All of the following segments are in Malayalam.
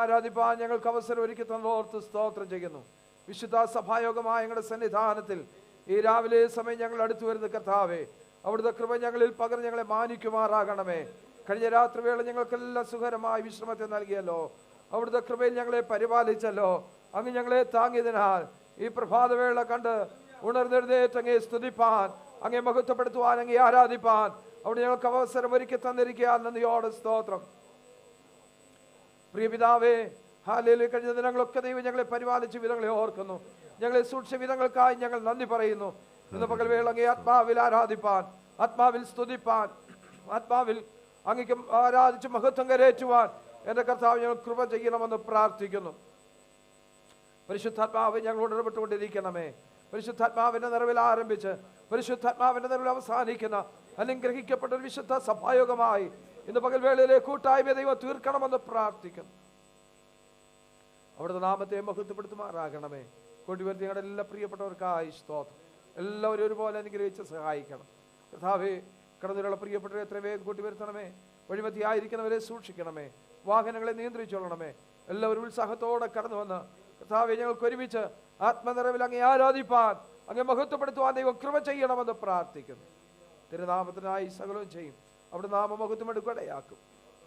ആരാധിപ്പാൻ ഞങ്ങൾക്ക് അവസരം ഒരുക്കി തന്നോർത്ത് സ്തോത്രം ചെയ്യുന്നു. വിശുദ്ധ സഭായോഗമായ ഞങ്ങളുടെ സന്നിധാനത്തിൽ ഈ രാവിലെ സമയം ഞങ്ങൾ അടുത്തു വരുന്ന കർത്താവേ, അവിടുത്തെ കൃപ ഞങ്ങളിൽ പകർന്ന് ഞങ്ങളെ മാനിക്കുമാറാകണമേ. കഴിഞ്ഞ രാത്രി വേള ഞങ്ങൾക്കെല്ലാം സുഖകരമായ വിശ്രമത്തെ നൽകിയല്ലോ. അവിടുത്തെ കൃപയിൽ ഞങ്ങളെ പരിപാലിച്ചല്ലോ. അങ്ങ് ഞങ്ങളെ താങ്ങിയതിനാൽ ഈ പ്രഭാതവേള കണ്ട് ഉണർന്നെഴുന്നേറ്റ് അങ്ങയെ സ്തുതിപ്പാൻ, അങ്ങയെ മഹത്വപ്പെടുത്തുവാൻ, അങ്ങയെ ആരാധിപ്പാൻ അവിടെ ഞങ്ങൾക്ക് അവസരം ഒരുക്കി തന്നിരിക്കുക. നന്ദിയോടെ സ്തോത്രം. പ്രിയ പിതാവേ, ഹല്ലേലൂയ. കഴിഞ്ഞ ദിനങ്ങളൊക്കെ ദൈവം ഞങ്ങളെ പരിപാലിച്ച വിധങ്ങളെ ഓർക്കുന്നു. ഞങ്ങളെ സൂക്ഷിച്ച വിധങ്ങൾക്കായി ഞങ്ങൾ നന്ദി പറയുന്നു. ഇന്ന് പകൽ വേള അങ്ങയെ ആത്മാവിൽ ആരാധിപ്പാൻ, ആത്മാവിൽ സ്തുതിപ്പാൻ, ആത്മാവിൽ അങ്ങേക്ക് ആരാധിച്ച് മഹത്വം കരേറ്റുവാൻ എൻ്റെ കർത്താവ് ഞങ്ങൾ കൃപ ചെയ്യണമെന്ന് പ്രാർത്ഥിക്കുന്നു. പരിശുദ്ധാത്മാവ് ഞങ്ങളോട് ഇടപെട്ടുകൊണ്ടിരിക്കണമേ. പരിശുദ്ധാത്മാവിന്റെ നിറവിൽ ആരംഭിച്ച് പരിശുദ്ധാത്മാവിന്റെ നിറവിൽ അവസാനിക്കുന്ന അനുഗ്രഹിക്കപ്പെട്ട ഒരു വിശുദ്ധ സഭായോഗമായി ഇന്ന് പകൽ വേളയിലെ കൂട്ടായ്മ ദൈവം തീർക്കണമെന്ന് പ്രാർത്ഥിക്കുന്നു. അവിടുത്തെ നാമത്തെ മഹത്വപ്പെടുത്തുമാറാകണമേ. കൊണ്ടുവരുത്തി ഞങ്ങളുടെ എല്ലാ പ്രിയപ്പെട്ടവർക്കായി സ്തോത്രം. എല്ലാവരും ഒരുപോലെ അനുഗ്രഹിച്ച് സഹായിക്കണം. കർത്താവേ, കടന്നിലുള്ള പ്രിയപ്പെട്ടവരെ എത്ര വേഗം കൂട്ടിവരുത്തണമേ. വഴിമതിയായിരിക്കുന്നവരെ സൂക്ഷിക്കണമേ. വാഹനങ്ങളെ നിയന്ത്രിച്ചോളണമേ. എല്ലാവരും ഉത്സാഹത്തോടെ കടന്നു വന്ന് കർത്താവേ, ഞങ്ങൾക്ക് ഒരുമിച്ച് ആത്മനിറവിൽ അങ്ങേ ആരാധിപ്പാൻ, അങ്ങേ മഹത്വപ്പെടുത്തുവാൻ ദൈവം കൃപ ചെയ്യണമെന്ന് പ്രാർത്ഥിക്കുന്നു. തിരുനാമത്തിനായി സകലവും ചെയ്യും. അവിടെ നാമമഹത്വം എടുക്കുകയാക്കും.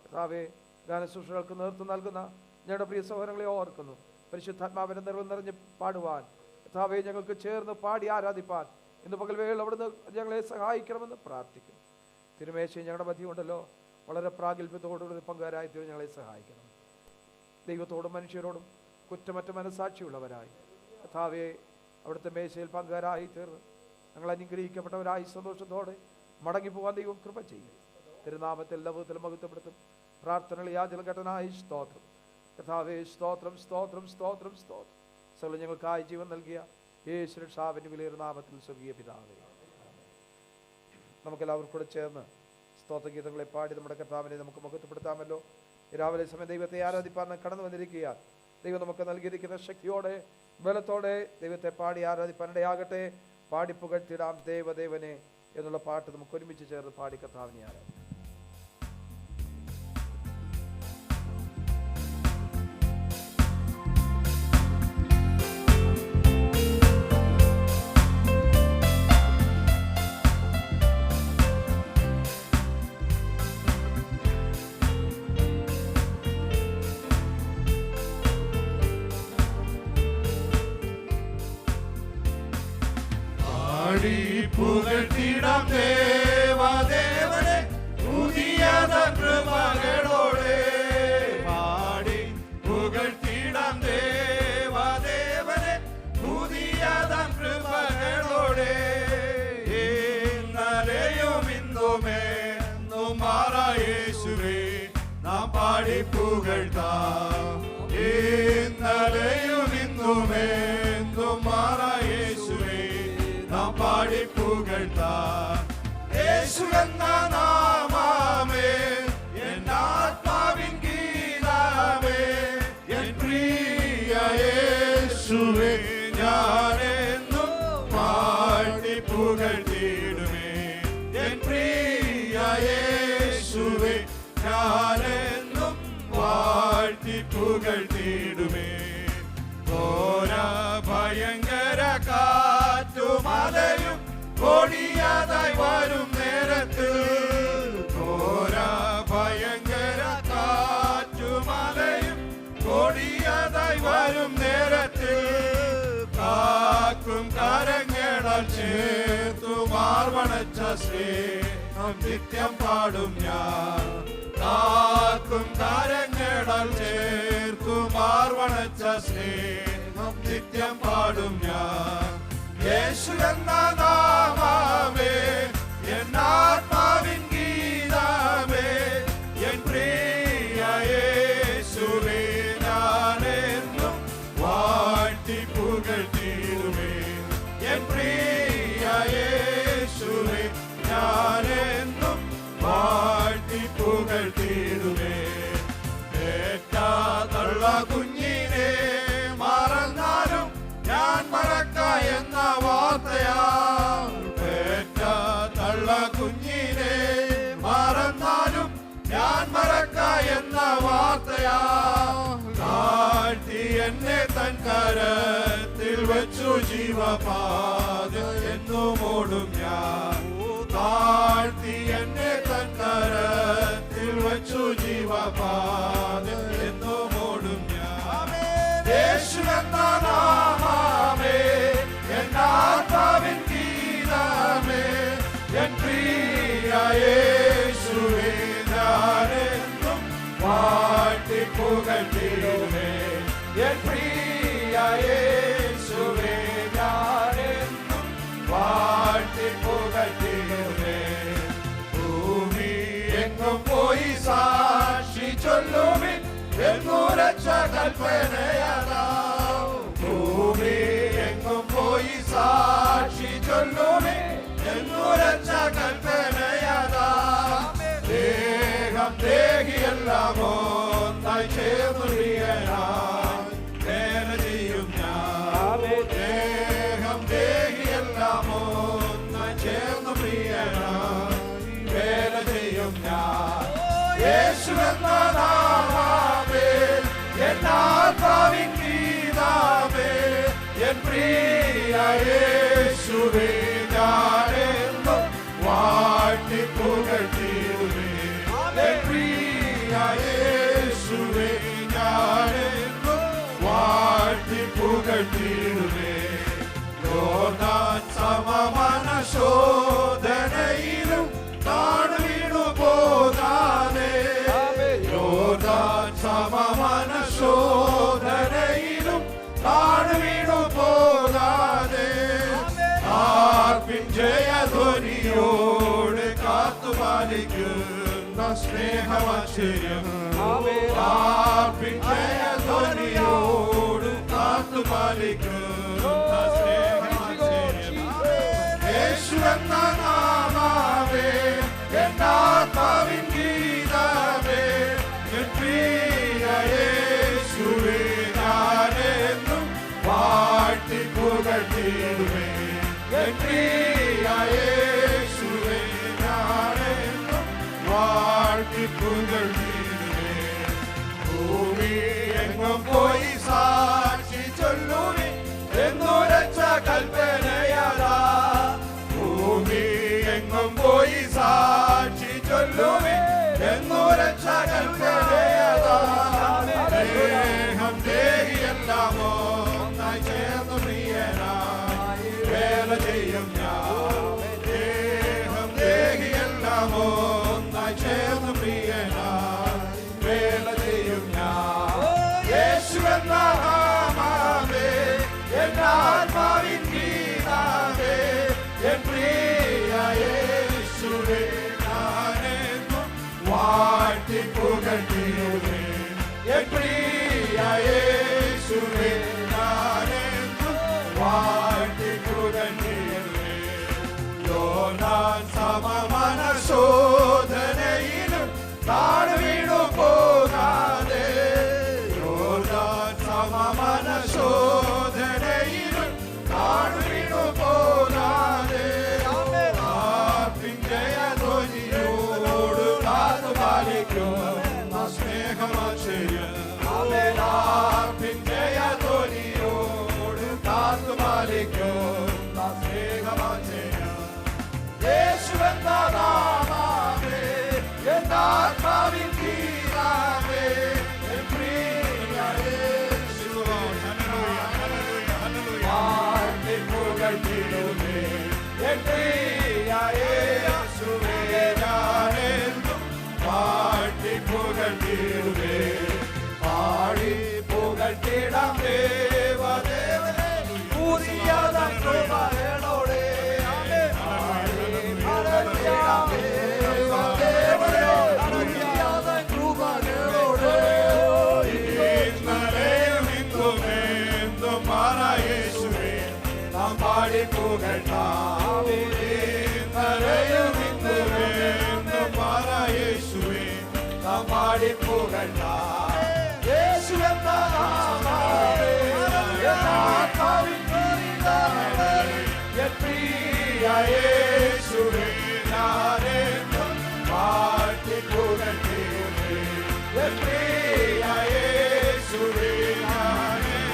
കർത്താവേ, ഗാനശുശ്രൂഷകൾക്ക് നേതൃത്വം നൽകുന്ന ഞങ്ങളുടെ പ്രിയ സഹോദരങ്ങളെ ഓർക്കുന്നു. പരിശുദ്ധാത്മാവിന്റെ നിറവ് നിറഞ്ഞ് പാടുവാൻ കർത്താവേ, ഞങ്ങൾക്ക് ചേർന്ന് പാടി ആരാധിപ്പാൻ ഇന്ന് പകൽ വേള അവിടുന്ന് ഞങ്ങളെ സഹായിക്കണമെന്ന് പ്രാർത്ഥിക്കുന്നു. തിരുമേശയും ഞങ്ങളുടെ മധ്യമുണ്ടല്ലോ, വളരെ പ്രാഗൽഭ്യത്തോടുകൂടി പങ്കുകാരായി തീർന്ന് ഞങ്ങളെ സഹായിക്കണം. ദൈവത്തോടും മനുഷ്യരോടും കുറ്റമറ്റ മനസാക്ഷിയുള്ളവരായി കർത്താവേ, അവിടുത്തെ മേശയിൽ പങ്കുകാരായി തീർന്ന് ഞങ്ങൾ അനുഗ്രഹിക്കപ്പെട്ടവരായി സന്തോഷത്തോടെ മടങ്ങിപ്പോകാൻ ദൈവം കൃപ ചെയ്യും. തിരുനാമത്തിൽ എല്ലാ വിധത്തിലും മഹത്വപ്പെടുത്തും. പ്രാർത്ഥനകൾ യാചനഘട്ടനായി സ്തോത്രം. കർത്താവേ, സ്തോത്രം, സ്തോത്രം, സ്തോത്രം, സ്തോത്രം. സകലം ഞങ്ങൾക്കായി ജീവൻ നൽകിയ യേശു രക്ഷാവിന്റെ വിലയേറിയ നാമത്തിൽ സ്വർഗീയ പിതാവേ, നമുക്കെല്ലാവർക്കും കൂടെ ചേർന്ന് സ്തോത്രഗീതങ്ങളെ പാടി നമ്മുടെ കർത്താവിനെ നമുക്ക് മഹത്വപ്പെടുത്താമല്ലോ. രാവിലെ സമയം ദൈവത്തെ ആരാധിപ്പാൻ കടന്നു വന്നിരിക്കുക. ദൈവം നമുക്ക് നൽകിയിരിക്കുന്ന ശക്തിയോടെ ബലത്തോടെ ദൈവത്തെ പാടി ആരാധിപ്പാനിടയാകട്ടെ. പാടിപ്പുകഴ്ത്തിടാം ദേവദേവനെ എന്നുള്ള പാട്ട് നമുക്ക് ഒരുമിച്ച് ചേർന്ന് പാടി കർത്താവിനെ ആരാധിക്കാം. പുകഴ്ത്തിടാം ദേവദേവനെ പുതിയതൻ കൃപകളോടെ. പാടി പുകഴ്ത്തിടാം ദേവദേവനെ പുതിയതൻ കൃപകളോടെ. ഇന്നലെയും ഇന്നുമെന്നും മാറാ യേശുവേ നാം പാടി പുകഴ്ത്താം. ഇന്നലെയും ഇന്നുമെന്നും മാറാ യേശുവേ നാം പാടി പുകഴ്ത്താം. യേശു എന്ന നാമമേ എൻ ആത്മാവിൻ ഗീതമേ, എൻ പ്രിയ യേശുവേ ഞാനെന്നും പാടി പുകഴ്ത്തിടുമേ. എൻ പ്രിയ യേശുവേ ഞാനെന്നും പാടി പുകഴ്ത്തിടുമേ. ഘോര ഭയങ്കര കാറ്റുമലയും കൊടിയതായി വരും നേരത്ത്, ഘോര ഭയങ്കര കാറ്റുമലയും കൊടിയതായി വരും നേരത്ത്, കാക്കും കരങ്ങളാൽ ചേർത്തു മാർവണച്ച സ്നേഹം നിത്യം പാടും ഞാൻ. കാക്കും കരങ്ങളാൽ ചേർത്തു മാർവണച്ച സ്നേഹം നിത്യം പാടും ഞാൻ. യേശു എന്ന നാമമേ എൻ ആത്മാവിൻ ഗീതമേ, എൻ പ്രിയ യേശുവേ ഞാനെന്നും വാഴ്ത്തി പുകഴ്ത്തിടുമേ. എൻ പ്രിയ യേശുവേ ഞാനെന്നും വാഴ്ത്തി പുകഴ്ത്തിടുമേ. ഏറ്റാ തള്ള കുഞ്ഞിനെ മറന്നാലും ഞാൻ മറക്ക എന്ന വാർത്തയാ. പെറ്റ തള്ള കുഞ്ഞിനെ മറന്നാലും ഞാൻ മറക്ക എന്ന വാർത്തയാ. എന്നെ തൻ കരത്തിൽ വെച്ചു ജീവപാത എന്നും ഓടും ഞാൻ. താഴ്ത്തി എന്നെ തൻ കരത്തിൽ വെച്ചു ജീവപാത എന്നും ഓടും ഞാൻ. യേശു എന്ന നാമമേ എന്നാത്മാവിൻ ഗീതമേ എൻ പ്രിയ യേശുവേ ഞാനെന്നും വാഴ്ത്തി പുകഴ്ത്തിടുമേ. എൻ പ്രിയ യേശുവേ ഞാനെന്നും വാഴ്ത്തി പുകഴ്ത്തിടുമേ. ഭൂമി എങ്ങും പോയി സാക്ഷി ചൊല്ലുവിൻ എന്നുരച്ച കൽപ്പനയതാ. ഭൂമി എങ്ങും പോയി സാക്ഷി ചൊല്ലുവിൻ എന്നുരച്ച കൽപ്പനയതാ. ദേഹം ദേഹിയെല്ലാം ഒന്നായി ചേർന്നു പ്രിയനായി വേല ചെയ്യും ഞാൻ. ദേഹം ദേഹിയെല്ലാം ഒന്നായി ചേർന്നു പ്രിയനായി വേല ചെയ്യും ഞാൻ. യേശു എന്ന നാമമേ എന്നാത്മാവിൻ ഗീതമേ എൻ പ്രിയ യേശുവേ ഞാനെന്നും വാഴ്ത്തി പുകഴ്ത്തിടുമേ. എൻ പ്രിയ യേശുവേ ഞാനെന്നും വാഴ്ത്തി പുകഴ്ത്തിടുമേ. യോർദാൻ സമമന ശോധനയിലും താണു വീണു പോകാതെ. യോർദാൻ സമമന ശോധനയിലും താണു വീണു പോകാതെ. ആർപ്പിൻ ജയധ്വനിയോട് കാത്തുപാലിക്കുന്ന സ്നേഹവാത്സല്യം. ആർപ്പിൻ ജയധ്വനിയോട് കാത്തുപാലിക്കുന്ന സ്നേഹവാത്സല്യം. യേശു എന്ന നാമമേ എന്നാത്മാവിൻ ഗീതമേ എൻ പ്രിയ യേശുവേ ഞാനെന്നും വാഴ്ത്തി പുകഴ്ത്തിടുമേ. എൻ പ്രിയ യേശുവേ ഞാനെന്നും വാഴ്ത്തി പുകഴ്ത്തിടുമേ. ഭൂമി എങ്ങും പോയി സാക്ഷി ചൊല്ലുവിൻ എന്നുരച്ച കൽപ്പനയതാ. ഭൂമി എങ്ങും പോയി സാക്ഷി ചൊല്ലുവിൻ എന്നുരച്ച കൽപ്പനയതാ. ദേഹം ദേഹിയെല്ലാം ഒന്നായി ചേർന്നു പ്രിയനായി വേല ചെയ്യും ഞാൻ. ദേഹം ദേഹിയെല്ലാം ഒന്നായി ചേർന്നു പ്രിയനായി വേല ചെയ്യും ഞാൻ. യേശു എന്ന നാമമേ എന്നാത്മാവിൻ ഗീതമേ എൻ പ്രിയ യേശുവേ ഞാനെന്നും വാഴ്ത്തി പുകഴ്ത്തിടുമേ. എൻ പ്രിയ യേശുവേ ഞാനെന്നും വാഴ്ത്തി പുകഴ്ത്തിടുമേ. യോർദാൻ സമമന ശോധനയിലും താണു വീണു പോകാതെ. യോർദാൻ സമമന ശോധനയിലും താണു വീണു പോകാതെ. ആർപ്പിൻ ജയധ്വനിയോട് കാത്തുപാലിക്കുന്ന സ്നേഹവാത്സല്യം. ആർപ്പിൻ ജയധ്വനിയോട് കാത്തുപാലിക്കുന്ന സ്നേഹവാത്സല്യം. യേശു എന്ന നാമമേ എന്നാത്മാവിൻ ഗീതമേ എൻ പ്രിയ യേശുവേ വാഴ്ത്തി പുകഴ്ത്തിടുമേ. എൻ പ്രിയ യേശുവേ ഞാനെന്നും വാഴ്ത്തി പുകഴ്ത്തിടുമേ. പാടി പുകഴ്ത്തിടാം ദേവദേവനെ പുതിയത കൃപകളോടെ. പുകഴ്ത്തിടാം ദേവദേവനെ പുതിയത കൃപകളോടെ. ഇന്നലെയും ഇന്നും എന്നും മാറാ യേശുവേ നാം പാടി പുകഴ്ത്താം. ഇന്നലെയും ഇന്നും എന്നും മാറാ യേശുവേ നാം പാടി പുകഴ്ത്താം. യേശു എന്ന നാമമേ എന്നാത്മാവിൻ ഗീതമേ എൻ പ്രിയ യേശുവേ ഞാനെന്നും വാഴ്ത്തി പുകഴ്ത്തിടുമേ. എൻ പ്രിയ യേശുവേ ഞാനെന്നും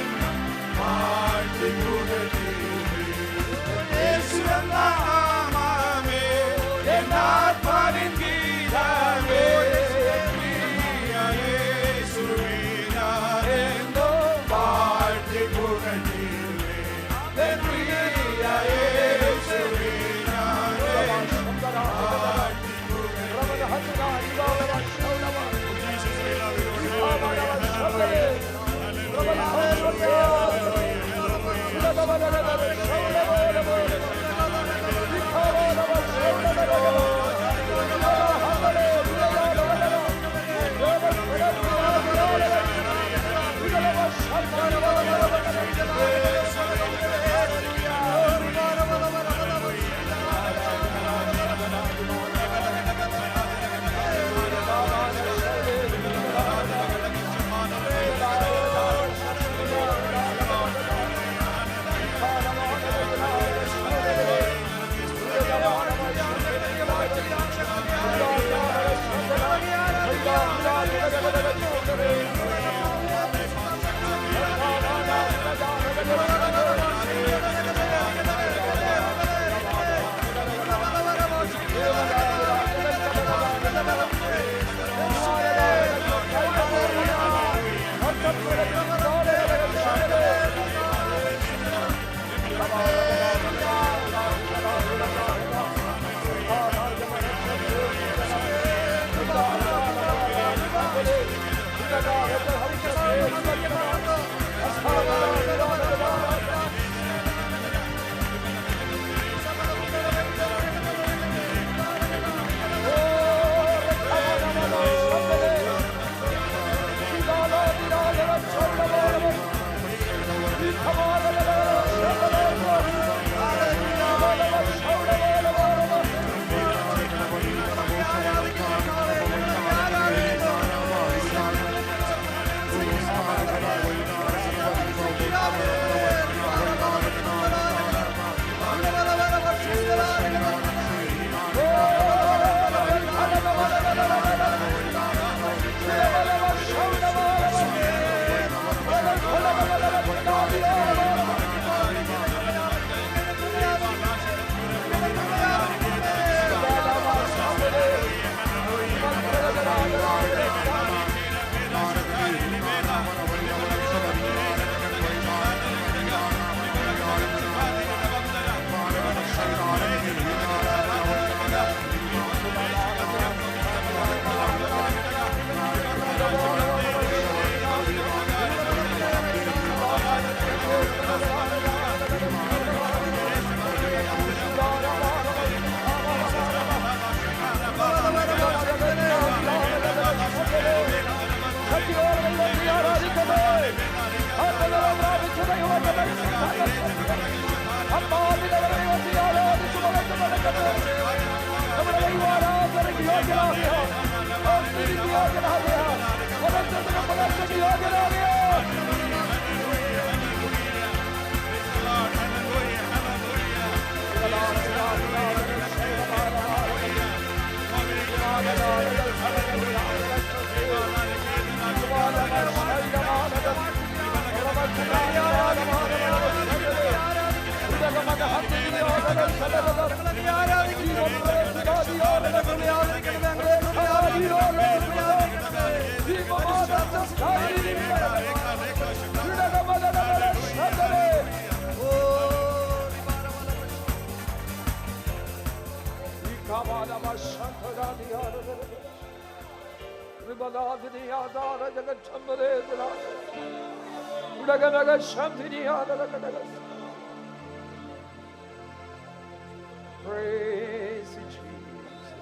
Praise you, Jesus.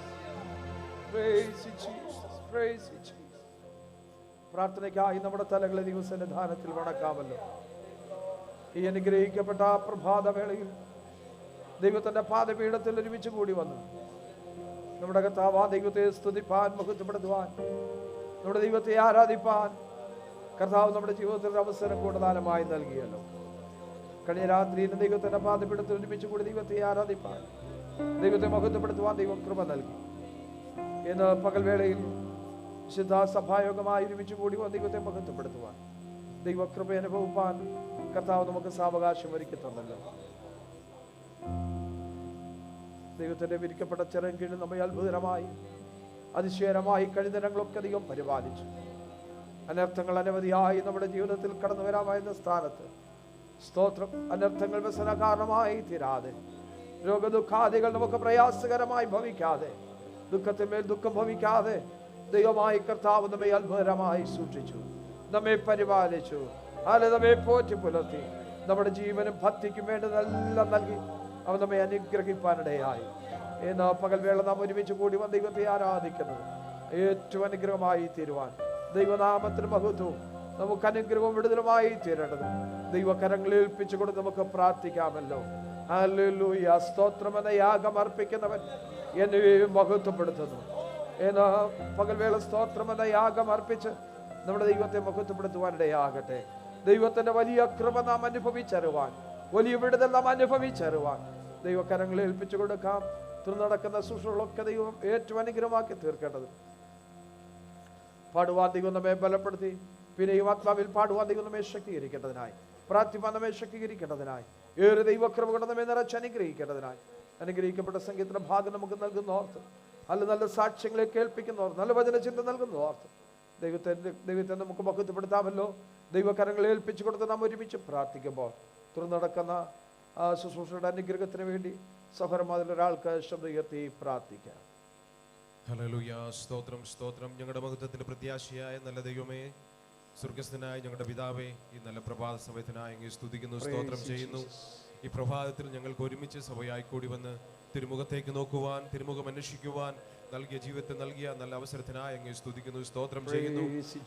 Praise you, Jesus. Praise you, Jesus. പ്രാർത്ഥനയ്ക്കായി നമ്മുടെ തലകളെ ദൈവസന്നിധാനത്തിൽ വണക്കാമല്ലോ. ഈ അനുഗ്രഹിക്കപ്പെട്ട പ്രഭാതവേളയിൽ ദൈവത്തിന്റെ പാദപീഠത്തിൽ ഒരുമിച്ച് കൂടി വന്നു നമ്മുടെ കർത്താവായ ദൈവത്തെ സ്തുതിപ്പാൻ, മഹത്വപ്പെടുത്തുവാൻ, നമ്മുടെ ദൈവത്തെ ആരാധിപ്പാൻ കർത്താവ് നമ്മുടെ ജീവിതത്തിൽ അവസരം കൂടുതലായി നൽകിയല്ലോ. കഴിഞ്ഞ രാത്രിയിൽ ദൈവത്തിന്റെ പാദപീഠത്തിൽ ഒരുമിച്ച് കൂടി ദൈവത്തെ ആരാധിപ്പാൻ, ദൈവത്തെ മഹത്വപ്പെടുത്തുവാൻ ദൈവം കൃപ നൽകി. ഇന്ന് പകൽവേളയിൽ വിശുദ്ധ സഭായോഗമായി ഒരുമിച്ച് കൂടി ദൈവത്തെ മഹത്വപ്പെടുത്തുവാൻ, ദൈവകൃപ അനുഭവിപ്പാൻ കർത്താവ് നമുക്ക് സാവകാശം ഒരുക്കി തന്നല്ലോ. ദൈവത്തിന്റെ വിരിക്കപ്പെട്ട ചെറിയ കീഴിൽ നമ്മെ അത്ഭുതകരമായി അതിശയകരമായി കഴിഞ്ഞ ദിനങ്ങളൊക്കെ ദൈവം പരിപാലിച്ചു. അനർത്ഥങ്ങൾ അനവധിയായി നമ്മുടെ ജീവിതത്തിൽ കടന്നു വരാമായിരുന്ന സ്ഥാനത്ത് സ്തോത്രം. അനർത്ഥങ്ങൾ വ്യസന കാരണമായി തീരാതെ, രോഗദുഃഖാദികൾ നമുക്ക് പ്രയാസകരമായി ഭവിക്കാതെ, ദുഃഖത്തിന്മേൽ ദുഃഖം ഭവിക്കാതെ ദൈവമായി കർത്താവ് നമ്മെ അത്ഭുതകരമായി സൂക്ഷിച്ചു, നമ്മെ പരിപാലിച്ചു, നമ്മെ പോറ്റി പുലർത്തി, നമ്മുടെ ജീവനും ഭക്തിക്കും വേണ്ടതെല്ലാം നൽകി അവൻ നമ്മെ അനുഗ്രഹിപ്പാനിടയായി. ഇന്ന് പകൽവേള നാം ഒരുമിച്ച് കൂടി വന്ന് ദൈവത്തെ ആരാധിക്കുന്നത് ഏറ്റവും അനുഗ്രഹമായി തീരുവാൻ, ദൈവനാമത്തിന് മഹത്വവും നമുക്ക് അനുഗ്രഹവും വിടുതലുമായി തീരേണ്ടത് ദൈവകരങ്ങളിൽ ഏൽപ്പിച്ചു കൊണ്ട് നമുക്ക് പ്രാർത്ഥിക്കാമല്ലോ. ഹല്ലേലൂയ. സ്തോത്രം എന്ന യാഗം അർപ്പിക്കുന്നവൻ എന്നെയും മഹത്വപ്പെടുത്തുന്നു. എന്ന് പകൽവേള സ്തോത്രം എന്ന യാഗം അർപ്പിച്ച് നമ്മുടെ ദൈവത്തെ മഹത്വപ്പെടുത്തുവാനിടയാകട്ടെ. ദൈവത്തിന്റെ വലിയ കൃപ നാം അനുഭവിച്ചറിവാൻ, വലിയ വിടുതൽ നാം അനുഭവിച്ചറിവാൻ ദൈവകരങ്ങളിൽ ഏൽപ്പിച്ചു കൊടുക്കാം. തുറന്നടക്കുന്ന ശുശ്രൂഷകളൊക്കെ ദൈവം ഏറ്റവും അനുഗ്രഹമാക്കി തീർക്കേണ്ടത്. പാടുവാൻ ദൈവം നമ്മെ ബലപ്പെടുത്തി, പിന്നെയും ആത്മാവിൽ പാടുവാൻ ദൈവം നമ്മെ ശക്തീകരിക്കേണ്ടതിനായി, പ്രാർത്ഥിപ്പാൻ നമ്മെ ശക്തീകരിക്കേണ്ടതിനായി, ഏറെ ദൈവകൃപ കൊണ്ട് നമ്മെ നിറച്ച് അനുഗ്രഹിക്കേണ്ടതിനായി, അനുഗ്രഹിക്കപ്പെട്ട സംഗീതത്തിന്റെ ഭാഗം നമുക്ക് നൽകുന്ന ഓർത്ത്, നല്ല സാക്ഷ്യങ്ങളെ കേൾപ്പിക്കുന്നവർ, നല്ല വചനചിന്ത നൽകുന്ന ഓർത്ത് ദൈവത്തെ നമുക്ക് മഹത്വപ്പെടുത്താമല്ലോ. ദൈവകരങ്ങളെ ഏൽപ്പിച്ചു കൊടുത്ത് നാം ഒരുമിച്ച് പ്രാർത്ഥിക്കുമ്പോൾ തുറന്നടക്കുന്ന ശുശ്രൂഷയുടെ അനുഗ്രഹത്തിന് വേണ്ടി സഹോദരന്മാരിൽ ഒരാൾക്ക് ശബ്ദം ഉയർത്തി പ്രാർത്ഥിക്കാം. ഹല്ലേലൂയ. സ്തോത്രം, സ്തോത്രം. ഞങ്ങളുടെ മഹത്വത്തിന്റെ പ്രത്യാശയായ നല്ല ദൈവമേ, സ്വർഗസ്ഥനായ ഞങ്ങളുടെ പിതാവേ, ഈ നല്ല പ്രഭാത സമയത്തിനായി അങ്ങ് സ്തുതിക്കുന്നു, സ്തോത്രം ചെയ്യുന്നു. ഈ പ്രഭാതത്തിൽ ഞങ്ങൾക്ക് ഒരുമിച്ച് സഭയായി കൂടി വന്ന് തിരുമുഖത്തേക്ക് നോക്കുവാൻ, തിരുമുഖം അന്വേഷിക്കുവാൻ നൽകിയ ജീവിതത്തെ നൽകിയ നല്ല അവസരത്തിനായി അങ്ങ് സ്തുതിക്കുന്നു, സ്തോത്രം ചെയ്യുന്നു.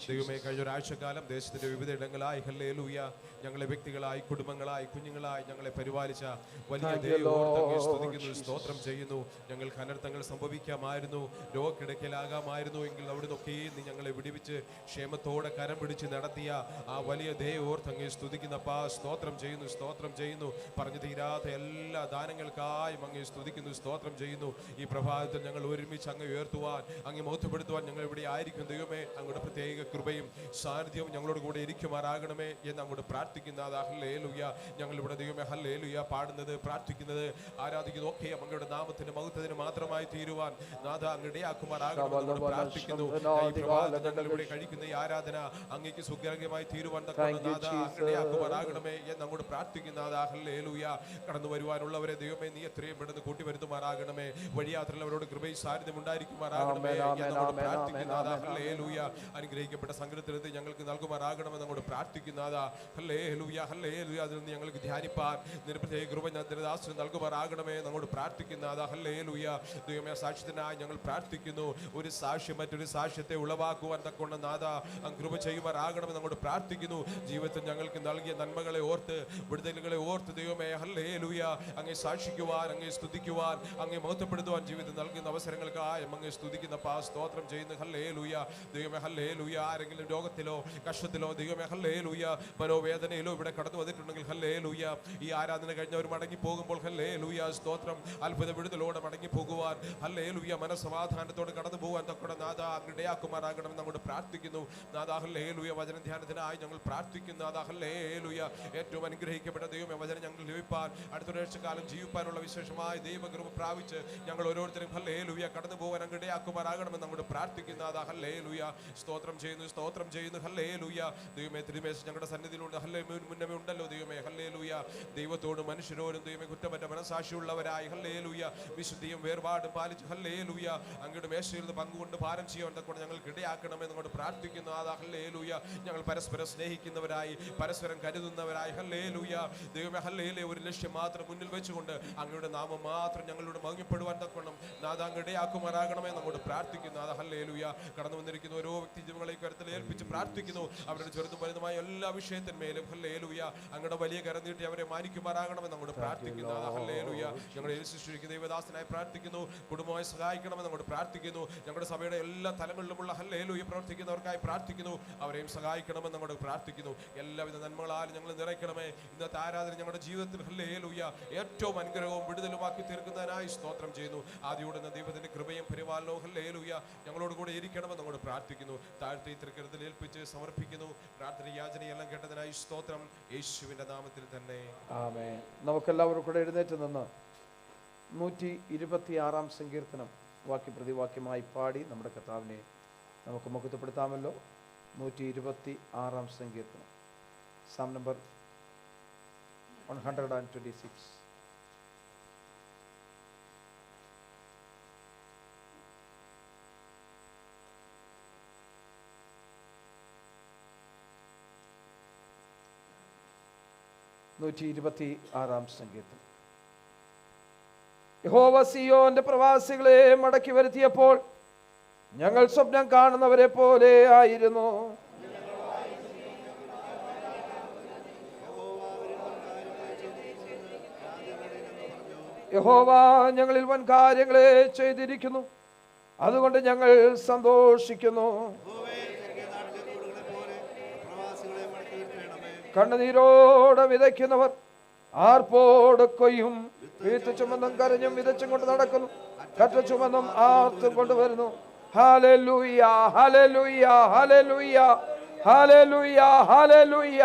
ദൈവമേ, കഴിഞ്ഞ ഒരാഴ്ചക്കാലം ദേശത്തിന്റെ വിവിധ ഇടങ്ങളായി ഹല്ലേലൂയ ഞങ്ങളെ വ്യക്തികളായി, കുടുംബങ്ങളായി, കുഞ്ഞുങ്ങളായി ഞങ്ങളെ പരിപാലിച്ച വലിയ ദൈവത്തെ സ്തുതിക്കുന്നു, സ്തോത്രം ചെയ്യുന്നു. ഞങ്ങൾക്ക് അനർത്ഥങ്ങൾ സംഭവിക്കാമായിരുന്നു, രോഗക്കിടക്കലാകാമായിരുന്നു എങ്കിൽ അവിടുന്നൊക്കെ നീ ഞങ്ങളെ വിടിവിച്ച് ക്ഷേമത്തോടെ കരം പിടിച്ച് നടത്തിയ ആ വലിയ ദൈവോർത്ത് അങ്ങ് സ്തുതിക്കുന്നപ്പാ, സ്തോത്രം ചെയ്യുന്നു, സ്തോത്രം ചെയ്യുന്നു. പറഞ്ഞു തീരാത്ത എല്ലാ ദാനങ്ങൾക്കായും അങ്ങ് സ്തുതിക്കുന്നു, സ്തോത്രം ചെയ്യുന്നു. ഈ പ്രഭാതത്തിൽ ഞങ്ങൾ ഒരുമിച്ച് അങ്ങ് ഉയർത്തുവാൻ, അങ്ങ് മഹത്വപ്പെടുത്തുവാൻ ഞങ്ങൾ ഇവിടെ ആയിരിക്കും. ദൈവമേ, അങ്ങയുടെ പ്രത്യേക കൃപയും സാന്നിധ്യവും ഞങ്ങളോട് കൂടെ ഇരിക്കുമാറാകണമേ എന്ന് അങ്ങോട്ട് പ്രാർത്ഥിക്കുന്ന ഹല്ലേലൂയ. ഞങ്ങളിവിടെ ദൈവമേ ഹല്ലേലൂയ പാടുന്നത്, പ്രാർത്ഥിക്കുന്നത്, ആരാധിക്കുന്നത് ഒക്കെ അങ്ങയുടെ നാമത്തിന്റെ മഹത്വത്തിന് മാത്രമായി തീരുവാൻ നാഥ അങ്ങടിയാക്കുമാറാകണമെന്ന് പ്രാർത്ഥിക്കുന്നു. ഞങ്ങൾ ഇവിടെ കഴിക്കുന്ന ഈ ആരാധന അങ്ങേക്ക് സുഗ്രഹമായി തീരുവാൻ നാഥ അങ്ങടിയാക്കുമാറാകണമേ എന്ന് അങ്ങോട്ട് പ്രാർത്ഥിക്കുന്ന ഹല്ലേലൂയ. കടന്നു വരുവാനുള്ളവരെ ദൈവമേ നീ എത്രയും പെട്ടെന്ന് കൂട്ടിവരുത്തുമാറാകണമേ. വഴിയാത്രയുള്ളവരോട് കൃപയും സാന്നിധ്യം ഉണ്ടായിരിക്കുമാറാകണമേ എന്നോട് പ്രാർത്ഥിക്കുന്ന ഹല്ലേലൂയ. അനുഗ്രഹിക്കപ്പെട്ട സംഘത്തിലെത്തി ഞങ്ങൾക്ക് നൽകുമാറാകണമെന്ന് അങ്ങോട്ട് പ്രാർത്ഥിക്കുന്ന ഹല്ലേലൂയ, ഹല്ലേലൂയ. അതിൽ നിന്ന് ഞങ്ങൾക്ക് ധ്യാനിപ്പാൻ നിന്റെ പ്രത്യേക കൃപ ദാസന് നൽകുമാറാകണമേ എന്നോട് പ്രാർത്ഥിക്കുന്ന ഹല്ലേലൂയ. ദൈവമേ, സാക്ഷ്യത്തിനായി ഞങ്ങൾ പ്രാർത്ഥിക്കുന്നു. ഒരു സാക്ഷ്യം മറ്റൊരു സാക്ഷ്യത്തെ ഉളവാക്കുവാൻ തക്കൊണ്ട് നാഥ അങ്ങ് കൃപ ചെയ്യുമാറാകണമെന്ന് അങ്ങോട്ട് പ്രാർത്ഥിക്കുന്നു. ജീവിതത്തിൽ ഞങ്ങൾക്ക് നൽകിയ നന്മകളെ ഓർത്ത്, വിടുതലുകളെ ഓർത്ത് ദൈവമേ ഹല്ലേലൂയ അങ്ങേ സാക്ഷിക്കുവാൻ, അങ്ങേ സ്തുതിക്കുവാൻ, അങ്ങേ മഹത്വപ്പെടുത്തുവാൻ ജീവിതത്തിൽ നൽകുന്ന അവസരങ്ങൾക്ക് സഹായം അങ്ങ് സ്തുതിക്കുന്നപ്പാ, സ്തോത്രം ചെയ്യുന്നു. ഹല്ലേലൂയ ദൈവമേ, ഹല്ലേലൂയ. ആരെങ്കിലും രോഗത്തിലോ കഷ്ടത്തിലോ ദൈവമേ ഹല്ലേലൂയ മനോവേദനയിലോ ഇവിടെ കടന്നു വന്നിട്ടുണ്ടെങ്കിൽ ഹല്ലേലൂയ, ഈ ആരാധന കഴിഞ്ഞവർ മടങ്ങി പോകുമ്പോൾ ഹല്ലേലൂയ സ്തോത്രം, അത്ഭുത വിടുതലോടെ മടങ്ങി പോകുവാൻ ഹല്ലേലൂയ മനസ്സമാധാനത്തോടെ കടന്നു പോകാൻ തക്കോടെ നാഥ ഇടയാക്കുമാറാകണം നമ്മോട് പ്രാർത്ഥിക്കുന്നു. നാഥ ഹല്ലേലൂയ വചന ധ്യാനത്തിനായി ഞങ്ങൾ പ്രാർത്ഥിക്കുന്നു. നാഥ ഹല്ലേലൂയ ഏറ്റവും അനുഗ്രഹിക്കപ്പെട്ട ദൈവമേ വചനം ഞങ്ങൾ ലഭിപ്പാൻ അടുത്തൊരാഴ്ച കാലം ജീവിപ്പാനുള്ള വിശേഷമായ ദൈവകൃപ പ്രാപിച്ച് ഞങ്ങൾ ഓരോരുത്തരും ഹല്ലേലൂയ കടന്നു പോകാൻ അങ്ങ് ഇടയാക്കുമാറാകണമെന്ന് നമ്മോട് പ്രാർത്ഥിക്കുന്നു. നാഥ ഹല്ലേലൂയ സ്തോത്രം ചെയ്യുന്നു, സ്തോത്രം ചെയ്യുന്നു. ഹല്ലേലൂയ ദൈവമേ തിരുമേശ് ഞങ്ങളുടെ സന്നിധിയിലുണ്ട്. മുന്നമേ ഉണ്ടല്ലോ ദൈവമേ. ഹല്ലേലൂയ ദൈവത്തോടും മനുഷ്യരോടും ദൈവമേ കുറ്റമറ്റ മനസാക്ഷിയുള്ളവരായി ഹല്ലേലൂയ വിശുദ്ധിയും വേർപാടും പാലിച്ച് ഹല്ലേലൂയ അങ്ങയുടെ മേശയിൽ നിന്ന് പങ്കുകൊണ്ട് ഭാരം ചെയ്യാൻ തക്കൊണ്ട് ഞങ്ങൾക്ക് ഇടയാക്കണമെന്ന് കൊണ്ട് പ്രാർത്ഥിക്കുന്നു. നാഥ ഹല്ലേലൂയ ഞങ്ങൾ പരസ്പരം സ്നേഹിക്കുന്നവരായി പരസ്പരം കരുതുന്നവരായി ഹല്ലേലൂയ ദൈവമേ ഹല്ലേലൂയ ഒരു ലക്ഷ്യം മാത്രം മുന്നിൽ വെച്ചുകൊണ്ട് അങ്ങയുടെ നാമം മാത്രം ഞങ്ങളോട് മഹിമപ്പെടുവാൻ തക്കണം നാഥ അങ്ങ് ഇടയാക്കുമാറാകണമെന്ന് നമ്മോട് പ്രാർത്ഥിക്കുന്നു. നാഥ ഹല്ലേലൂയ കടന്നു വന്നിരിക്കുന്ന ഓരോ വ്യക്തി ജീവങ്ങളെ കരുത്തിൽ ഏൽപ്പിച്ച് പ്രാർത്ഥിക്കുന്നു. അവരുടെ ചെറുതും വലുതുമായ എല്ലാ വിഷയത്തിന്മേലും ഹല്ലേലൂയ അങ്ങയുടെ വലിയ കരം നീട്ടി അവരെ മാനിക്കുമാറാകണമെന്ന് നമ്മോട് പ്രാർത്ഥിക്കുന്നു. ഹല്ലേലൂയ ഞങ്ങളുടെ ശുശ്രൂഷിക്കുന്ന ദൈവദാസനായി പ്രാർത്ഥിക്കുന്നു. കുടുംബമായി സഹായിക്കണമെന്ന് നമ്മോട് പ്രാർത്ഥിക്കുന്നു. ഞങ്ങളുടെ സഭയുടെ എല്ലാ തലങ്ങളിലുമുള്ള ഹല്ലേലൂയ പ്രവർത്തിക്കുന്നവർക്കായി പ്രാർത്ഥിക്കുന്നു. അവരെയും സഹായിക്കണമെന്ന് നമ്മോട് പ്രാർത്ഥിക്കുന്നു. എല്ലാവിധ നന്മകളാലും ഞങ്ങൾ നിറയ്ക്കണമേ. ഇന്നത്തെ ആരാധന ഞങ്ങളുടെ ജീവിതത്തിൽ ഹല്ലേലൂയ ഏറ്റവും അനുഗ്രഹവും വിടുതലുമാക്കി തീർക്കുന്നതിനായി സ്തോത്രം ചെയ്യുന്നു. ആദ്യോടുന്ന ദൈവത്തിന്റെ കൃപയും പരിപാലനവും ഹല്ലേലൂയ ഞങ്ങളോട് കൂടെ ഇരിക്കണമെന്ന് നമ്മോട് പ്രാർത്ഥിക്കുന്നു. താഴ്ത്തി തൃക്കരത്തിൽ ഏൽപ്പിച്ച് സമർപ്പിക്കുന്നു. പ്രാർത്ഥന യാചനയെല്ലാം കേട്ടതിനായി സ്തോത്രം യേശുവിന്റെ നാമത്തിൽ തന്നെ ആമേൻ. നമുക്കെല്ലാവരും കൂടെ എഴുന്നേറ്റ് നിന്ന് 126 സങ്കീർത്തനം വാക്യപ്രതിവാക്യമായി പാടി നമ്മുടെ കർത്താവിനെ നമുക്ക് മഹത്വപ്പെടുത്താമല്ലോ. 126 സങ്കീർത്തനം, സാം നമ്പർ 126. സങ്കീർത്തനം. യഹോവ സിയോന്റെ പ്രവാസികളെ മടക്കി വരുത്തിയപ്പോൾ ഞങ്ങൾ സ്വപ്നം കാണുന്നവരെ പോലെ ആയിരുന്നു. യഹോവ ഞങ്ങളിൽ വൻ കാര്യങ്ങളെ ചെയ്തിരിക്കുന്നു, അതുകൊണ്ട് ഞങ്ങൾ സന്തോഷിക്കുന്നു. കണ്ണുനീരോടെ വിതയ്ക്കുന്നവർ ആർപ്പോട് കൊയ്യും. വീട്ടു ചുമന്നും കരഞ്ഞും വിതച്ചും കൊണ്ട് നടക്കുന്നു, കറ്റ ചുമന്നും ആർത്തും കൊണ്ടുവരുന്നു. Hallelujah, hallelujah, hallelujah, hallelujah, hallelujah.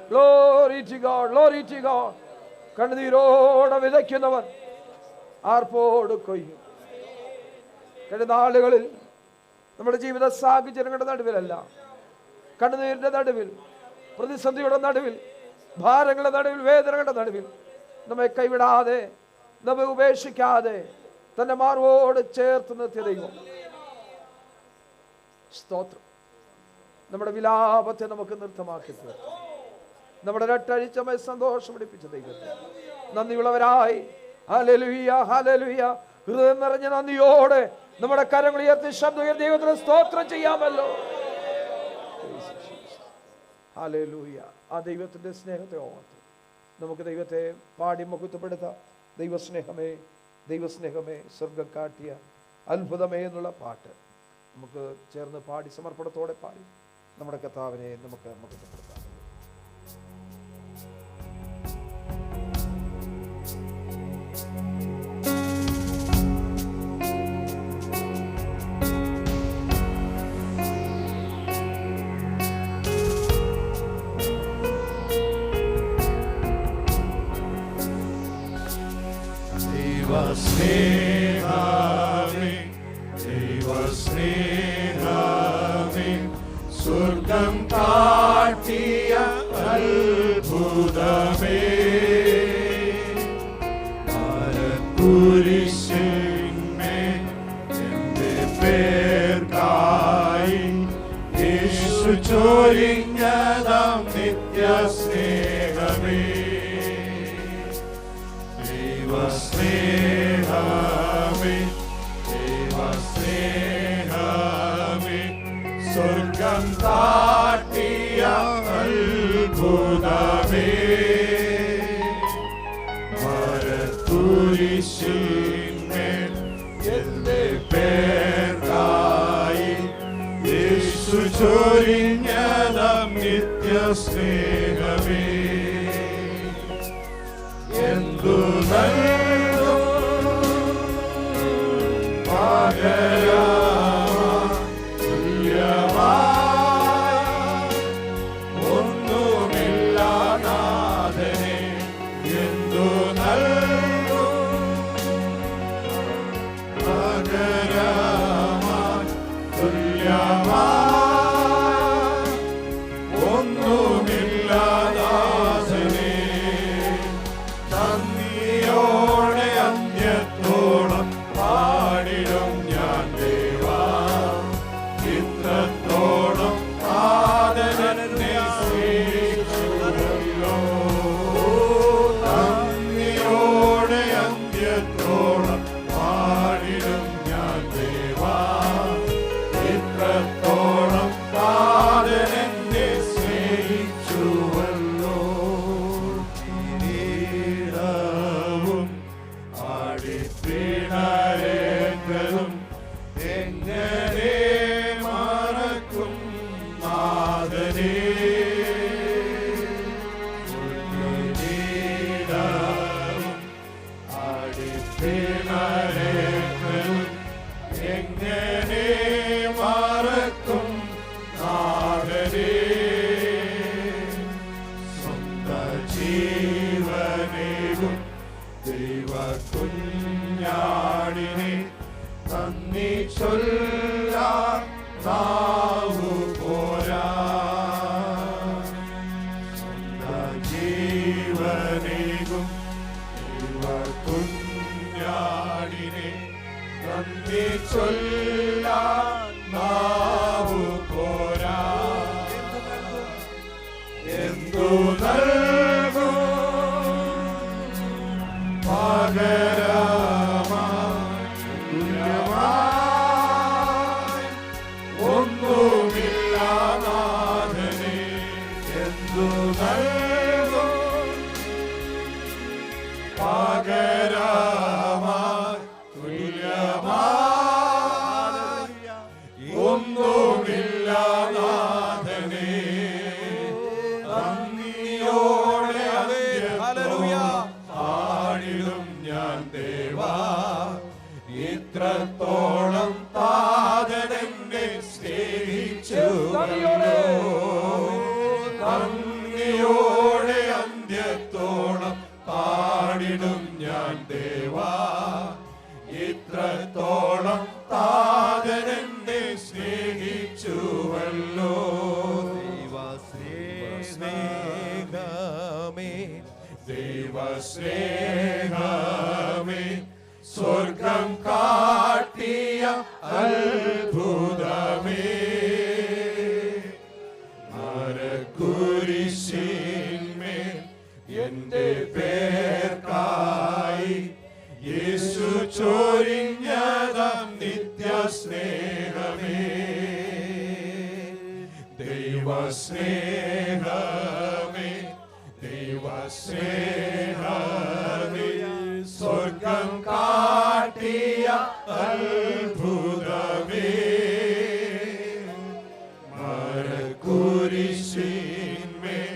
Glory to God, glory to God. കണ്ണുനീരോടെ വിതയ്ക്കുന്നവർ ആർപ്പോട് കൊയ്യും. കഴിഞ്ഞ നാളുകളിൽ നമ്മുടെ ജീവിത സാഹചര്യങ്ങളുടെ നടുവിലല്ല, കണ്ണുനീരിന്റെ നടുവിൽ, പ്രതിസന്ധിയുടെ നടുവിൽ, ഭാരങ്ങളുടെ നടുവിൽ, വേദനകളുടെ നടുവിൽ നമ്മെ കൈവിടാതെ, നമ്മെ ഉപേക്ഷിക്കാതെ തന്റെ മാർവോട് ചേർത്ത് നിർത്തിയ ദൈവം സ്തോത്രം. നമ്മുടെ വിലാപത്തെ നമുക്ക് നൃത്തമാക്കി തീർത്തു. നമ്മുടെ രട്ടഴിച്ച് നമ്മെ സന്തോഷം പിടിപ്പിച്ച ദൈവത്തെ നന്ദിയുള്ളവരായി ഹല്ലേലൂയ, ഹല്ലേലൂയ ഹൃദയം നിറഞ്ഞ നന്ദിയോടെ നമ്മുടെ കരങ്ങൾ ഉയർത്തി ശബ്ദം ഉയർത്തി ദൈവത്തിന് സ്തോത്രം ചെയ്യാമല്ലോ. ഹല്ലേലൂയ. ആ ദൈവത്തിന്റെ സ്നേഹത്തെ ഓർത്ത് നമുക്ക് ദൈവത്തെ പാടി മഹത്വപ്പെടുത്താം. ദൈവസ്നേഹമേ, ദൈവസ്നേഹമേ, സ്വർഗം കാട്ടിയ അത്ഭുതമേ എന്നുള്ള പാട്ട് നമുക്ക് ചേർന്ന് പാടി സമർപ്പണത്തോടെ പാടി നമ്മുടെ കർത്താവിനെ നമുക്ക് മഹത്വപ്പെടുത്താം. ദൈവസ്നേഹമേ, സ്വർഗം കാട്ടിയ അത്ഭുതമേ, കുരിശിന്മേൽ എന്റെ പേർക്കായി യേശു ചൊരിഞ്ഞതാം നിത്യസ്നേഹമേ. ദൈവസ്നേഹമേ, ദൈവസ്നേഹമേ, സ്വർഗം കാട്ടിയ അത്ഭുതമേ, മരക്കുരിശിന്മേൽ എന്റെ പേർ ചൊരിഞ്ഞതാം നിത്യസ്നേഹമേ എന്തു നൽകും ഒന്നുമില്ലാനാഥനെ എന്തു നൽകും പകരമായി തുല്യമായി ഒന്നുമില്ലാനാഥനെ നന്ദിയോടെ അന്ത്യത്തോളം പാടിടും ഞാൻ ദേവാ ഇത്രത്തോളം ആദരനെ സ്നേഹിച്ചുവല്ലോ നന്ദിയോടെ അന്ത്യത്തോളം പാടിടും ഞാൻ ദേവാ ഇത്രത്തോളം ആദരനെ സ്നേഹിച്ചുവല്ലോ കിരീടവും ആടിപ്പിണരേറ്റതും എങ്ങനെ മറക്കും നാഥനേ കിരീടവും ആടിപ്പിണരേറ്റതും എങ്ങനെ മറക്കും നാഥനേ സ്വന്തം ജീവനേകും ദൈവ കുഞ്ഞാടിനെ നന്ദി ചൊല്ലാൻ നാവു പോരാ സ്വന്തം ജീവനേകും ദൈവ കുഞ്ഞാടിനെ നന്ദി ചൊല്ലാൻ നാവു പോരാ എന്തു നൽകും പകരമായി തുല്യമായി ഒന്നുമില്ലാനാഥനെ എന്തു നൽകും പകരമായി തുല്യമായി ഒന്നുമില്ലാനാഥനെ നന്ദിയോടെ പാടിടും ഞാൻ ദേവാ ഇത്രത്തോളം താതനെന്നെ സ്നേഹിച്ചുവല്ലോ നന്ദിയോടെ അന്ത്യത്തോളം പാടിടും ഞാൻ ദേവാ ഇത്രത്തോളം താതനെന്നെ സ്നേഹിച്ചുവല്ലോ ദൈവസ്നേഹമേ സ്വർഗം കാട്ടിയ അത്ഭുതമേ മരക്കുരിശിന്മേൽ എന്റെ പേർക്കായി യേശു ചൊരിഞ്ഞതാം നിത്യസ്നേഹമേ ദൈവസ്നേഹമേ ദൈവസ്നേഹമേ സ്വർഗം കാട്ടിയ അത്ഭുതമേ മരക്കുരിശിന്മേൽ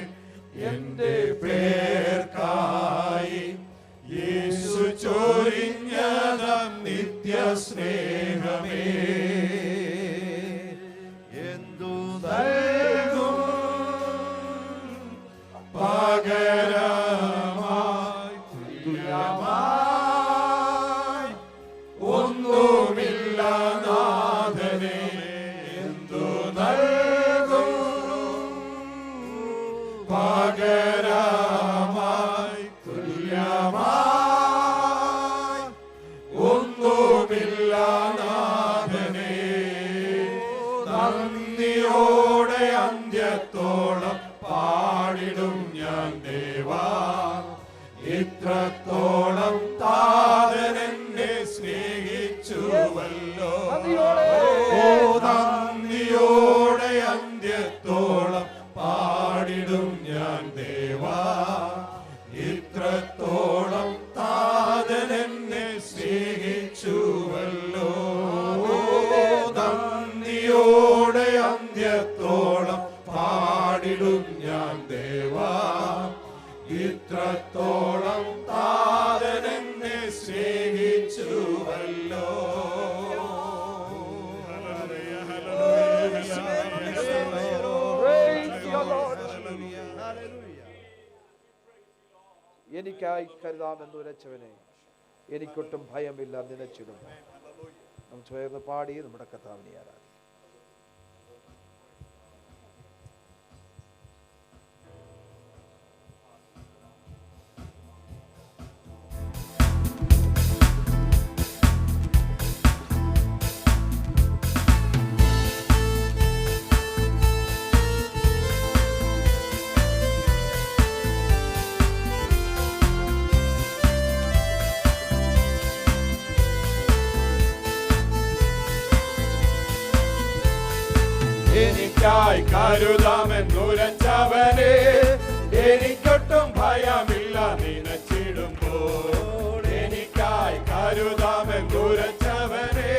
എന്റെ പേർക്കായി യേശു ചൊരിഞ്ഞതാം നിത്യസ്നേഹമേ എന്തു നൽകും പകരമായി തുല്യമായി ഒന്നുമില്ലാനാഥനെ എന്തു നൽകും പകരമായി തുല്യമായി ഒന്നുമില്ലാനാഥനെ നന്ദിയോടെ അന്ത്യത്തോളം പാടിടും ഞാൻ ദേവാ ഇത്രത്തോളം താതനെന്നെ സ്നേഹിച്ചുവല്ലോ ഓ നന്ദിയോടെ അന്ത്യത്തോളം പാടിടും ഞാൻ ദേവാ ഇത്രത്തോളം താതനെന്നെ സ്നേഹിച്ചുവല്ലോ നന്ദിയോടെ എനിക്കായി കരുതാമെന്നുരച്ചവനെ, എനിക്കൊട്ടും ഭയമില്ല നനച്ചിടും. നാം ചേർന്ന് പാടി നമ്മുടെ കർത്താവിനെ ആരാധിക്കാം. എനിക്കായി കരുതാമെന്നുരച്ചവനെ, എനിക്കൊട്ടും ഭയമില്ല നനച്ചിടുമ്പോൾ. എനിക്കായി കരുതാമെന്നുരച്ചവനെ,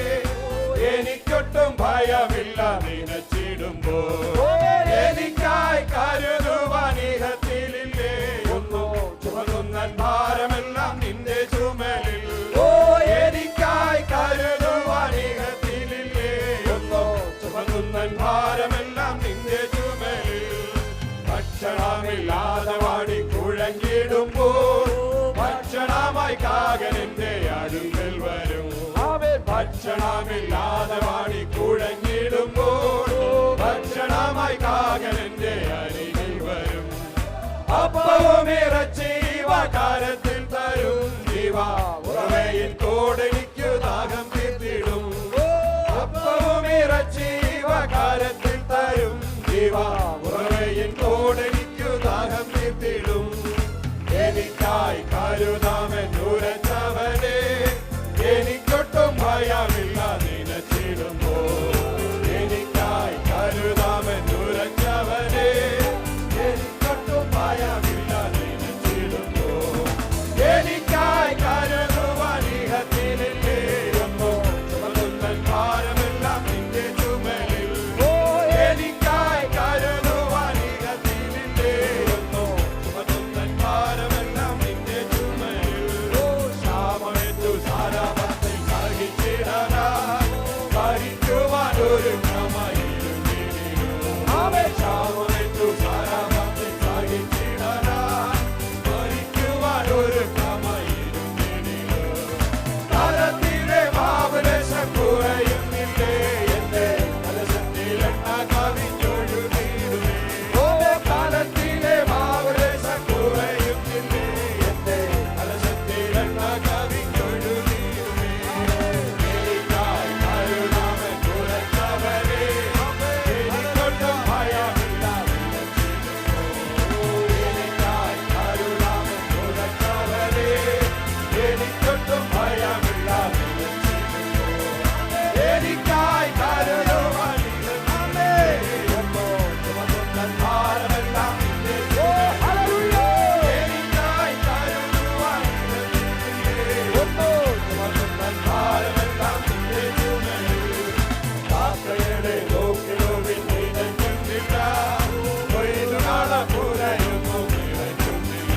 എനിക്കൊട്ടും ഭയമില്ല നനച്ചിടുമ്പോൾ. എനിക്കായി കരുതുവാൻ ഇഹത്തിലില്ലേ ഒന്നോ, ചുമന്ന ഭാരമെല്ലാം നിന്റെ ചുമലിൽ. എനിക്കായി കരുതുവാൻ ഇഹത്തിലില്ലേ ഒന്നോ, ചുമന്ന ഭാരമെല്ലാം നിന്റെ ചുമലിൽ. ഭക്ഷണമില്ലാതെ വാടി കുഴങ്ങിടുമ്പോൾ ഭക്ഷണമായി കാകൻ എന്റെ അടുക്കൽ വരും. ഭക്ഷണമില്ലാതെ വാടി കുഴങ്ങിടുമ്പോൾ ഭക്ഷണമായി കാകൻ എന്റെ അരികിൽ വരും. അപ്പവും ഇറച്ചിവ കരത്തിൽ തരും, ജീവ ഉറവയിൽ തോടെനിക്കു ദാഹം തീർത്തിടും. അപ്പവും ഇറച്ചിവ കരത്തിൽ തരും, ജീവ ഉറവയിൽ തോടെനിക്കു ദാഹം തീർത്തിടും. എനിക്കായി കരുതാമെന്നുരച്ചവനെ, എനിക്കൊട്ടും ഭയമില്ല നനച്ചിടുമ്പോൾ. എനിക്കായി കരുതാമെന്നുരച്ചവനെ, എനിക്കൊട്ടും ഭയമില്ല നനച്ചിടുമ്പോൾ. എനിക്കായി കരുതുവാൻ ഇഹത്തിലില്ലേ ഒന്നോ, ചുമന്ന ഭാരമെല്ലാം നിന്റെ ചുമലിൽ. എനിക്കായി കരുതുവാൻ ഇഹത്തിലില്ലേ ഒന്നോ, ചുമന്ന ഭാരമെല്ലാം നിന്റെ ചുമലിൽ. ക്ഷാമമേറ്റു സാരാപത്തിൽ സഹിച്ചിടാനായി ഭരിക്കുവാൻ ഒരു ക്ഷാമമേറ്റു സാരാപത്തിൽ സഹിച്ചിടാനായി ഭരിക്കുവാൻ ഒരു തലത്തിലെ മാവുലേശം കുറയുന്നില്ലേ, എന്റെ കലശത്തിൽ എണ്ണ കവിഞ്ഞൊഴുകിയിടുമേ. തലത്തിലെ മാവുലേശം കുറയുന്നില്ലേ, എന്റെ കലശത്തിൽ എണ്ണ കവിഞ്ഞൊഴുകിയിടുമേ. എനിക്കായി കരുതാമെന്നുരച്ചവനെ, എനിക്കൊട്ടും ഭയമില്ല നനച്ചിടുമ്പോൾ. എനിക്കായി കരുതാമെന്നുരച്ചവനെ, എനിക്കൊട്ടും ഭയമില്ല നനച്ചിടുമ്പോൾ. എനിക്കായി കരുതുവാൻ ഇഹത്തിലില്ലേ ഒന്നോ, ചുമന്ന ഭാരമെല്ലാം നിന്റെ ചുമലിൽ. എനിക്കായി കരുതുവാൻ ഇഹത്തിലില്ലേ ഒന്നോ, ചുമന്ന ഭാരമെല്ലാം നിന്റെ ചുമലിൽ. കാക്കയുടെ നോക്കിടുവിൻ നിലയ്ക്കുന്നില്ല, കൊയ്തുനാള പുരയൊന്നും നിലയ്ക്കുന്നില്ല.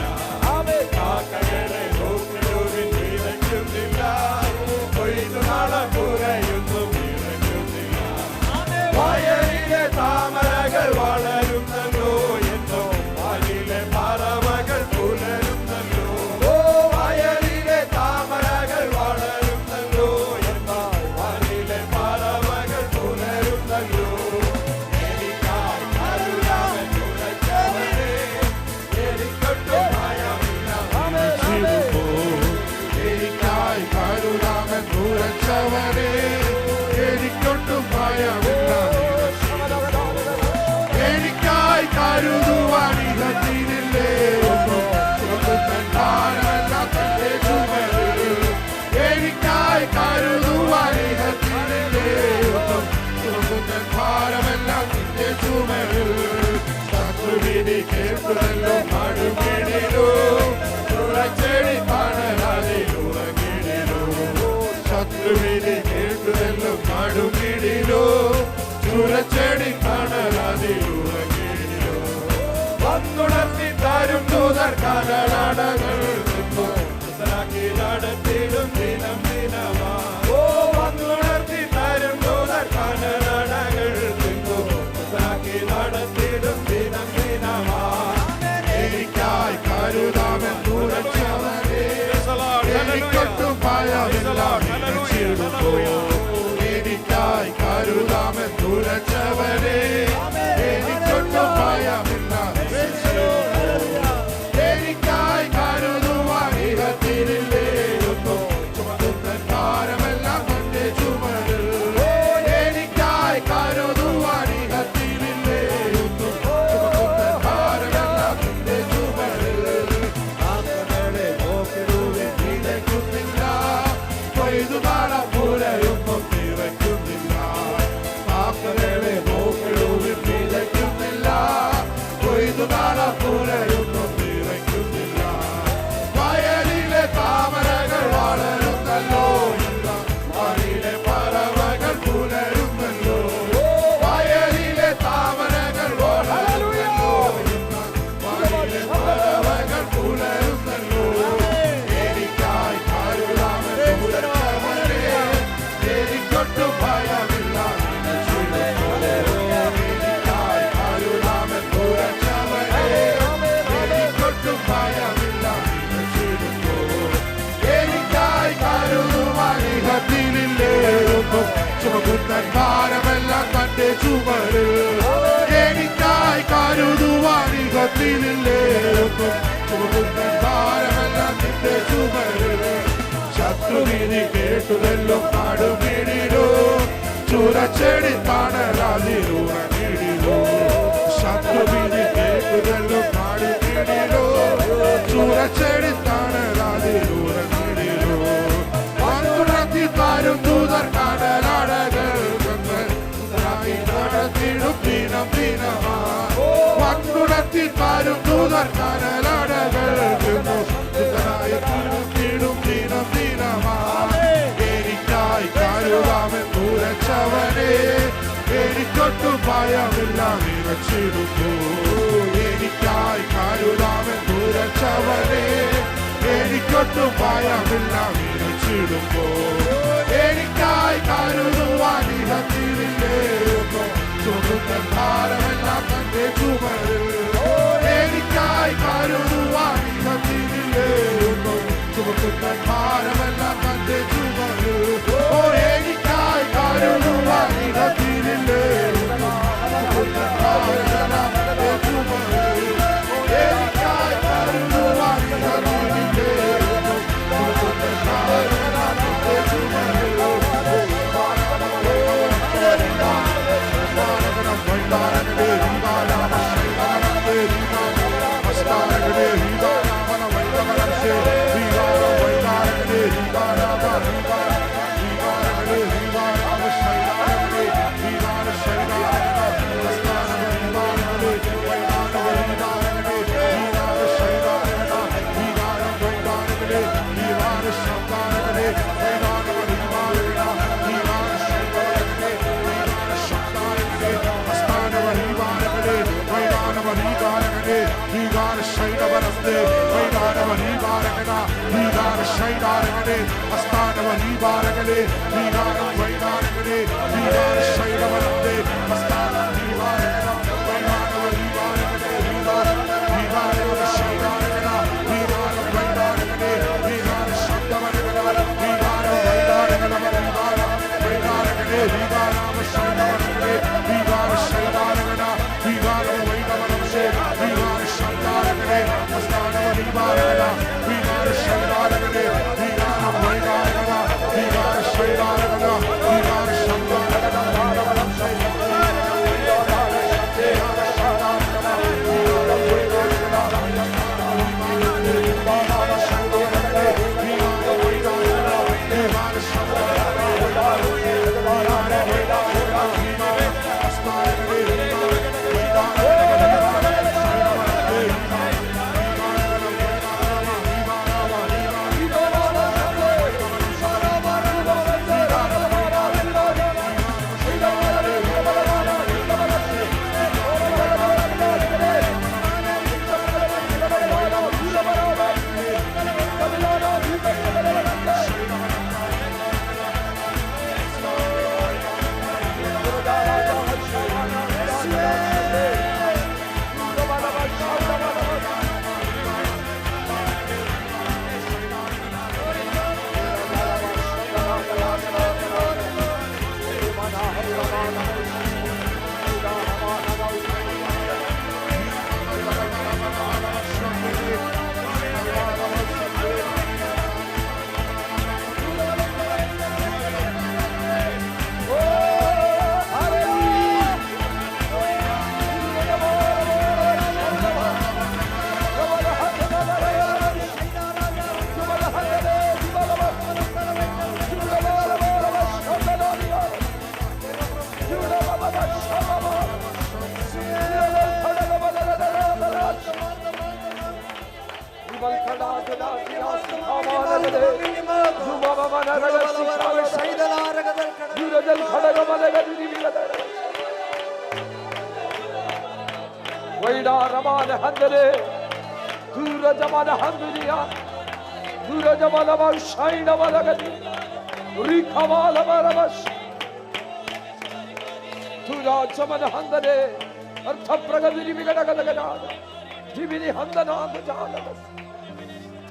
കാക്കയുടെ നോക്കിടുവിൻ നിലയ്ക്കുന്നില്ല, കൊയ്തുനാള പുരയൊന്നും നിലയ്ക്കുന്നില്ല. വയലിലെ താമരകൾ വളരുന്നല്ലോ, എന്നോ വാനിലെ പറവകൾ പുലരുന്നല്ലോ. വയലിലെ താമരകൾ വളരുന്നല്ലോ, എന്നാൽ വാനിലെ പറവകൾ പുലരുന്നല്ലോ. എനിക്കായി കരുതാമെന്നുരച്ചവനെ, എനിക്കൊട്ടും ഭയമില്ല നനച്ചിടുമ്പോൾ. എനിക്കായി കരുതാമെന്നുരച്ചവനെ, എനിക്കൊട്ടും ഭയമില്ല നനച്ചിടുമ്പോൾ. എനിക്കായി കരുതുവാൻ ഇഹത്തിലില്ലേ ഒന്നോ, ചുമന്ന ഭാരമെല്ലാം നിന്റെ ചുമലിൽ. എനിക്കായി കരുതുവാൻ ഇഹത്തിലില്ലേ ഒന്നോ, ചുമന്ന ഭാരമെല്ലാം നിന്റെ ചുമലിൽ. ശത്രുവിധി കേൾക്കുന്നല്ലോ നടുങ്ങിടിലോ, തുളച്ചെടി തണലാതിൽ ഉറങ്ങിടിലോ. ശത്രുവിധി കേൾക്കുന്നല്ലോ നടുങ്ങിടിലോ, തുളച്ചെടി തണലാതിൽ ഉറങ്ങിടിലോ. വന്നുണർത്തി തരും ദൂതർ കടലടകൾ നിന്നു, മനസ്സിലാക്കി നടത്തിടും ദിനം ദിനമാ. വന്നുണർത്തി തരും ദൂതർ കടലടകൾ നിന്നു, മനസ്സിലാക്കി നടത്തിടും ദിനം ദിനമാ. എനിക്കായി കരുതാമെന്നുരച്ചവനെ, കരുതാമെന്നുരച്ചവനെ എനിക്കൊട്ടും ഭയമില്ല. എനിക്കായി കരുതുവാൻ ഇഹത്തിനില്ലേ ഒന്നും, ചുമക്കുന്ന ഭാരമെല്ലാം തന്റെ ചുമടിൽ. എനിക്കായി കരുതുവാൻ ഇഹത്തിനില്ലേ ഒന്നും, ചുമക്കുന്ന ഭാരമെല്ലാം തന്റെ ചുമടിൽ. ആത്മകളെ നോക്കിടുവിൻ, വിതയ്ക്കുന്നില്ല, കൊയ്തുകാലം പുലയുമ്പം നിറയ്ക്കുന്നില്ല. ആത്മകളെ നോക്കിടുവിൻ, വിതയ്ക്കുന്നില്ല, കൊയ്തുകാലം പുലയുമ്പം നിറയ്ക്കുന്നില്ല. വയലിലെ താമരകൾ വളരുന്നല്ലോ, വയലിലെ പറവകൾ പുലരുന്നല്ലോ. വയലിലെ താമരകൾ വളരുന്നല്ലോ, വയലിലെ പറവകൾ പുലരുന്നല്ലോ. എനിക്കായി കരുതാമെന്നുരച്ചവനെ എനിക്കൊട്ടും ഭയമില്ല. എനിക്കായി കരുതാമെന്നുരച്ചവനെ എനിക്കൊട്ടും ഭയമില്ല. എനിക്കായി കരുതുവാൻ ഇഹത്തിനില്ലേ ഒന്നും, ചുമക്കുന്ന ഭാരമെല്ലാം തന്റെ ചുമടിൽ. എനിക്കായി കരുതുവാൻ ഇഹത്തിനില്ലേ ഒന്നും, ചുമക്കുന്ന ഭാരമെല്ലാം നിന്റെ ചുമടിൽ. ശത്രുവിധി കേട്ടുതല്ലോ നടുമിടിലോ, ചുരച്ചെടി തണലാതിരുറങ്ങിടിലോ. ശത്രുവിധി കേട്ടുതല്ലോ നടുമിടിലോ, ചുരച്ചെടി തണലാതിരുറങ്ങിടിലോ. വന്നുണർത്തി താരും ദൂതർ കടലടകൾ നടത്തിടും ദിനം ദിനമാ. വന്നുണർത്തി താരും ദൂതർ കടലടകൾ ും ദിനം ദിനമാ. എനിക്കായി കരുതാമെന്നുരച്ചവനെ എനിക്കൊട്ടും ഭയമില്ല, വിറച്ചിടുന്നു. എനിക്കായി കരുതാമെന്നുരച്ചവനെ എനിക്കൊട്ടും ഭയമില്ല, വിറച്ചിടുമ്പോ. എനിക്കായി കരുതുവാൻ ഇഹത്തിനില്ലേ ഒന്നും, ചുമന്ന ഭാരമെല്ലാം തന്റെ ചുമടിൽ. എനിക്കായി കരുതുവാൻ ഇഹത്തിനില്ലേ ഒന്നും, ചുമക്കുന്ന ഭാരമെല്ലാം തന്റെ ചുമടിൽ. ഓ എനിക്കായി കരുതുവാൻ ഇഹത്തിനില്ലേ ഒന്നും, ചുമക്കുന്ന ഭാരമെല്ലാം തന്റെ ചുമടിൽ. എനിക്കായി കരുതുവാൻ ഇഹത്തിനില്ലേ ഒന്നും, ചുമക്കുന്ന ഭാരമെല്ലാം തന്റെ ചുമടിൽ. We got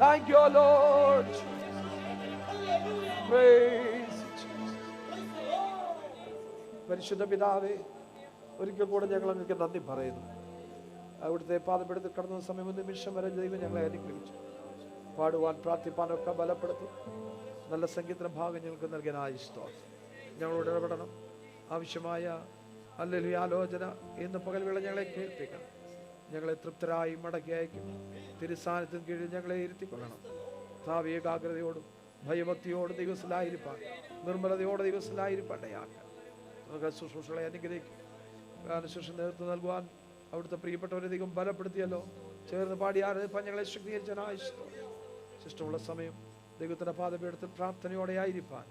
Thank you, Lord. Praise Jesus. പരിശുദ്ധ പിതാവേ, ഒരിക്കൽ കൂടെ ഞങ്ങൾ അങ്ങേക്ക് നന്ദി പറയുന്നു. അവിടുത്തെ പാദപ്പെടുത്ത് കടന്ന സമയം നിമിഷം വരെ ദൈവം ഞങ്ങളെ അനുഗ്രഹിച്ചു. പാടുവാൻ പ്രാർത്ഥിപ്പാനൊക്കെ ബലപ്പെടുത്തി നല്ല സംഗീത ഭാഗം ഞങ്ങൾക്ക് നൽകിയ സ്തോത്രം. ഞങ്ങളോട് ഇടപെടണം. ആവശ്യമായ ഹല്ലേലൂയ ആലോചന ഇന്ന് പകൽവേള ഞങ്ങളെ കേൾപ്പിക്കണം. ഞങ്ങളെ തൃപ്തരായി മടക്കി അയക്കും. തിരുസാന്നിധ്യത്തിന് കീഴിൽ ഞങ്ങളെ ഇരുത്തിക്കൊള്ളണം. ഏകാഗ്രതയോടും ഭയഭക്തിയോടും ദൈവത്തിലായിരിക്കാൻ, നിർമ്മലതയോടെ ദൈവത്തിലായിരിപ്പണ്ടയാക്കാൻ നമുക്ക് ശുശ്രൂഷകളെ അനുഗ്രഹിക്കും. ശുശ്രൂഷ നേതൃത്വം നൽകുവാൻ അവിടുത്തെ പ്രിയപ്പെട്ടവരെ ദൈവം ബലപ്പെടുത്തിയല്ലോ. ചേർന്ന് പാടി ആരാധിപ്പാൻ ഞങ്ങളെ ശക്തീകരിച്ചനായി ശിഷ്ടമുള്ള സമയം ദൈവത്തിന്റെ പാദപീഠത്തിൽ പ്രാർത്ഥനയോടെ ആയിരിക്കാൻ,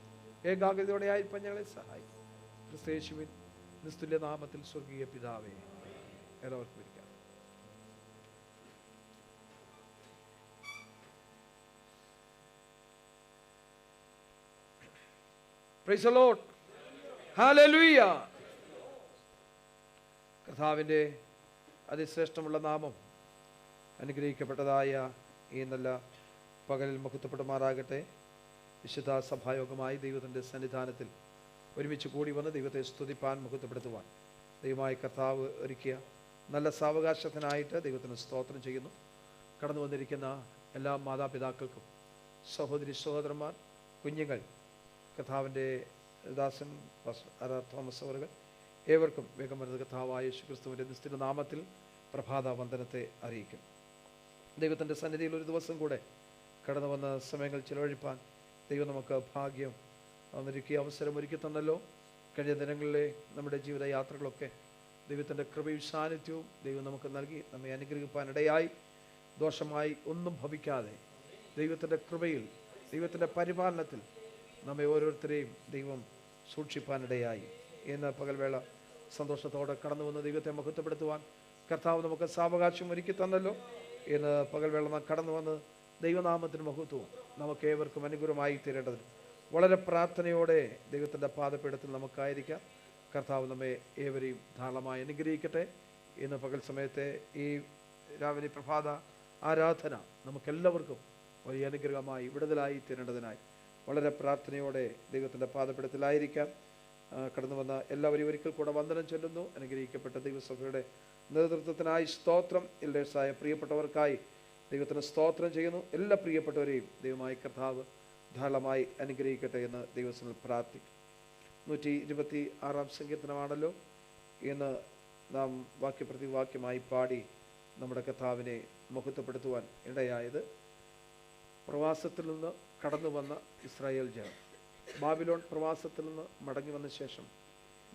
ഏകാഗ്രതയോടെ ആയിരിക്കാൻ ഞങ്ങളെ സഹായിക്കും. ക്രിസ്തയേശുവിൻ നിസ്തുല്യ നാമത്തിൽ സ്വർഗീയ പിതാവേ, എല്ലാവർക്കും ഇരിക്കാം. Praise the Lord. Hallelujah. കർത്താവിൻ്റെ അതിശ്രേഷ്ഠമുള്ള നാമം അനുഗ്രഹിക്കപ്പെട്ടതായ ഈ നല്ല പകലിൽ മഹത്വപ്പെടുമാറാകട്ടെ. വിശുദ്ധ സഭായോഗമായി ദൈവത്തിൻ്റെ സന്നിധാനത്തിൽ ഒരുമിച്ച് കൂടി വന്ന് ദൈവത്തെ സ്തുതിപ്പാൻ മഹത്വപ്പെടുത്തുവാൻ ദൈവമായ കർത്താവ് ഒരുക്കിയ നല്ല സാവകാശത്തിനായിട്ട് ദൈവത്തിന് സ്തോത്രം ചെയ്യുന്നു. കടന്നു വന്നിരിക്കുന്ന എല്ലാ മാതാപിതാക്കൾക്കും, സഹോദരി സഹോദരന്മാർ, കുഞ്ഞുങ്ങൾ, കർത്താവിൻ്റെ ദാസൻ തോമസ് അവറുകൾ ഏവർക്കും വേഗം വരുന്ന കർത്താവായ യേശുക്രിസ്തുവിൻ്റെ നിശ്ചിത നാമത്തിൽ പ്രഭാത വന്ദനത്തെ അറിയിക്കും. ദൈവത്തിൻ്റെ സന്നിധിയിൽ ഒരു ദിവസം കൂടെ കടന്നു വന്ന സമയങ്ങൾ ചിലവഴിപ്പാൻ ദൈവം നമുക്ക് ഭാഗ്യം ഒരുക്കിയ അവസരം ഒരുക്കി തന്നല്ലോ. കഴിഞ്ഞ ദിനങ്ങളിലെ നമ്മുടെ ജീവിതയാത്രകളൊക്കെ ദൈവത്തിൻ്റെ കൃപയും സാന്നിധ്യവും ദൈവം നമുക്ക് നൽകി നമ്മെ അനുഗ്രഹിപ്പാനിടയായി. ദോഷമായി ഒന്നും ഭവിക്കാതെ ദൈവത്തിൻ്റെ കൃപയിൽ, ദൈവത്തിൻ്റെ പരിപാലനത്തിൽ നമ്മെ ഓരോരുത്തരെയും ദൈവം സൂക്ഷിപ്പാനിടയായി. ഇന്ന് പകൽവേള സന്തോഷത്തോടെ കടന്നു വന്ന് ദൈവത്തെ മഹത്വപ്പെടുത്തുവാൻ കർത്താവ് നമുക്ക് സാവകാശം ഒരുക്കി തന്നല്ലോ. ഇന്ന് പകൽവേള നാം കടന്നു വന്ന് ദൈവനാമത്തിന് മഹത്വവും നമുക്ക് ഏവർക്കും അനുകൂലമായി തീരേണ്ടതിന് വളരെ പ്രാർത്ഥനയോടെ ദൈവത്തിൻ്റെ പാദപീഠത്തിൽ നമുക്കായിരിക്കാം. കർത്താവ് നമ്മെ ഏവരെയും ധാരാളമായി അനുഗ്രഹിക്കട്ടെ. ഇന്ന് പകൽ സമയത്തെ ഈ രാവിലെ പ്രഭാത ആരാധന നമുക്കെല്ലാവർക്കും വലിയ അനുഗ്രഹമായി വിടുതലായി തീരേണ്ടതിനായി വളരെ പ്രാർത്ഥനയോടെ ദൈവത്തിൻ്റെ പാദപീഠത്തിലായിരിക്കാം. കടന്നു വന്ന എല്ലാവരെയും ഒരിക്കൽ കൂടെ വന്ദനം ചൊല്ലുന്നു. അനുഗ്രഹിക്കപ്പെട്ട ദൈവസഭയുടെ നേതൃത്വത്തിനായി സ്തോത്രം. എൽഡേഴ്സായ പ്രിയപ്പെട്ടവർക്കായി ദൈവത്തിന് സ്തോത്രം ചെയ്യുന്നു. എല്ലാ പ്രിയപ്പെട്ടവരെയും ദൈവമായി കർത്താവ് ധാരാളമായി അനുഗ്രഹിക്കട്ടെ എന്ന് ദൈവത്തിൽ പ്രാർത്ഥിക്കും. 126 സങ്കീർത്തനമാണല്ലോ ഇന്ന് നാം വാക്യപ്രതിവാക്യമായി പാടി നമ്മുടെ കർത്താവിനെ മഹത്വപ്പെടുത്തുവാൻ ഇടയായത്. പ്രവാസത്തിൽ നിന്ന് കടന്നു വന്ന ഇസ്രായേൽ ജനം ബാബിലോൺ പ്രവാസത്തിൽ നിന്ന് മടങ്ങി വന്ന ശേഷം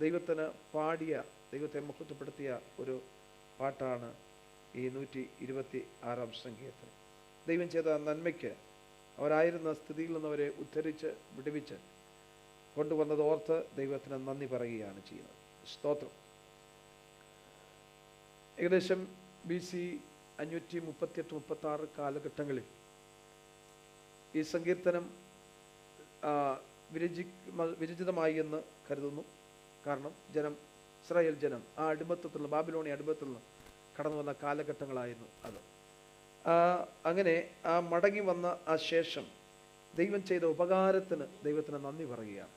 ദൈവത്തിന് പാടിയ, ദൈവത്തെ മഹത്വപ്പെടുത്തിയ ഒരു പാട്ടാണ് ഈ 126 സങ്കീർത്തനം. ദൈവം ചെയ്ത നന്മയ്ക്ക്, അവരായിരുന്ന സ്ഥിതിയിൽ നിന്നവരെ ഉദ്ധരിച്ച് വിടുവിച്ച് കൊണ്ടുവന്നത് ഓർത്ത് ദൈവത്തിന് നന്ദി പറയുകയാണ് ചെയ്യുന്നത്. സ്തോത്രം. ഏകദേശം BC 538-36 കാലഘട്ടങ്ങളിൽ ഈ സങ്കീർത്തനം വിരചിതമായി എന്ന് കരുതുന്നു. കാരണം ഇസ്രായേൽ ജനം ആ അടിമത്തത്തിൽ നിന്ന്, ബാബിലോണിയ അടിമത്തത്തിൽ നിന്ന് കടന്നു വന്ന കാലഘട്ടങ്ങളായിരുന്നു അത്. അങ്ങനെ ആ മടങ്ങി വന്ന ആ ശേഷം ദൈവം ചെയ്ത ഉപകാരത്തിന് ദൈവത്തിന് നന്ദി പറയുകയാണ്.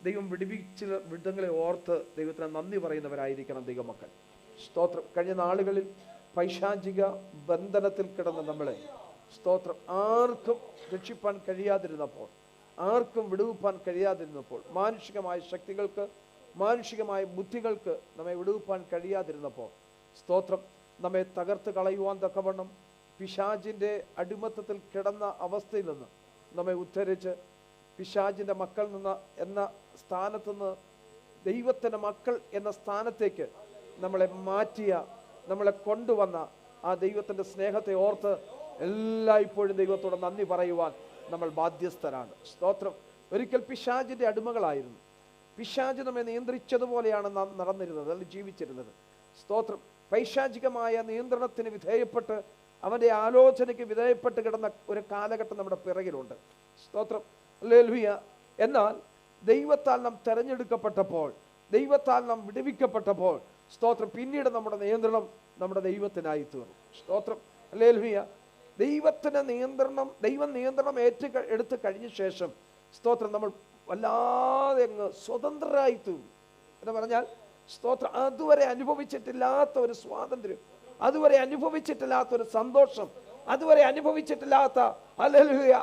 ദൈവം വിടുതങ്ങളെ ഓർത്ത് ദൈവത്തിന് നന്ദി പറയുന്നവരായിരിക്കണം ദൈവമക്കൾ. സ്തോത്രം. കഴിഞ്ഞ നാളുകളിൽ പൈശാചിക ബന്ധനത്തിൽ കിടന്ന നമ്മളെ, സ്തോത്രം, ആർക്കും രക്ഷിപ്പാൻ കഴിയാതിരുന്നപ്പോൾ, ആർക്കും വിടുവിപ്പാൻ കഴിയാതിരുന്നപ്പോൾ, മാനുഷികമായ ശക്തികൾക്ക്, മാനുഷികമായ ബുദ്ധികൾക്ക് നമ്മെ വിടുവിപ്പാൻ കഴിയാതിരുന്നപ്പോൾ, സ്തോത്രം, നമ്മെ തകർത്ത് കളയുവാൻ തക്കവണ്ണം പിശാചിൻ്റെ അടിമത്തത്തിൽ കിടന്ന അവസ്ഥയിൽ നിന്ന് നമ്മെ ഉദ്ധരിച്ച് പിശാചിൻ്റെ മക്കൾ എന്ന സ്ഥാനത്തുനിന്ന് ദൈവത്തിൻ്റെ മക്കൾ എന്ന സ്ഥാനത്തേക്ക് നമ്മളെ മാറ്റിയ, നമ്മളെ കൊണ്ടുവന്ന ആ ദൈവത്തിൻ്റെ സ്നേഹത്തെ ഓർത്ത് എല്ലായ്പ്പോഴും ദൈവത്തോട് നന്ദി പറയുവാൻ നമ്മൾ ബാധ്യസ്ഥരാണ്. സ്തോത്രം. ഒരിക്കൽ പിശാചിൻ്റെ അടിമകളായിരുന്നു. പിശാച് നമ്മെ നിയന്ത്രിച്ചതുപോലെയാണ് നാം നടന്നിരുന്നത്, അല്ലെങ്കിൽ ജീവിച്ചിരുന്നത്. സ്തോത്രം. പൈശാചികമായ നിയന്ത്രണത്തിന് വിധേയപ്പെട്ട്, അവൻ്റെ ആലോചനയ്ക്ക് വിധേയപ്പെട്ട് കിടന്ന ഒരു കാലഘട്ടം നമ്മുടെ പിറകിലുണ്ട്. സ്തോത്രം. ഹല്ലേലൂയ. എന്നാൽ ദൈവത്താൽ നാം തെരഞ്ഞെടുക്കപ്പെട്ടപ്പോൾ, ദൈവത്താൽ നാം വിടുവിക്കപ്പെട്ടപ്പോൾ, സ്തോത്രം, പിന്നീട് നമ്മുടെ നിയന്ത്രണം നമ്മുടെ ദൈവത്തിനായി തീർന്നു. സ്തോത്രം. ഹല്ലേലൂയ. ദൈവത്തിന് നിയന്ത്രണം, ദൈവം നിയന്ത്രണം എടുത്ത് കഴിഞ്ഞ ശേഷം, സ്തോത്രം, നമ്മൾ വല്ലാതെ അങ്ങ് സ്വതന്ത്രരായി തീർന്നു എന്ന് പറഞ്ഞാൽ, സ്തോത്രം, അതുവരെ അനുഭവിച്ചിട്ടില്ലാത്ത ഒരു സ്വാതന്ത്ര്യം, അതുവരെ അനുഭവിച്ചിട്ടില്ലാത്ത ഒരു സന്തോഷം, അതുവരെ അനുഭവിച്ചിട്ടില്ലാത്ത ഹല്ലേലൂയ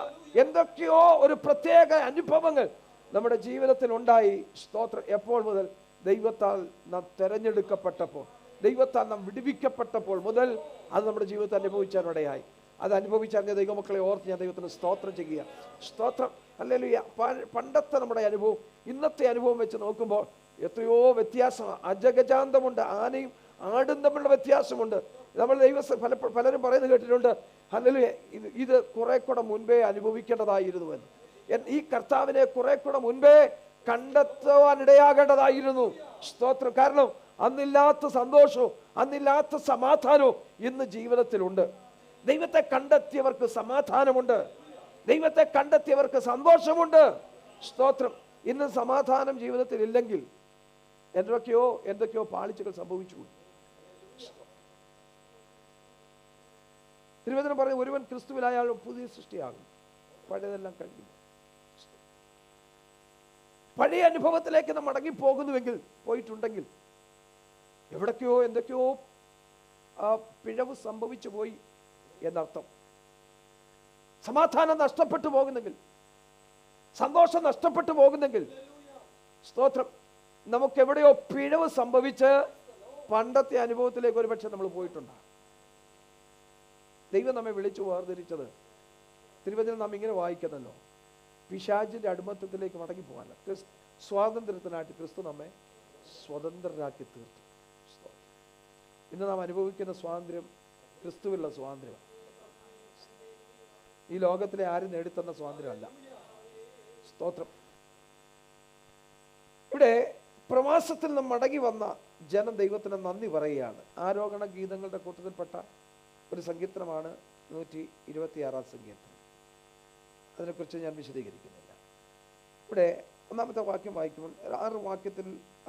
എന്തൊക്കെയോ ഒരു പ്രത്യേക അനുഭവങ്ങൾ നമ്മുടെ ജീവിതത്തിൽ ഉണ്ടായി. സ്തോത്രം. എപ്പോൾ മുതൽ? ദൈവത്താൽ നാം തെരഞ്ഞെടുക്കപ്പെട്ടപ്പോൾ, ദൈവത്താൽ നാം വിടുവിക്കപ്പെട്ടപ്പോൾ മുതൽ അത് നമ്മുടെ ജീവിതത്തിൽ അനുഭവിച്ചാനിടയായി. അത് അനുഭവിച്ചറിഞ്ഞ ദൈവമക്കളെ ഓർത്ത് ഞാൻ ദൈവത്തിന് സ്തോത്രം ചെയ്യുക. സ്തോത്രം. ഹല്ലേലൂയ. പണ്ടത്തെ നമ്മുടെ അനുഭവം ഇന്നത്തെ അനുഭവം വെച്ച് നോക്കുമ്പോൾ എത്രയോ വ്യത്യാസമാണ്. അജഗജാന്തമുണ്ട്. ആനയും ആടും തമ്മിലുള്ള വ്യത്യാസമുണ്ട്. നമ്മൾ പലരും പറയുന്നത് കേട്ടിട്ടുണ്ട്, ഹല്ലേലൂയ, ഇത് കുറെ കൂടെ മുൻപേ അനുഭവിക്കേണ്ടതായിരുന്നുവെന്ന്. ഈ കർത്താവിനെ കുറെ കൂടെ മുൻപേ കണ്ടെത്തുവാനിടയാകേണ്ടതായിരുന്നു. സ്തോത്രം. കാരണം അന്നില്ലാത്ത സന്തോഷവും അന്നില്ലാത്ത സമാധാനവും ഇന്ന് ജീവിതത്തിലുണ്ട്. ദൈവത്തെ കണ്ടെത്തിയവർക്ക് സമാധാനമുണ്ട്, ദൈവത്തെ കണ്ടെത്തിയവർക്ക് സന്തോഷമുണ്ട്. സ്തോത്രം. ഇന്ന് സമാധാനം ജീവിതത്തിൽ ഇല്ലെങ്കിൽ എന്തൊക്കെയോ പാളിച്ചകൾ സംഭവിച്ചു. തിരുവചനം പറയും, ഒരുവൻ ക്രിസ്തുവിലായാലും പുതിയ സൃഷ്ടിയാകും, പഴയതെല്ലാം കഴിഞ്ഞു. പഴയ അനുഭവത്തിലേക്ക് നാം മടങ്ങിപ്പോകുന്നുവെങ്കിൽ, പോയിട്ടുണ്ടെങ്കിൽ, എവിടൊക്കെയോ എന്തൊക്കെയോ പിഴവ് സംഭവിച്ചു പോയി എന്നർത്ഥം. സമാധാനം നഷ്ടപ്പെട്ടു പോകുന്നെങ്കിൽ, സന്തോഷം നഷ്ടപ്പെട്ടു പോകുന്നെങ്കിൽ, സ്തോത്രം, നമുക്ക് എവിടെയോ പിഴവ് സംഭവിച്ച് പണ്ടത്തെ അനുഭവത്തിലേക്ക് ഒരുപക്ഷെ നമ്മൾ പോയിട്ടുണ്ടാകും. ദൈവം നമ്മെ വിളിച്ചു വേർതിരിച്ചത്, തിരുവചനം നാം ഇങ്ങനെ വായിക്കുന്നല്ലോ, പിശാചിന്റെ അടിമത്തത്തിലേക്ക് മടങ്ങി പോകാനല്ല, സ്വാതന്ത്ര്യത്തിനായിട്ട് ക്രിസ്തു നമ്മെ സ്വതന്ത്രരാക്കി തീർത്തു. ഇന്ന് നാം അനുഭവിക്കുന്ന സ്വാതന്ത്ര്യം ക്രിസ്തുവിലുള്ള സ്വാതന്ത്ര്യം. ഈ ലോകത്തിലെ ആരും നേടിത്തന്ന സ്വാതന്ത്ര്യമല്ല. സ്തോത്രം. ഇവിടെ പ്രവാസത്തിൽ നിന്ന് മടങ്ങി വന്ന ജനം ദൈവത്തിന് നന്ദി പറയുകയാണ്. ആരോഹണ ഗീതങ്ങളുടെ കൂട്ടത്തിൽപ്പെട്ട ഒരു സങ്കീർത്തനമാണ് 126 സങ്കീർത്തനം. അതിനെക്കുറിച്ച് ഞാൻ വിശദീകരിക്കുന്നില്ല. ഇവിടെ ഒന്നാമത്തെ വാക്യം വായിക്കുമ്പോൾ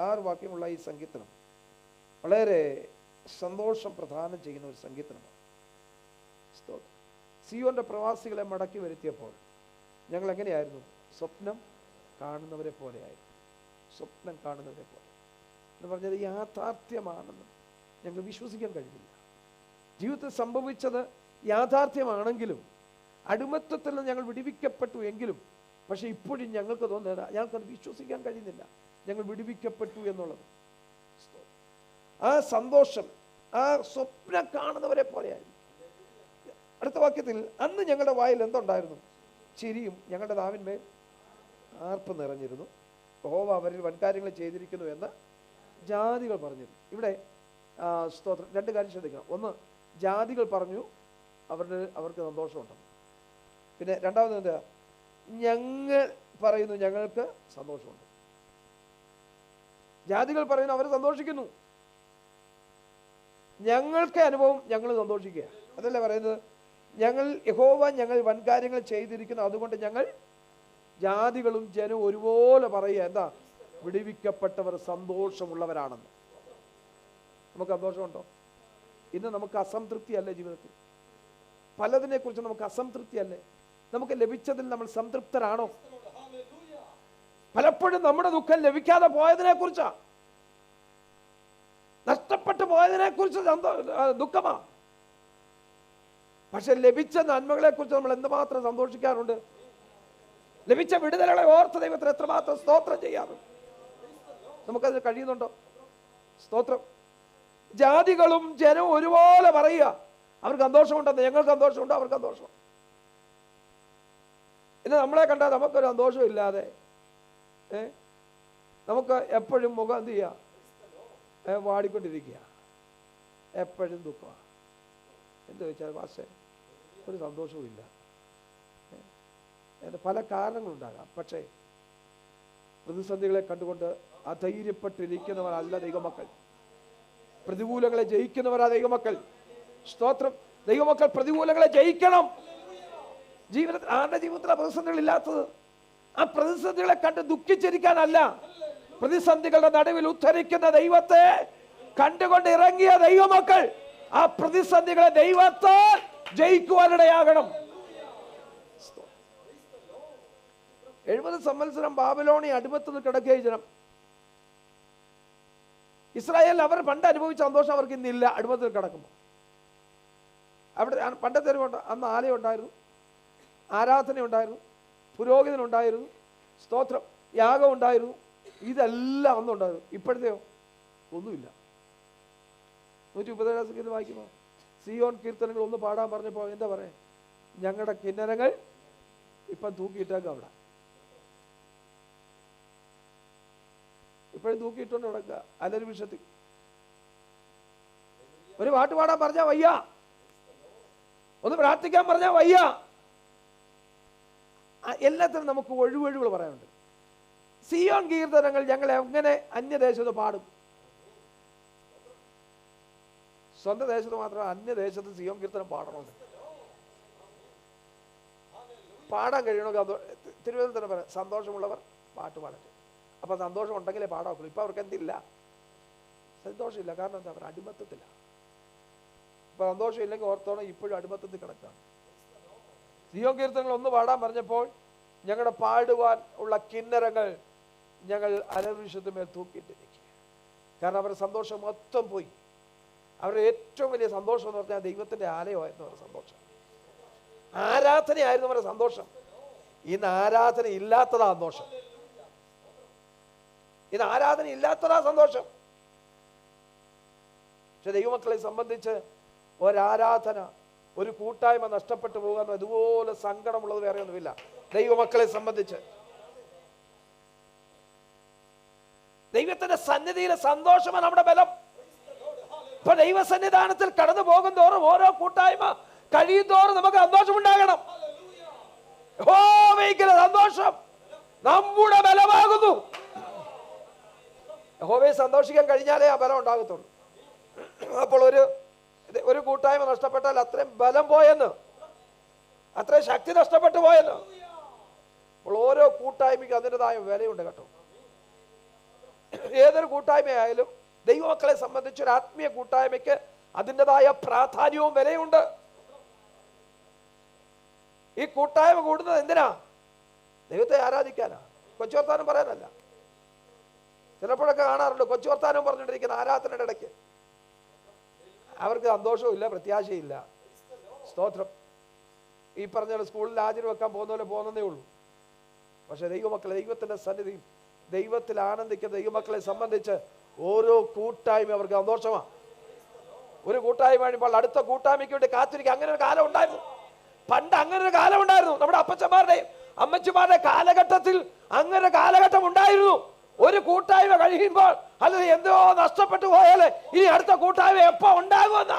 6 വാക്യമുള്ള ഈ സങ്കീർത്തനം വളരെ സന്തോഷം പ്രദാനം ചെയ്യുന്ന ഒരു സങ്കീർത്തനമാണ്. സ്തോത്രം. സിയോന്റെ പ്രവാസികളെ മടക്കി വരുത്തിയപ്പോൾ ഞങ്ങൾ എങ്ങനെയായിരുന്നു? സ്വപ്നം കാണുന്നവരെ പോലെയായിരുന്നു. സ്വപ്നം കാണുന്നവരെ പോലെ എന്ന് പറഞ്ഞത് യാഥാർത്ഥ്യമാണെന്ന് ഞങ്ങൾ വിശ്വസിക്കാൻ കഴിഞ്ഞില്ല. ജീവിതത്തിൽ സംഭവിച്ചത് യാഥാർത്ഥ്യമാണെങ്കിലും, അടിമത്തത്തിൽ നിന്ന് ഞങ്ങൾ വിടുവിക്കപ്പെട്ടു എങ്കിലും, പക്ഷെ ഇപ്പോഴും ഞങ്ങൾക്ക് തോന്നുന്നത്, ഞങ്ങൾക്കത് വിശ്വസിക്കാൻ കഴിയുന്നില്ല ഞങ്ങൾ വിടുവിക്കപ്പെട്ടു എന്നുള്ളത്. ആ സന്തോഷം ആ സ്വപ്നം കാണുന്നവരെ പോലെയായിരുന്നു. അടുത്ത വാക്യത്തിൽ, അന്ന് ഞങ്ങളുടെ വായിൽ എന്തുണ്ടായിരുന്നു? ചിരിയും ഞങ്ങളുടെ നാവിന്മേൽ ആർപ്പ് നിറഞ്ഞിരുന്നു. യഹോവ അവരിൽ വൻകാര്യങ്ങൾ ചെയ്തിരിക്കുന്നു എന്ന് ജാതികൾ പറഞ്ഞിരുന്നു. ഇവിടെ സ്തോത്രം, 2 കാര്യം ശ്രദ്ധിക്കണം. ഒന്ന്, ജാതികൾ പറഞ്ഞു അവർക്ക് സന്തോഷമുണ്ടെന്ന്. പിന്നെ രണ്ടാമത് എന്താ? ഞങ്ങൾ പറയുന്നു ഞങ്ങൾക്ക് സന്തോഷമുണ്ട്. ജാതികൾ പറയുന്നു അവർ സന്തോഷിക്കുന്നു, ഞങ്ങൾക്ക് അനുഭവം, ഞങ്ങൾ സന്തോഷിക്കുക. അതല്ലേ പറയുന്നത്? യഹോവ ഞങ്ങൾ വൻകാര്യങ്ങൾ ചെയ്തിരിക്കുന്നു, അതുകൊണ്ട് ഞങ്ങൾ, ജാതികളും ജനവും ഒരുപോലെ പറയുക, എന്താ? വിടുവിക്കപ്പെട്ടവർ സന്തോഷമുള്ളവരാണെന്ന്. നമുക്ക് സന്തോഷമുണ്ടോ? ഇന്ന് നമുക്ക് അസംതൃപ്തിയല്ലേ ജീവിതത്തിൽ? പലതിനെ കുറിച്ച് നമുക്ക് അസംതൃപ്തിയല്ലേ? നമുക്ക് ലഭിച്ചതിൽ നമ്മൾ സംതൃപ്തരാണോ? പലപ്പോഴും നമ്മുടെ ദുഃഖം ലഭിക്കാതെ പോയതിനെ കുറിച്ചാ, നഷ്ടപ്പെട്ടു പോയതിനെ കുറിച്ച് ദുഃഖമാ. പക്ഷെ ലഭിച്ച നന്മകളെ കുറിച്ച് നമ്മൾ എന്തുമാത്രം സന്തോഷിക്കാറുണ്ട്? ലഭിച്ച വിടുതലുകളെ ഓർത്ത് ദൈവത്തിന് എത്രമാത്രം സ്തോത്രം ചെയ്യാറുണ്ട്? നമുക്കതിന് കഴിയുന്നുണ്ടോ? സ്തോത്രം. ജാതികളും ജനവും ഒരുപോലെ പറയുക അവർക്ക് സന്തോഷമുണ്ടെന്ന്. ഞങ്ങൾക്ക് സന്തോഷമുണ്ട്, അവർക്ക് സന്തോഷം. ഇന്ന് നമ്മളെ കണ്ടാൽ നമുക്കൊരു സന്തോഷം ഇല്ലാതെ നമുക്ക് എപ്പോഴും മുഖം എന്ത് ചെയ്യുക? വാടിക്കൊണ്ടിരിക്കുക, എപ്പോഴും ദുഃഖമാണ്. എന്ത് ചോദിച്ചാൽ, വാസേ ഒരു സന്തോഷവും ഇല്ല. അതിന് പല കാരണങ്ങളുണ്ടാകാം. പക്ഷേ പ്രതിസന്ധികളെ കണ്ടുകൊണ്ട് അധൈര്യപ്പെട്ടിരിക്കുന്നവരല്ല ദൈവമക്കൾ. പ്രതികൂലങ്ങളെ ജയിക്കുന്നവരാ ദൈവമക്കൾ. സ്തോത്രം. ദൈവമക്കൾ പ്രതികൂലങ്ങളെ ജയിക്കണം. ജീവിതത്തിൽ ആരുടെ ജീവിതത്തിലാണ് പ്രതിസന്ധികൾ ഇല്ലാത്തത്? ആ പ്രതിസന്ധികളെ കണ്ട് ദുഃഖിച്ചിരിക്കാനല്ല, പ്രതിസന്ധികളുടെ നടുവിൽ ഉദ്ധരിക്കുന്ന ദൈവത്തെ കണ്ടുകൊണ്ട് ഇറങ്ങിയ ദൈവമക്കൾ ആ പ്രതിസന്ധികളെ ദൈവത്താൽ ജയിക്കുവാനിടയാകണം. 70 സംവത്സരം ബാബിലോണി അടിമത്തത്തിൽ കിടക്കുകയും ജനം. ഇസ്രായേലിൽ അവർ പണ്ട് അനുഭവിച്ച സന്തോഷം അവർക്ക് ഇന്നില്ല. അടിമത്തത്തിൽ കിടക്കുമ്പോൾ അവിടെ പണ്ടത്തെ അന്ന് ആലയം ഉണ്ടായിരുന്നു, ആരാധന ഉണ്ടായിരുന്നു, പുരോഹിതനുണ്ടായിരുന്നു, സ്തോത്രം, യാഗം ഉണ്ടായിരുന്നു. ഇതെല്ലാം അന്നുണ്ടായിരുന്നു. ഇപ്പോഴത്തെയോ ഒന്നുമില്ല. 137 സംഗീതം വായിക്കുമ്പോൾ സിയോൻ കീർത്തനങ്ങൾ ഒന്ന് പാടാൻ പറഞ്ഞപ്പോൾ എന്താ പറയാ, ഞങ്ങളുടെ കിന്നരങ്ങൾ ഇപ്പം തൂക്കിയിട്ടേക്കും. അവിടെ ഇപ്പോഴും തൂക്കിയിട്ടുണ്ട് കിടക്കുക അലൊരു വിഷയത്തിൽ. ഒരു പാട്ട് പാടാൻ പറഞ്ഞാൽ വയ്യ, ഒന്ന് പ്രാർത്ഥിക്കാൻ പറഞ്ഞാൽ വയ്യ. എല്ലാത്തിനും നമുക്ക് ഒഴിവൊഴിവുകൾ പറയാനുണ്ട്. സിയോൻ കീർത്തനങ്ങൾ ഞങ്ങൾ എങ്ങനെ അന്യദേശത്ത് പാടും? സ്വന്തം ദേശത്ത് മാത്രമല്ല, അന്യദേശത്ത് സിയോൻ കീർത്തനം പാടണമെന്ന് പാടാൻ കഴിയണമെങ്കിൽ തിരുവനന്തപുരം തന്നെ പറയാം, സന്തോഷമുള്ളവർ പാട്ട് പാടട്ടെ. അപ്പം സന്തോഷം ഉണ്ടെങ്കിലേ പാടാക്കുള്ളൂ. ഇപ്പം അവർക്ക് എന്തില്ല, സന്തോഷമില്ല. കാരണം എന്താ, അവർ അടിമത്തത്തില്ല. ഇപ്പം സന്തോഷം ഇല്ലെങ്കിൽ ഓർത്തോണം, ഇപ്പോഴും അടിമത്തത്തിൽ കിടക്കുകയാണ്. സിയോൻ കീർത്തനങ്ങൾ ഒന്ന് പാടാൻ പറഞ്ഞപ്പോൾ ഞങ്ങളുടെ പാടുവാൻ ഉള്ള കിന്നരങ്ങൾ ഞങ്ങൾ അലർവിഷത്തുമേൽ തൂക്കിയിട്ടിരിക്കുക. കാരണം അവരുടെ സന്തോഷം മൊത്തം പോയി. അവരുടെ ഏറ്റവും വലിയ സന്തോഷം എന്ന് പറഞ്ഞാൽ ദൈവത്തിൻ്റെ ആലയമായിരുന്നു അവരുടെ സന്തോഷം, ആരാധനയായിരുന്നു അവരുടെ സന്തോഷം. ഇന്ന് ആരാധന ഇല്ലാത്തതാ സന്തോഷം. ഇന്ന് ആരാധന ഇല്ലാത്തതാ സന്തോഷം. പക്ഷെ ദൈവമക്കളെ സംബന്ധിച്ച് ഒരാരാധന, ഒരു കൂട്ടായ്മ നഷ്ടപ്പെട്ടു പോകാൻ അതുപോലെ സങ്കടമുള്ളത് വേറെ ഒന്നുമില്ല. ദൈവമക്കളെ സംബന്ധിച്ച് ദൈവത്തിന്റെ സന്നിധിയിലെ സന്തോഷമാണ് നമ്മുടെ ബലം. ഇപ്പൊ ദൈവസന്നിധാനത്തിൽ കടന്നു പോകും തോറും ഓരോ കൂട്ടായ്മ കഴിയും തോറും നമുക്ക് സന്തോഷമുണ്ടാകണം. യഹോവയുടെ സന്തോഷം നമ്മുടെ ബലമാകുന്നു. യഹോവയെ സന്തോഷിക്കാൻ കഴിഞ്ഞാലേ ആ ബലം ഉണ്ടാകത്തുള്ളൂ. അപ്പോൾ ഒരു കൂട്ടായ്മ നഷ്ടപ്പെട്ടാൽ അത്രയും ബലം പോയെന്ന്, അത്രയും ശക്തി നഷ്ടപ്പെട്ടു പോയെന്ന്. അപ്പോൾ ഓരോ കൂട്ടായ്മയ്ക്ക് അതിൻ്റെതായ വിലയുണ്ട് കേട്ടോ. ഏതൊരു കൂട്ടായ്മയായാലും ദൈവമക്കളെ സംബന്ധിച്ച് ഒരു ആത്മീയ കൂട്ടായ്മയ്ക്ക് അതിൻ്റെതായ പ്രാധാന്യവും വിലയുണ്ട്. ഈ കൂട്ടായ്മ കൂടുന്നത് എന്തിനാ? ദൈവത്തെ ആരാധിക്കാനാ, കൊച്ചു വർത്താനം പറയാനല്ല. ചിലപ്പോഴൊക്കെ കാണാറുണ്ട് കൊച്ചു വർത്താനം പറഞ്ഞുകൊണ്ടിരിക്കുന്ന ആരാധനയുടെ ഇടയ്ക്ക്. അവർക്ക് സന്തോഷവും ഇല്ല, പ്രത്യാശയില്ല. സ്തോത്രം. ഈ പറഞ്ഞ സ്കൂളിൽ ഹാജർ വെക്കാൻ പോകുന്ന പോലെ പോകുന്നതേ ഉള്ളൂ. പക്ഷെ ദൈവമക്കളെ, ദൈവത്തിന്റെ സന്നിധിയിൽ ദൈവത്തിൽ ആനന്ദിക്കുന്ന ദൈവമക്കളെ സംബന്ധിച്ച് ഓരോ കൂട്ടായ്മ അവർക്ക് സന്തോഷമാണ്. ഒരു കൂട്ടായ്മ കഴിയുമ്പോൾ അടുത്ത കൂട്ടായ്മയ്ക്ക് വേണ്ടി കാത്തിരിക്കുക. അങ്ങനെ ഒരു കാലം ഉണ്ടായിരുന്നു പണ്ട്. അങ്ങനെ ഒരു കാലം ഉണ്ടായിരുന്നു നമ്മുടെ അപ്പച്ചന്മാരുടെയും അമ്മച്ചിമാരുടെ കാലഘട്ടത്തിൽ. അങ്ങനെ ഒരു കാലഘട്ടം ഉണ്ടായിരുന്നു. ഒരു കൂട്ടായ്മ കഴിയുമ്പോൾ അല്ലെങ്കിൽ എന്തോ നഷ്ടപ്പെട്ടു പോയാല് ഇനി അടുത്ത കൂട്ടായ്മ എപ്പോ ഉണ്ടാകുമെന്ന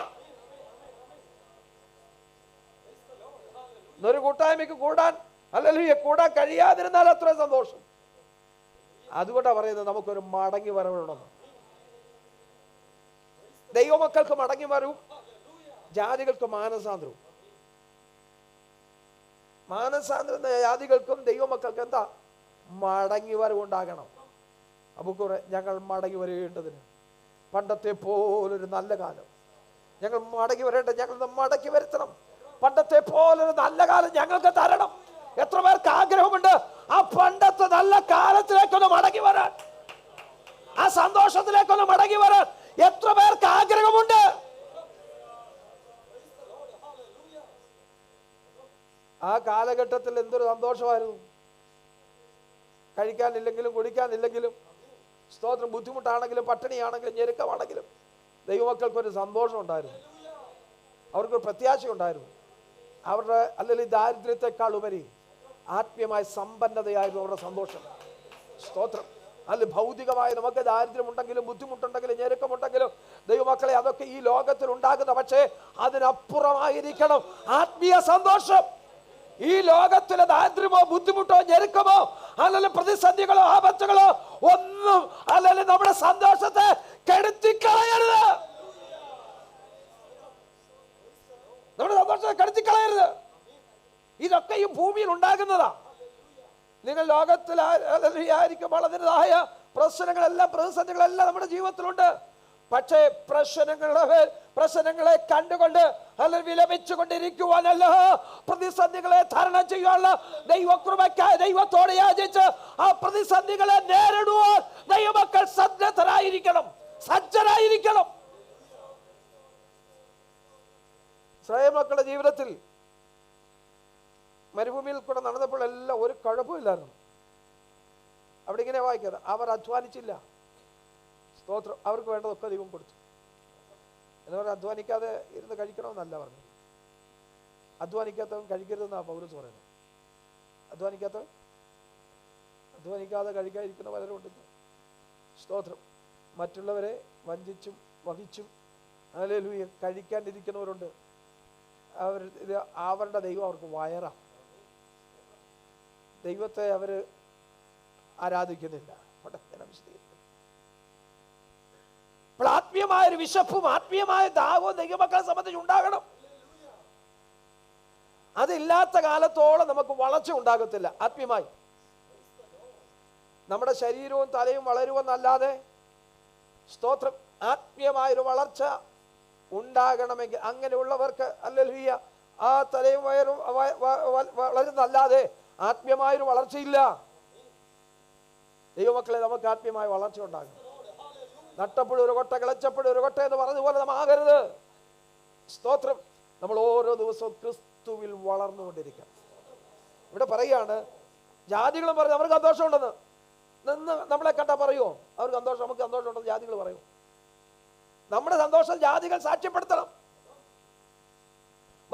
ഒരു കൂട്ടായ്മയ്ക്ക് കൂടാൻ അല്ലെങ്കിൽ കൂടാൻ കഴിയാതിരുന്നാൽ അത്ര സന്തോഷം. അതുകൊണ്ടാണ് പറയുന്നത് നമുക്കൊരു മടങ്ങി വരവുണ്ടെന്ന്. ദൈവമക്കൾക്ക് മടങ്ങി വരവും, ജാതികൾക്ക് മാനസാന്തരവും. മാനസാന്തരം ജാതികൾക്കും ദൈവമക്കൾക്ക് എന്താ? മടങ്ങി വരവുണ്ടാകണം. അബൂക്കുറെ, ഞങ്ങൾ മടങ്ങി വരേണ്ടതിന് പണ്ടത്തെ പോലൊരു നല്ല കാലം ഞങ്ങൾ മടങ്ങി വരേണ്ടത്, ഞങ്ങൾ മടക്കി വരുത്തണം. പണ്ടത്തെ പോലൊരു നല്ല കാലം ഞങ്ങൾക്ക് തരണം. എത്ര പേർക്ക് ആഗ്രഹമുണ്ട് ആ പണ്ടത്തെ നല്ല കാലത്തിലേക്കൊന്ന് മടങ്ങി വരാൻ, ആ സന്തോഷത്തിലേക്കൊന്ന് മടങ്ങി വരാൻ എത്ര പേർക്ക് ആഗ്രഹമുണ്ട്? ആ കാലഘട്ടത്തിൽ എന്തൊരു സന്തോഷമായിരുന്നു. കഴിക്കാനില്ലെങ്കിലും കുടിക്കാനില്ലെങ്കിലും, സ്തോത്രം, ബുദ്ധിമുട്ടാണെങ്കിലും പട്ടിണിയാണെങ്കിലും ഞെരുക്കമാണെങ്കിലും ദൈവമക്കൾക്കൊരു സന്തോഷം ഉണ്ടായിരുന്നു. അവർക്കൊരു പ്രത്യാശ ഉണ്ടായിരുന്നു. അവരുടെ അല്ലെങ്കിൽ ദാരിദ്ര്യത്തെക്കാൾ ഉപരി ആത്മീയമായ സമ്പന്നതയായിരുന്നു അവരുടെ സന്തോഷം. സ്തോത്രം. അതിൽ ഭൗതികമായ നമുക്ക് ദാരിദ്ര്യമുണ്ടെങ്കിലും ബുദ്ധിമുട്ടുണ്ടെങ്കിലും ഞെരുക്കമുണ്ടെങ്കിലും ദൈവമക്കൾ ദൈവമക്കളെ, അതൊക്കെ ഈ ലോകത്തിൽ ഉണ്ടാകുന്ന, പക്ഷേ അതിനപ്പുറമായിരിക്കണം ആത്മീയ സന്തോഷം. ഈ ലോകത്തിലെ ദാരിദ്ര്യമോ ബുദ്ധിമുട്ടോ ഞെരുക്കമോ അല്ലെങ്കിൽ പ്രതിസന്ധികളോ ആപത്തുകളോ ഒന്നും അല്ലെങ്കിൽ നമ്മുടെ സന്തോഷത്തെ കെടുത്തിക്കളയരുത്. നമ്മുടെ സന്തോഷത്തെ കെടുത്തിക്കളയരുത്. ഇതൊക്കെ ഈ ഭൂമിയിൽ ഉണ്ടാകുന്നതാ. നിങ്ങൾ ലോകത്തിലായിരിക്കുമ്പോൾ അതിൻ്റെതായ പ്രശ്നങ്ങളെല്ലാം പ്രതിസന്ധികളെല്ലാം നമ്മുടെ ജീവിതത്തിലുണ്ട്. പക്ഷേ പ്രശ്നങ്ങളെ കണ്ടുകൊണ്ട് അല്ലെങ്കിൽ വിലപിച്ചുകൊണ്ടിരിക്കുവാനല്ല, പ്രതിസന്ധികളെ തരണം ചെയ്യാനുള്ള ദൈവകൃപയ്ക്കായി ദൈവത്തോട് യാചിച്ച് ആ പ്രതിസന്ധികളെ നേരിടുവാൻ ദൈവമക്കൾ സജ്ജരായിരിക്കണം. ഇസ്രായേൽ മക്കളുടെ ജീവിതത്തിൽ മരുഭൂമിയിൽ കൂടെ നടന്നപ്പോഴെല്ലാം ഒരു കുഴപ്പമില്ലായിരുന്നു. അവിടെ ഇങ്ങനെ വായിക്കുന്നത്, അവർ അധ്വാനിച്ചില്ല. സ്തോത്രം. അവർക്ക് വേണ്ടതൊക്കെ ദൈവം കൊടുത്തു. എന്ന് പറഞ്ഞാൽ അധ്വാനിക്കാതെ ഇരുന്ന് കഴിക്കണമെന്നല്ല പറഞ്ഞത്. അധ്വാനിക്കാത്തവൻ കഴിക്കരുതെന്നാണ് പൗലോസ് പറയുന്നത്. അധ്വാനിക്കാതെ കഴിക്കാതിരിക്കുന്ന പലരും ഉണ്ട്. സ്തോത്രം. മറ്റുള്ളവരെ വഞ്ചിച്ചും വഹിച്ചും ഹല്ലേലൂയ കഴിക്കാണ്ടിരിക്കുന്നവരുണ്ട്. അവരുടെ ദൈവം അവർക്ക് വയറാണ്. ദൈവത്തെ അവർ ആരാധിക്കുന്നില്ല. അപ്പോൾ ആത്മീയമായൊരു വിശപ്പും ആത്മീയമായ ദാഹവും ദൈവമക്കളെ സംബന്ധിച്ച് ഉണ്ടാകണം. അതില്ലാത്ത കാലത്തോളം നമുക്ക് വളർച്ച ഉണ്ടാകത്തില്ല. ആത്മീയമായി നമ്മുടെ ശരീരവും തലയും വളരുമെന്നല്ലാതെ, സ്തോത്രം, ആത്മീയമായൊരു വളർച്ച ഉണ്ടാകണമെങ്കിൽ അങ്ങനെയുള്ളവർക്ക് ഹല്ലേലൂയ ആ തലയും വയറും വളരുന്നല്ലാതെ ആത്മീയമായൊരു വളർച്ചയില്ല. ദൈവമക്കളെ, നമുക്ക് ആത്മീയമായ വളർച്ച ഉണ്ടാകണം. നട്ടപ്പോഴും ഒരു കൊട്ട, കിളച്ചപ്പോഴും ഒരു കൊട്ട എന്ന് പറഞ്ഞതുപോലെ നാം ആകരുത്. സ്തോത്രം. നമ്മൾ ഓരോ ദിവസവും ക്രിസ്തുവിൽ വളർന്നുകൊണ്ടിരിക്കണം. ഇവിടെ പറയുകയാണ്, ജാതികളും പറഞ്ഞു അവർക്ക് സന്തോഷമുണ്ടെന്ന്. നിന്ന് നമ്മളെ കണ്ടാൽ പറയുമോ അവർക്ക് സന്തോഷം, നമുക്ക് സന്തോഷമുണ്ടെന്ന് ജാതികൾ പറയും. നമ്മുടെ സന്തോഷം ജാതികൾ സാക്ഷ്യപ്പെടുത്തണം.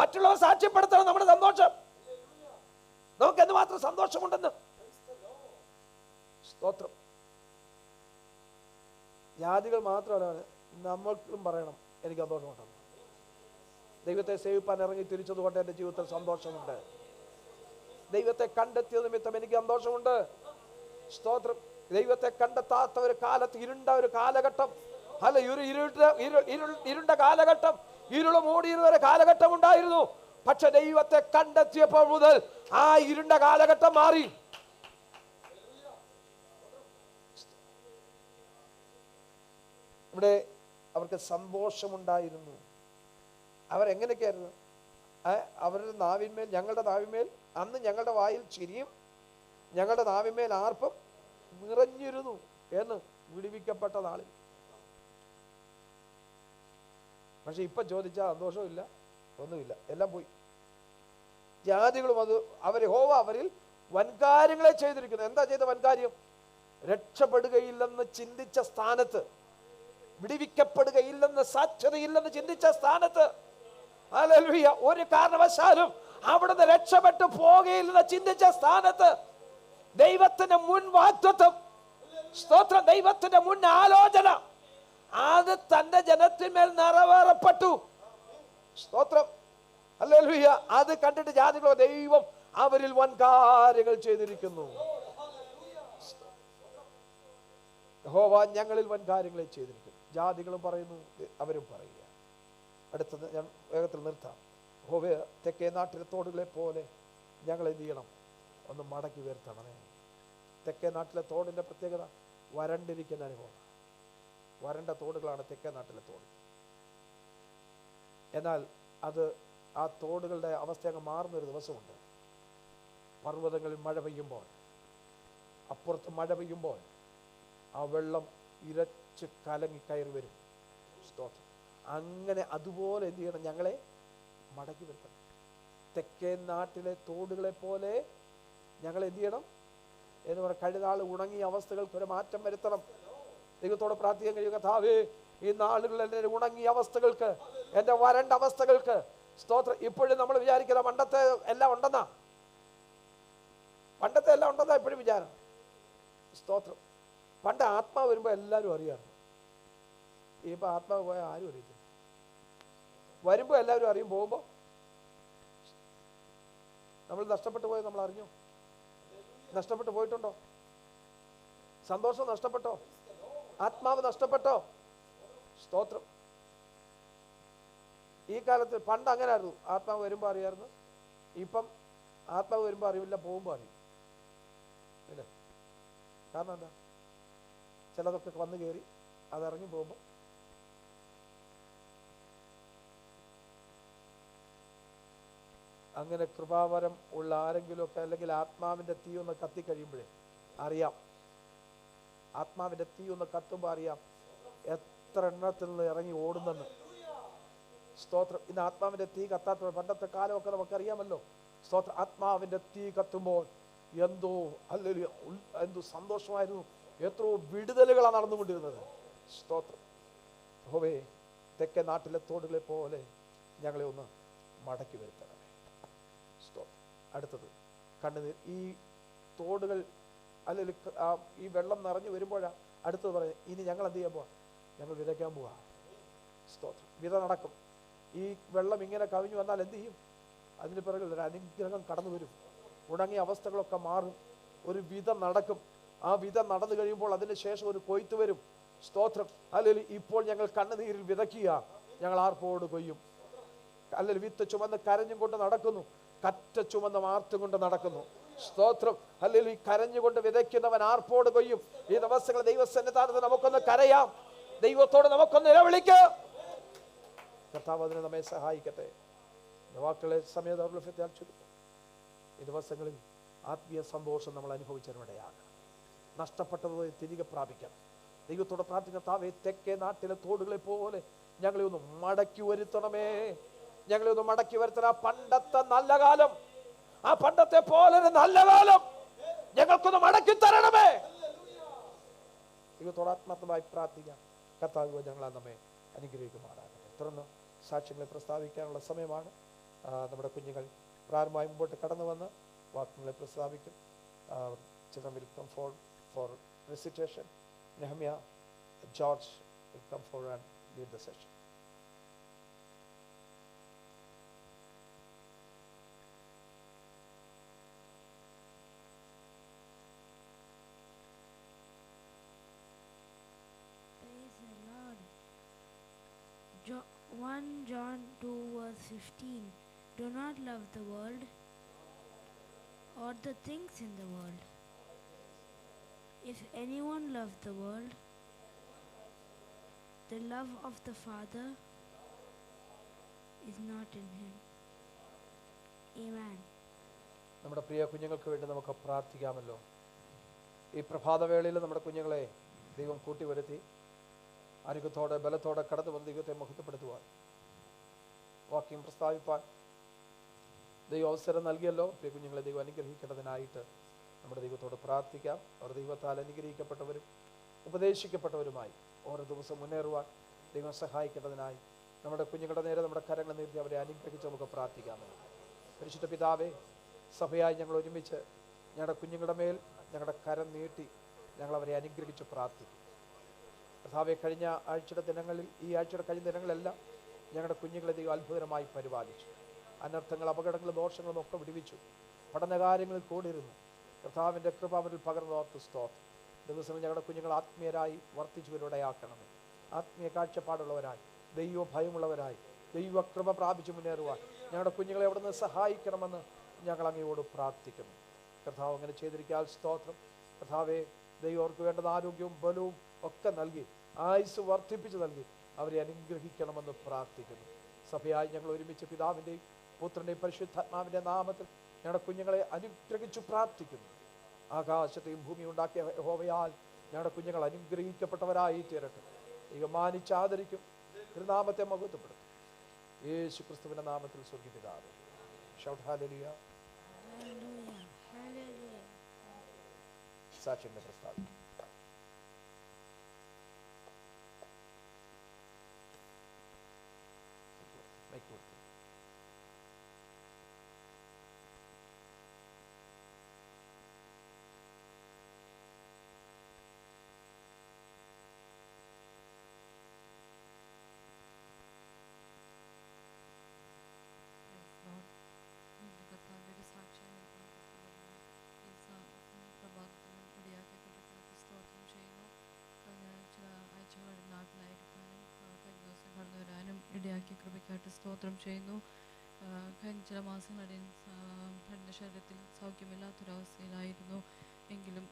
മറ്റുള്ളവർ സാക്ഷ്യപ്പെടുത്തണം നമ്മുടെ സന്തോഷം. നമുക്ക് എന്തുമാത്രം സന്തോഷമുണ്ടെന്ന്. സ്തോത്രം. ജാതികൾ മാത്രമല്ല, നമ്മൾക്കും പറയണം എനിക്ക് സന്തോഷമുണ്ടെന്ന്. ദൈവത്തെ സേവിപ്പാൻ ഇറങ്ങി തിരിച്ചതുകൊണ്ട് എൻ്റെ ജീവിതത്തിൽ സന്തോഷമുണ്ട്. ദൈവത്തെ കണ്ടെത്തിയ നിമിത്തം എനിക്ക് സന്തോഷമുണ്ട്. സ്തോത്രം. ദൈവത്തെ കണ്ടെത്താത്ത ഒരു കാലത്ത്, ഇരുണ്ട ഒരു കാലഘട്ടം, അല്ല ഇരുണ്ട കാലഘട്ടം, ഇരുള് മൂടിയിരുന്ന ഒരു കാലഘട്ടം ഉണ്ടായിരുന്നു. പക്ഷെ ദൈവത്തെ കണ്ടെത്തിയപ്പോൾ മുതൽ ആ ഇരുണ്ട കാലഘട്ടം മാറി. ഇവിടെ അവർക്ക് സന്തോഷമുണ്ടായിരുന്നു. അവരെങ്ങനെയൊക്കെയായിരുന്നു? അവരുടെ നാവിന്മേൽ, ഞങ്ങളുടെ നാവിന്മേൽ അന്ന് ഞങ്ങളുടെ വായിൽ ചിരിയും ഞങ്ങളുടെ നാവിന്മേൽ ആർപ്പും നിറഞ്ഞിരുന്നു എന്ന് വിടുവിക്കപ്പെട്ട നാളിൽ. പക്ഷെ ഇപ്പൊ ചോദിച്ചാൽ സന്തോഷമില്ല, ഒന്നുമില്ല, എല്ലാം പോയി. ജാതികളും യഹോവ അവരിൽ വൻകാര്യങ്ങളെ ചെയ്തിരിക്കുന്നു. എന്താ ചെയ്ത വൻകാര്യം? രക്ഷപ്പെടുകയില്ലെന്ന് ചിന്തിച്ച സ്ഥാനത്ത്, വിടുവിക്കപ്പെടുകയില്ലെന്ന്, സാധ്യതയില്ലെന്ന് ചിന്തിച്ച സ്ഥാനത്ത്, ഹല്ലേലൂയ, ഒരു കാരണവശാലും അവിടുന്ന് രക്ഷപ്പെട്ടു പോകുകയില്ലെന്ന് ചിന്തിച്ച സ്ഥാനത്ത് ദൈവത്തിന്റെ മുൻ വാഗ്ദത്തം, സ്തോത്രം, ദൈവത്തിന്റെ മുൻ ആലോചന അത് തന്റെ ജനത്തിന്മേൽ നിറവേറപ്പെട്ടു. സ്തോത്രം. ഹല്ലേലൂയ. അത് കണ്ടിട്ട് ജാതികളോ, ദൈവം അവരിൽ വൻകാര്യങ്ങൾ ചെയ്തിരിക്കുന്നു. യഹോവ ഞങ്ങളിൽ വൻകാര്യങ്ങളെ ചെയ്തിരിക്കുന്നു. ജാതികളും പറയുന്നു, അവരും പറയുക. അടുത്തത് ഞാൻ വേഗത്തിൽ നിർത്താം. യഹോവ തെക്കേ നാട്ടിലെ തോടുകളെ പോലെ ഞങ്ങൾ എന്ത് ചെയ്യണം? ഒന്ന് മടക്കി ഉയർത്തണമേ. തെക്കേ നാട്ടിലെ തോടിൻ്റെ പ്രത്യേകത വരണ്ടിരിക്കുന്ന അനുഭവം. വരണ്ട തോടുകളാണ് തെക്കേ നാട്ടിലെ തോട്. എന്നാൽ ആ തോടുകളുടെ അവസ്ഥ അങ്ങ് മാറുന്നൊരു ദിവസമുണ്ട്. പർവ്വതങ്ങളിൽ മഴ പെയ്യുമ്പോൾ, അപ്പുറത്ത് മഴ പെയ്യുമ്പോൾ ആ വെള്ളം ഇരച്ച് കലങ്ങി കയറി വരും. സ്തോത്രം. അങ്ങനെ അതുപോലെ എന്ത് ചെയ്യണം? ഞങ്ങളെ മടക്കി വരുത്തണം. തെക്കേ നാട്ടിലെ തോടുകളെ പോലെ ഞങ്ങൾ എന്ത് ചെയ്യണം എന്ന് പറഞ്ഞാൽ കഴിഞ്ഞ ഉണങ്ങിയ അവസ്ഥകൾക്ക് ഒരു മാറ്റം വരുത്തണം. ദൈവത്തോട് പ്രാർത്ഥിക്കാൻ കഴിയുക. കർത്താവേ, ഈ നാളുകളിൽ എൻ്റെ ഉണങ്ങിയ അവസ്ഥകൾക്ക്, എൻ്റെ വരണ്ട അവസ്ഥകൾക്ക്, സ്തോത്രം. ഇപ്പോഴും നമ്മൾ വിചാരിക്കുന്ന പണ്ടത്തെ എല്ലാം ഉണ്ടെന്നാ ഇപ്പോഴും വിചാരം. സ്തോത്രം. പണ്ട് ആത്മാവ് വരുമ്പോൾ എല്ലാവരും അറിയാറ്. ഇപ്പം ആത്മാവ് പോയാൽ ആരും അറിയത്തില്ല. വരുമ്പോൾ എല്ലാവരും അറിയും, പോകുമ്പോൾ നമ്മൾ നഷ്ടപ്പെട്ടു പോയത് നമ്മൾ അറിഞ്ഞു? നഷ്ടപ്പെട്ടു പോയിട്ടുണ്ടോ? സന്തോഷം നഷ്ടപ്പെട്ടോ? ആത്മാവ് നഷ്ടപ്പെട്ടോ? സ്തോത്രം. ഈ കാലത്ത് പണ്ട് അങ്ങനെയായിരുന്നു, ആത്മാവ് വരുമ്പോൾ അറിയായിരുന്നു. ഇപ്പം ആത്മാവ് വരുമ്പോൾ അറിയില്ല, പോകുമ്പോൾ അറിയും. ഇല്ലേ? കാരണം എന്താ? ചിലതൊക്കെ വന്നു കയറി അതിറങ്ങി പോകുമ്പോൾ അങ്ങനെ കൃപാവരം ഉള്ള ആരെങ്കിലുമൊക്കെ, അല്ലെങ്കിൽ ആത്മാവിൻ്റെ തീ ഒന്ന് കത്തിക്കഴിയുമ്പോഴേ അറിയാം. ആത്മാവിൻ്റെ തീ ഒന്ന് കത്തുമ്പോൾ അറിയാം എത്ര എണ്ണത്തിൽ നിന്ന് ഇറങ്ങി ഓടുന്നെന്ന്. സ്തോത്രം. ഇന്ന് ആത്മാവിൻ്റെ തീ കത്താത്ത പണ്ടത്തെ കാലമൊക്കെ നമുക്കറിയാമല്ലോ. സ്തോത്രം. ആത്മാവിൻ്റെ തീ കത്തുമ്പോൾ എന്തോ അല്ലെങ്കിൽ എന്തോ സന്തോഷമായിരുന്നു, എത്രയോ വിടുതലുകളാണ് നടന്നുകൊണ്ടിരുന്നത്. സ്തോത്രം. ഹോവേ, തെക്കേ നാട്ടിലെ തോടുകളെ പോലെ ഞങ്ങളെ ഒന്ന് മടക്കി വരുത്തണമേ. സ്തോത്രം. അടുത്തത് കണ്ണുനീർ. ഈ തോടുകൾ അല്ലെങ്കിൽ ഈ വെള്ളം നിറഞ്ഞു വരുമ്പോഴാണ് അടുത്തത് പറയാം, ഇനി ഞങ്ങൾ എന്ത് ചെയ്യാൻ പോവാ? ഞങ്ങൾ വിതയ്ക്കാൻ പോവാ. സ്തോത്രം. വിത നടക്കും. ഈ വെള്ളം ഇങ്ങനെ കവിഞ്ഞു വന്നാൽ എന്ത് ചെയ്യും? അതിന് പിറകിൽ ഒരു അനുഗ്രഹം കടന്നു വരും. ഉണങ്ങിയ അവസ്ഥകളൊക്കെ മാറും. ഒരു വിത നടക്കും. ആ വിത നടന്നു കഴിയുമ്പോൾ അതിന് ശേഷം ഒരു കൊയ്ത്ത് വരും. സ്തോത്രം. അല്ലെങ്കിൽ ഇപ്പോൾ ഞങ്ങൾ കണ്ണുനീരിൽ വിതയ്ക്കുക, ഞങ്ങൾ ആർപ്പോട് കൊയ്യും. അല്ലെങ്കിൽ വിത്ത് ചുമന്ന് കരഞ്ഞും കൊണ്ട് നടക്കുന്നു, കറ്റ ചുമന്ന് ആർത്തും കൊണ്ട് നടക്കുന്നു. സ്തോത്രം. അല്ലെങ്കിൽ ഈ കരഞ്ഞുകൊണ്ട് വിതയ്ക്കുന്നവൻ ആർപ്പോട് കൊയ്യും. ഈ ദിവസങ്ങൾ ദൈവസന്നിധാനത്ത് നമുക്കൊന്ന് കരയാം, ദൈവത്തോട് നമുക്കൊന്ന് നിലവിളിക്കാം. കർത്താവ് അതിന് നമ്മെ സഹായിക്കട്ടെ. വാക്കുകളെ സമയത്ത് ചുരുക്കും. ഈ ദിവസങ്ങളിൽ ആത്മീയ സന്തോഷം നമ്മൾ അനുഭവിച്ചവരുടെയാണ്. നഷ്ടപ്പെട്ടത് തിരികെ പ്രാപിക്കണം. ദൈവത്തോട് പ്രാർത്ഥിക്കുന്ന കർത്താവേ, തെക്കേ നാട്ടിലെ തോടുകളെ പോലെ ഞങ്ങളെ ഒന്ന് മടക്കി വരുത്തണമേ. ഞങ്ങളെ ഒന്ന് മടക്കി വരുത്തണം. ആ പണ്ടത്തെ നല്ല കാലം, ആ പണ്ടത്തെ പോലെ നല്ല കാലം ഞങ്ങൾക്കൊന്ന് മടക്കി തരണമേ. ദൈവത്തോട് ആത്മാർത്ഥമായി പ്രാർത്ഥിക്കാം. കർത്താവ് ഞങ്ങളാ നമ്മെ അനുഗ്രഹിക്കുമാറാകട്ടെ. തുടർന്ന് സാക്ഷ്യങ്ങളെ പ്രസ്താവിക്കാനുള്ള സമയമാണ്. നമ്മുടെ കുഞ്ഞുങ്ങൾ പ്രാരംഭമായി മുമ്പോട്ട് കടന്നു വന്ന് വാക്യങ്ങളെ പ്രസ്താവിക്കും. Children will come forward for recitation. Nehemiah, George will come forward and lead the session. Praise the Lord. 1 John 2 verse 15. Do not love the world or the things in the world. If anyone loves the world, the love of the Father is not in him. Amen. നമ്മുടെ പ്രിയ കുഞ്ഞുങ്ങൾക്ക് വേണ്ടി നമുക്ക് പ്രാർത്ഥിക്കാമല്ലോ. ഈ പ്രഭാതവേളയിൽ നമ്മുടെ കുഞ്ഞുങ്ങളെ ദൈവം കൂട്ടിവരുത്തി ആരോഗ്യത്തോടെ ബലത്തോടെ കടന്നു വന്ന് ദൈവത്തെ മഹത്വപ്പെടുത്തുവാൻ, വാക്യം പ്രസ്താവിപ്പാൻ ദൈവം അവസരം നൽകിയല്ലോ. പ്രിയ കുഞ്ഞുങ്ങളെ ദൈവം അനുഗ്രഹിക്കേണ്ടതിനായിട്ട് നമ്മുടെ ദൈവത്തോട് പ്രാർത്ഥിക്കാം. അവർ ദൈവത്താൽ അനുഗ്രഹിക്കപ്പെട്ടവരും ഉപദേശിക്കപ്പെട്ടവരുമായി ഓരോ ദിവസം മുന്നേറുവാൻ ദൈവം സഹായിക്കേണ്ടതിനായി നമ്മുടെ കുഞ്ഞുങ്ങളുടെ നേരെ നമ്മുടെ കരങ്ങൾ നീട്ടി അവരെ അനുഗ്രഹിച്ച് നമുക്ക് പ്രാർത്ഥിക്കാമല്ലോ. പരിശുദ്ധ പിതാവേ, സഭയായി ഞങ്ങൾ ഒരുമിച്ച് ഞങ്ങളുടെ കുഞ്ഞുങ്ങളുടെ മേൽ ഞങ്ങളുടെ കരം നീട്ടി ഞങ്ങൾ അവരെ അനുഗ്രഹിച്ച് പ്രാർത്ഥിക്കും. കർത്താവേ, കഴിഞ്ഞ ആഴ്ചയുടെ ദിനങ്ങളിൽ, ഈ ആഴ്ചയുടെ കഴിഞ്ഞ ദിനങ്ങളെല്ലാം ഞങ്ങളുടെ കുഞ്ഞുങ്ങളെ ദൈവം അത്ഭുതമായി പരിപാലിച്ചു. അനർത്ഥങ്ങൾ, അപകടങ്ങളും ദോഷങ്ങളും ഒക്കെ വിടുവിച്ചു. പഠനകാര്യങ്ങളിൽ കൂടിയിരുന്നു. കർത്താവിൻ്റെ കൃപ അവരിൽ പകർന്നോർത്ത് സ്തോത്രം. ദിവസങ്ങൾ ഞങ്ങളുടെ കുഞ്ഞുങ്ങൾ ആത്മീയരായി വർദ്ധിച്ചുവരുടെയാക്കണമേ. ആത്മീയ കാഴ്ചപ്പാടുള്ളവരായി, ദൈവ ഭയമുള്ളവരായി, ദൈവ കൃപ പ്രാപിച്ചു മുന്നേറുവാൻ ഞങ്ങളുടെ കുഞ്ഞുങ്ങളെ അവിടെ നിന്ന് സഹായിക്കണമെന്ന് ഞങ്ങൾ അങ്ങയോട് പ്രാർത്ഥിക്കുന്നു. കർത്താവ് അങ്ങനെ ചെയ്തിരിക്കാൻ സ്തോത്രം. കർത്താവെ, ദൈവം അവർക്ക് വേണ്ടത് ആരോഗ്യവും ബലവും ഒക്കെ നൽകി, ആയുസ് വർദ്ധിപ്പിച്ച് നൽകി അവരെ അനുഗ്രഹിക്കണമെന്ന് പ്രാർത്ഥിക്കുന്നു. സഭയായി ഞങ്ങൾ ഒരുമിച്ച് പിതാവിൻ്റെയും പുത്രൻ്റെയും പരിശുദ്ധാത്മാവിൻ്റെ നാമത്തിൽ ഞങ്ങളുടെ കുഞ്ഞുങ്ങളെ അനുഗ്രഹിച്ചു പ്രാർത്ഥിക്കുന്നു. ആകാശത്തെയും ഭൂമിയും ഉണ്ടാക്കിയ യഹോവയാൽ ഞങ്ങളുടെ കുഞ്ഞുങ്ങൾ അനുഗ്രഹിക്കപ്പെട്ടവരായി തീരട്ടെ. ദൈവം മാനിച്ചാദരിക്കും, തിരുനാമത്തെ മഹത്വപ്പെടുത്തും. യേശു ക്രിസ്തുവിൻ്റെ നാമത്തിൽ സ്വർഗ്ഗീയ പിതാവേ. Shout hallelujah. Hallelujah. Hallelujah. സാക്ഷ്യങ്ങളുടെ പ്രസ്താവന. നൽകിയ കൃപയ്ക്കായിട്ട് സ്തോത്രം ചെയ്യുന്നു. കഴിഞ്ഞ ചില മാസങ്ങളിൽ എൻ്റെ ശരീരത്തിൽ സൗഖ്യമില്ലാത്തൊരവസ്ഥയിലായിരുന്നു. എങ്കിലും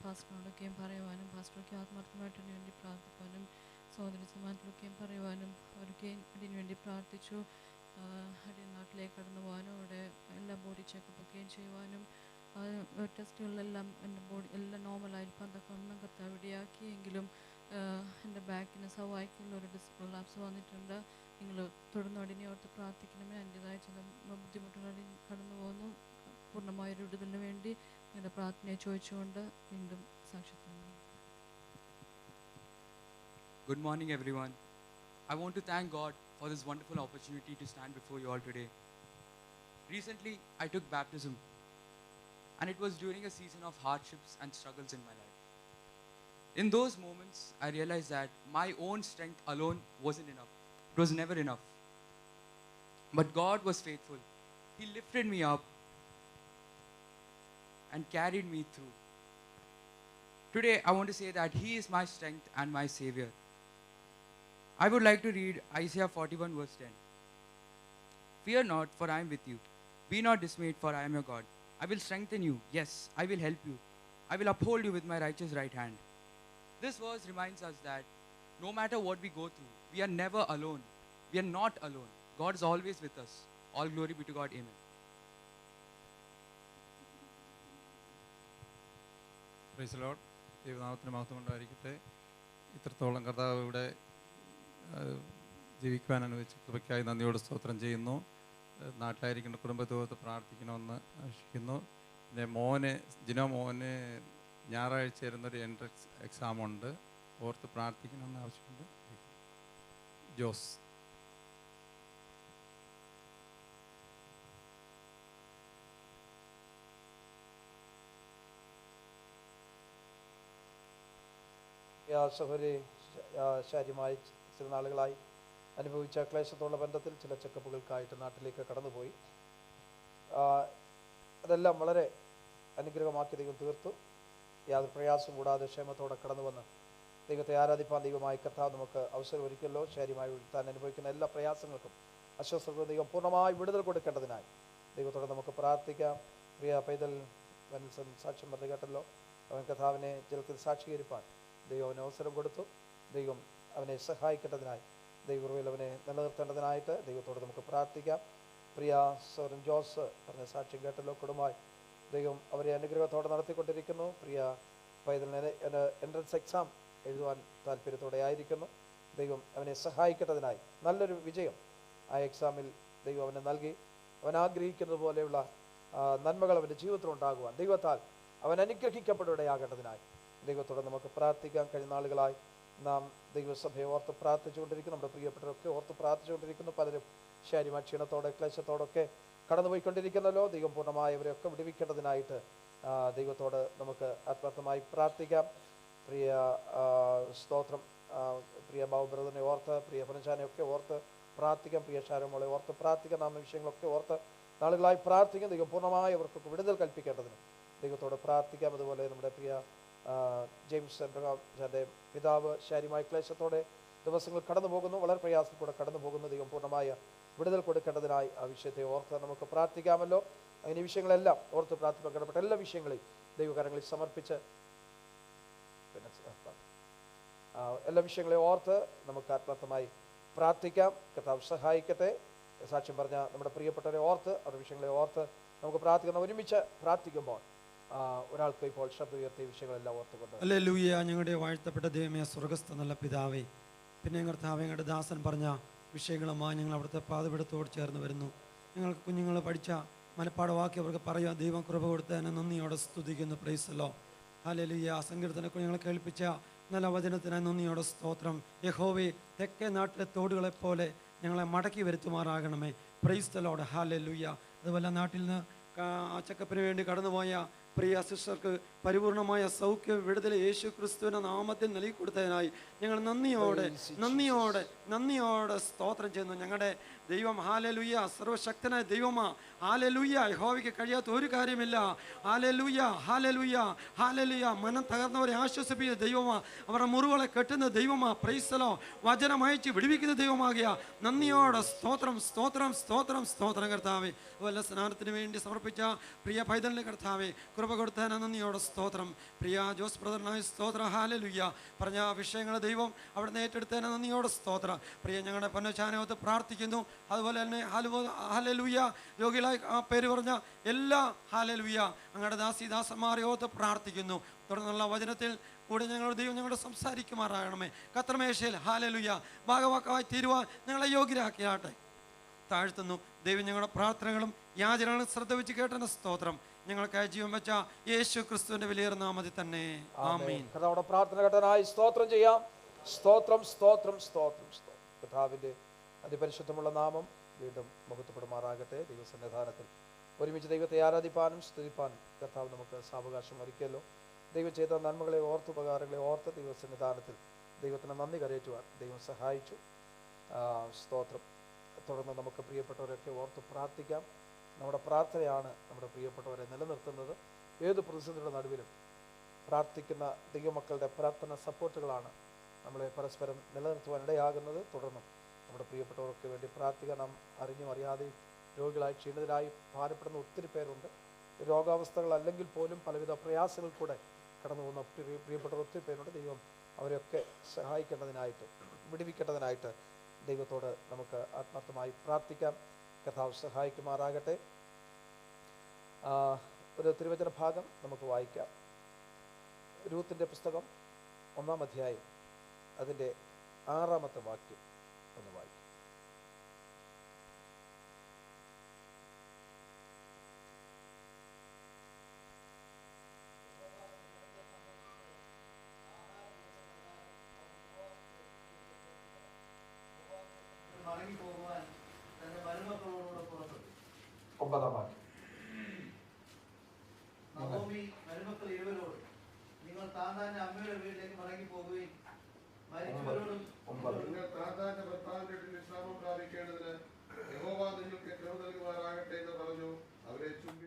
പാസ്റ്ററിനോടൊക്കെയും പറയുവാനും പാസ്റ്ററൊക്കെ ആത്മാർത്ഥമായിട്ട് അതിന് വേണ്ടി പ്രാർത്ഥിക്കാനും സഹോദരി സമാനത്തിലൊക്കെയും പറയുവാനും അവരൊക്കെയും ഇതിനു വേണ്ടി പ്രാർത്ഥിച്ചു. അടി നാട്ടിലേക്ക് കടന്നു പോകാനും അവിടെ എല്ലാ ബോഡി ചെക്കപ്പൊക്കെയും ചെയ്യുവാനും ടെസ്റ്റുകളിലെല്ലാം എൻ്റെ ബോഡി എല്ലാം നോർമലായിരിക്കും. അതൊക്കെ ഒന്നും കർത്താവ് ഇടയാക്കിയെങ്കിലും എൻ്റെ ബാക്കിന് സവായിക്കുള്ള ഒരു ഡിസ്ക് പ്രൊലാപ്സ് വന്നിട്ടുണ്ട്. നിങ്ങൾ തുടർന്ന് അടിനെ ഓർത്ത് പ്രാർത്ഥിക്കണമേ. അതിൻ്റെതായ ചില ബുദ്ധിമുട്ടുകൾ കടന്നു പോകുന്നു. പൂർണ്ണമായൊരു വിടുതലിന് വേണ്ടി നിങ്ങളുടെ പ്രാർത്ഥനയെ ചോദിച്ചുകൊണ്ട് വീണ്ടും സാക്ഷ്യത്തിന്. Good morning, everyone. I want to thank God for this wonderful opportunity to stand before you all today. Recently, I took baptism, and it was during a season of hardships and struggles in my life. In those moments, I realized that my own strength alone wasn't enough. It was never enough. But God was faithful. He lifted me up and carried me through. Today, I want to say that He is my strength and my Savior. I would like to read Isaiah 41 verse 10. Fear not, for I am with you. Be not dismayed, for I am your God. I will strengthen you. Yes, I will help you. I will uphold you with my righteous right hand. This verse reminds us that no matter what we go through, we are never alone. We are not alone. God is always with us. All glory be to God. Amen. Price the Lord. ദൈവനാമത്തിന് മഹത്വം ഉണ്ടായിരിക്കട്ടെ. ഇത്രത്തോളം കർത്താവ് ഇവിടെ ജീവിക്കുവാൻ അനുവദിച്ച കൃപയ്ക്കായി നന്ദിയോട് സ്തോത്രം ചെയ്യുന്നു. നാട്ടിലായിരിക്കുന്ന കുടുംബത്തോട് പ്രാർത്ഥിക്കണമെന്ന് ആശിക്കുന്നു. എൻ്റെ ജിനോ മോന് ഞായറാഴ്ച വരുന്നൊരു എൻട്രൻസ് എക്സാമുണ്ട്, ഓർത്ത് പ്രാർത്ഥിക്കണമെന്ന് ആവശ്യമുണ്ട്. ജോസ്. സഹോദരി ശാരീരമായി ചില നാളുകളായി അനുഭവിച്ച ക്ലേശത്തോടുള്ള ബന്ധത്തിൽ ചില ചെക്കപ്പുകൾക്കായിട്ട് നാട്ടിലേക്ക് കടന്നുപോയി. അതെല്ലാം വളരെ അനുഗ്രഹമാക്കി ദൈവം തീർത്തു. യാതൊരു പ്രയാസം കൂടാതെ ക്ഷേമത്തോടെ കടന്നു വന്ന് ദൈവത്തെ ആരാധിപ്പാൻ ദൈവമായി കർത്താവ് നമുക്ക് അവസരം ഒരുക്കല്ലോ. ശാരീരമായി താൻ അനുഭവിക്കുന്ന എല്ലാ പ്രയാസങ്ങൾക്കും അസ്വസ്ഥതകളും ദൈവം പൂർണ്ണമായി വിടുതൽ കൊടുക്കേണ്ടതിനായി ദൈവത്തോടെ നമുക്ക് പ്രാർത്ഥിക്കാം. പ്രിയ പൈതൽ വത്സൻ സാക്ഷ്യം പറഞ്ഞു കേട്ടല്ലോ. അവൻ കർത്താവിനെ ജലത്തിൽ സാക്ഷീകരിപ്പാൻ ദൈവം അവന് അവസരം കൊടുത്തു. ദൈവം അവനെ സഹായിക്കേണ്ടതിനായി ദൈവകൃപയിൽ അവനെ നിലനിർത്തേണ്ടതിനായിട്ട് ദൈവത്തോട് നമുക്ക് പ്രാർത്ഥിക്കാം. പ്രിയ സോറൻ ജോസ് പറഞ്ഞ സാക്ഷ്യം കേട്ടല്ലോ. കുടുംബമായി ദൈവം അവരെ അനുഗ്രഹത്തോടെ നടത്തിക്കൊണ്ടിരിക്കുന്നു. പ്രിയ പൈതലിന് എൻട്രൻസ് എക്സാം എഴുതുവാൻ താല്പര്യത്തോടെ ആയിരിക്കുന്നു. ദൈവം അവനെ സഹായിക്കേണ്ടതിനായി നല്ലൊരു വിജയം ആ എക്സാമിൽ ദൈവം അവനെ നൽകി. അവൻ ആഗ്രഹിക്കുന്നത് പോലെയുള്ള നന്മകൾ അവൻ്റെ ജീവിതത്തിലുണ്ടാകുവാൻ ദൈവത്താൽ അവൻ അനുഗ്രഹിക്കപ്പെടുകയാകേണ്ടതിനായി ദൈവത്തോടെ നമുക്ക് പ്രാർത്ഥിക്കാം. കഴിഞ്ഞ നാളുകളായി നാം ദൈവസഭയെ ഓർത്ത് പ്രാർത്ഥിച്ചുകൊണ്ടിരിക്കുന്നു. നമ്മുടെ പ്രിയപ്പെട്ടവരൊക്കെ ഓർത്ത് പ്രാർത്ഥിച്ചുകൊണ്ടിരിക്കുന്നു. പലരും ശാരീരിക ക്ഷീണത്തോടെ ക്ലേശത്തോടൊക്കെ കടന്നുപോയിക്കൊണ്ടിരിക്കുന്നല്ലോ. ദൈവം പൂർണ്ണമായി അവരെയൊക്കെ വിടുവിക്കേണ്ടതിനായിട്ട് ദൈവത്തോട് നമുക്ക് ആത്മാർത്ഥമായി പ്രാർത്ഥിക്കാം. പ്രിയ സ്തോത്രം. പ്രിയ ബാബു ബ്രദറിനെ ഓർത്ത്, പ്രിയ പുനശാനെയൊക്കെ ഓർത്ത് പ്രാർത്ഥിക്കാം. പ്രിയ ഷാരോമോളെ ഓർത്ത് പ്രാർത്ഥിക്കാം. നാം വിഷയങ്ങളൊക്കെ ഓർത്ത് നാളുകളായി പ്രാർത്ഥിക്കാം. ദൈവം പൂർണ്ണമായി അവർക്കൊക്കെ വിടുതൽ കൽപ്പിക്കേണ്ടതിന് ദൈവത്തോട് പ്രാർത്ഥിക്കാം. അതുപോലെ നമ്മുടെ പ്രിയ ജെയിംസ് എൻ്റെ പിതാവ് ശാരീരമായ ക്ലേശത്തോടെ ദിവസങ്ങൾ കടന്നു പോകുന്നു, വളരെ പ്രയാസത്തിൽ കൂടെ കടന്നു പോകുന്നു. ദൈവം പൂർണ്ണമായ വിടുതൽ കൊടുക്കേണ്ടതിനായി ആ വിഷയത്തെ ഓർത്ത് നമുക്ക് പ്രാർത്ഥിക്കാമല്ലോ. അങ്ങനെ ഈ വിഷയങ്ങളെല്ലാം ഓർത്ത് പ്രാർത്ഥിക്കപ്പെട്ട എല്ലാ വിഷയങ്ങളെയും ദൈവകരങ്ങളിൽ സമർപ്പിച്ച് എല്ലാ വിഷയങ്ങളെയും ഓർത്ത് നമുക്ക് ആത്മാർത്ഥമായി പ്രാർത്ഥിക്കാം. കർത്താവ് സഹായിക്കട്ടെ. സാക്ഷ്യം പറഞ്ഞ നമ്മുടെ പ്രിയപ്പെട്ടവരെ ഓർത്ത് അവരുടെ വിഷയങ്ങളെ ഓർത്ത് നമുക്ക് പ്രാർത്ഥിക്കണം. ഒരുമിച്ച് പ്രാർത്ഥിക്കുമ്പോൾ ഒരാൾക്ക് ഇപ്പോൾ ശബ്ദം ഉയർത്തിയ വിഷയങ്ങളെല്ലാം ഓർത്തുകൊണ്ട് ഹല്ലേലൂയ. ഞങ്ങളുടെ വാഴ്ത്തപ്പെട്ട ദൈവമേ, സ്വർഗ്ഗസ്ഥ നല്ല പിതാവേ, പിന്നെ കർത്താവേ, ഞങ്ങളുടെ ദാസൻ പറഞ്ഞ വിഷയങ്ങളുമായി ഞങ്ങൾ അവിടുത്തെ പാതപിടത്തോട് ചേർന്ന് വരുന്നു. ഞങ്ങൾക്ക് കുഞ്ഞുങ്ങൾ പഠിച്ച മനപ്പാടവാക്കി അവർക്ക് പറയുക ദൈവം കൃപ കൊടുത്തതിന് നന്ദിയോടെ സ്തുതിക്കുന്നു. പ്രൈസല്ലോ. ഹല്ലേലൂയ. സങ്കീർത്തനത്തിൽ ഞങ്ങൾ കേൾപ്പിച്ച നല്ല വചനത്തിനായി നന്ദിയോടെ സ്തോത്രം. യഹോവേ, തെക്കേ നാട്ടിലെ തോടുകളെപ്പോലെ ഞങ്ങളെ മടക്കി വരുത്തുമാറാകണമേ. Praise the lord. ഹല്ലേലൂയ. അതുപോലെ നാട്ടിൽ നിന്ന് ചെക്കപ്പിന് വേണ്ടി കടന്നുപോയ പ്രിയ സിസ്റ്റർക്ക് പരിപൂർണമായ സൗഖ്യ വിടുതൽ യേശു ക്രിസ്തുവിന്റെ നാമത്തിൽ നൽകി കൊടുത്തതിനായി ഞങ്ങൾ നന്ദിയോടെ സ്തോത്രം ചെയ്യുന്നു. ഞങ്ങളുടെ ദൈവം ഹാലലുയ്യ സർവശക്തനായ ദൈവമാ. ഹാലലുയ്യ, യഹോവയ്ക്ക് കഴിയാത്ത ഒരു കാര്യമില്ല. ഹാലലുയ്യ ഹാലലുയ്യ ഹാലലുയ്യ. മനം തകർന്നവരെ ആശ്വസിപ്പിക്കുന്ന ദൈവമാ. അവരുടെ മുറിവുകളെ കെട്ടുന്ന ദൈവമാ. പ്രൈസലോ, വചനം അയച്ച് വിടുവിക്കുന്ന ദൈവമാകിയ നന്ദിയോടെ സ്തോത്രം സ്തോത്രം സ്തോത്രം സ്തോത്രം കർത്താവേ. വല്ല സ്നാനത്തിന് വേണ്ടി സമർപ്പിച്ച പ്രിയ പൈതലിന്റെ കർത്താവേ, കൃപ കൊടുത്താൻ നന്ദിയോടെ സ്തോത്രം. പ്രിയ ജോസ് ബ്രദറിനായ സ്തോത്രം. ഹാലലുയ്യ. പറഞ്ഞ വിഷയങ്ങളെ ദൈവം അവിടുന്ന് ഏറ്റെടുത്തതിന് നന്ദിയോടെ സ്തോത്രം. പ്രിയ ഞങ്ങളുടെ പൊന്നച്ചാനകത്ത് പ്രാർത്ഥിക്കുന്നു. അതുപോലെ തന്നെ ഹാലലുയ്യ രോഗികളായി പേര് പറഞ്ഞ എല്ലാ ഹാലലുയ്യ ഞങ്ങളുടെ ദാസിദാസന്മാരെ ഓർത്ത് പ്രാർത്ഥിക്കുന്നു. തുടർന്നുള്ള വചനത്തിൽ കൂടെ ഞങ്ങളുടെ ദൈവം ഞങ്ങളുടെ സംസാരിക്കുമാറാകണമേ. കത്രമേശയിൽ ഹാലലുയ്യ ഭാഗവാക്കായി തീരുവാൻ ഞങ്ങളെ യോഗ്യരാക്കിയാട്ടെ. താഴ്ത്തുന്നു. ദൈവം ഞങ്ങളുടെ പ്രാർത്ഥനകളും യാചനകളും ശ്രദ്ധ വെച്ച് കേട്ടതിന് സ്തോത്രം. ഞങ്ങൾക്കായി ജീവൻ വെച്ച യേശു ക്രിസ്തുവിന്റെ വലിയ നാമത്തിൽ തന്നെ ആമേൻ. കർത്താവിന്റെ പ്രാർത്ഥന കേട്ടനായി സ്തോത്രം ചെയ്യാം. സ്തോത്രം സ്തോത്രം സ്തോത്രം സ്തോത്രം. കർത്താവിന്റെ അതിപരിശുദ്ധമുള്ള നാമം വീണ്ടും മഹത്വപ്പെടുമാറാകട്ടെ. ദൈവസന്നിധാനത്തിൽ ഒരുമിച്ച് ദൈവത്തെ ആരാധിപ്പാനും സ്തുതിപ്പാനും കർത്താവ് നമുക്ക് സാവകാശം ഒരുക്കിയല്ലോ. ദൈവം ചെയ്ത നന്മകളെ ഓർത്ത്, ഉപകാരങ്ങളെ ഓർത്ത് ദൈവസന്നിധാനത്തിൽ ദൈവത്തിന് നന്ദി കരയറ്റുവാൻ ദൈവം സഹായിച്ചു. സ്തോത്രം. തുടർന്ന് നമുക്ക് പ്രിയപ്പെട്ടവരൊക്കെ ഓർത്ത് പ്രാർത്ഥിക്കാം. നമ്മുടെ പ്രാർത്ഥനയാണ് നമ്മുടെ പ്രിയപ്പെട്ടവരെ നിലനിർത്തുന്നത്. ഏത് പ്രതിസന്ധിയുടെ നടുവിലും പ്രാർത്ഥിക്കുന്ന ദൈവമക്കളുടെ പ്രാർത്ഥന സപ്പോർട്ടുകളാണ് നമ്മളെ പരസ്പരം നിലനിർത്തുവാൻ ഇടയാകുന്നത്. തുടർന്നും നമ്മുടെ പ്രിയപ്പെട്ടവർക്ക് വേണ്ടി പ്രാർത്ഥിക്കാൻ നാം അറിഞ്ഞും അറിയാതെയും രോഗികളായി ക്ഷീണിതരായി ഭാരപ്പെടുന്ന ഒത്തിരി പേരുണ്ട്. രോഗാവസ്ഥകൾ അല്ലെങ്കിൽ പോലും പലവിധ പ്രയാസങ്ങൾ കൂടെ കടന്നു പോകുന്ന പ്രിയപ്പെട്ടവർ ഒത്തിരി പേരുണ്ട്. ദൈവം അവരെയൊക്കെ സഹായിക്കേണ്ടതിനായിട്ട്, വിടുവിക്കേണ്ടതിനായിട്ട് ദൈവത്തോട് നമുക്ക് ആത്മാർത്ഥമായി പ്രാർത്ഥിക്കാം. കർത്താവ് സഹായിക്കുമാറാകട്ടെ. ഒരു തിരുവചന ഭാഗം നമുക്ക് വായിക്കാം. രൂത്തിന്റെ പുസ്തകം 1-ാം അധ്യായം അതിൻ്റെ 6-ാമത്തെ വാക്യം ഒന്ന് വായിക്കാം. മടങ്ങിപ്പോകുവാൻ തന്റെ മരുമക്കളോടുകൂടെ പുറപ്പെട്ടു. 9-ാം വാക്യം. നവോമി മരുമക്കൾ ഇരുവരോട്, നിങ്ങൾ താന്താന്റെ അമ്മയുടെ വീട്ടിലേക്ക് മടങ്ങി പോകുകയും മരിച്ചവരോടും നിങ്ങൾ താന്താന്റെ ഭർത്താവിന്റെ വീട്ടിൽ വിശ്രാമം പ്രാപിക്കേണ്ടതിന് യഹോവ നിങ്ങൾക്ക് കൃപ നൽകുമാറാകട്ടെ എന്ന് പറഞ്ഞു. അവരെ ചുംബി.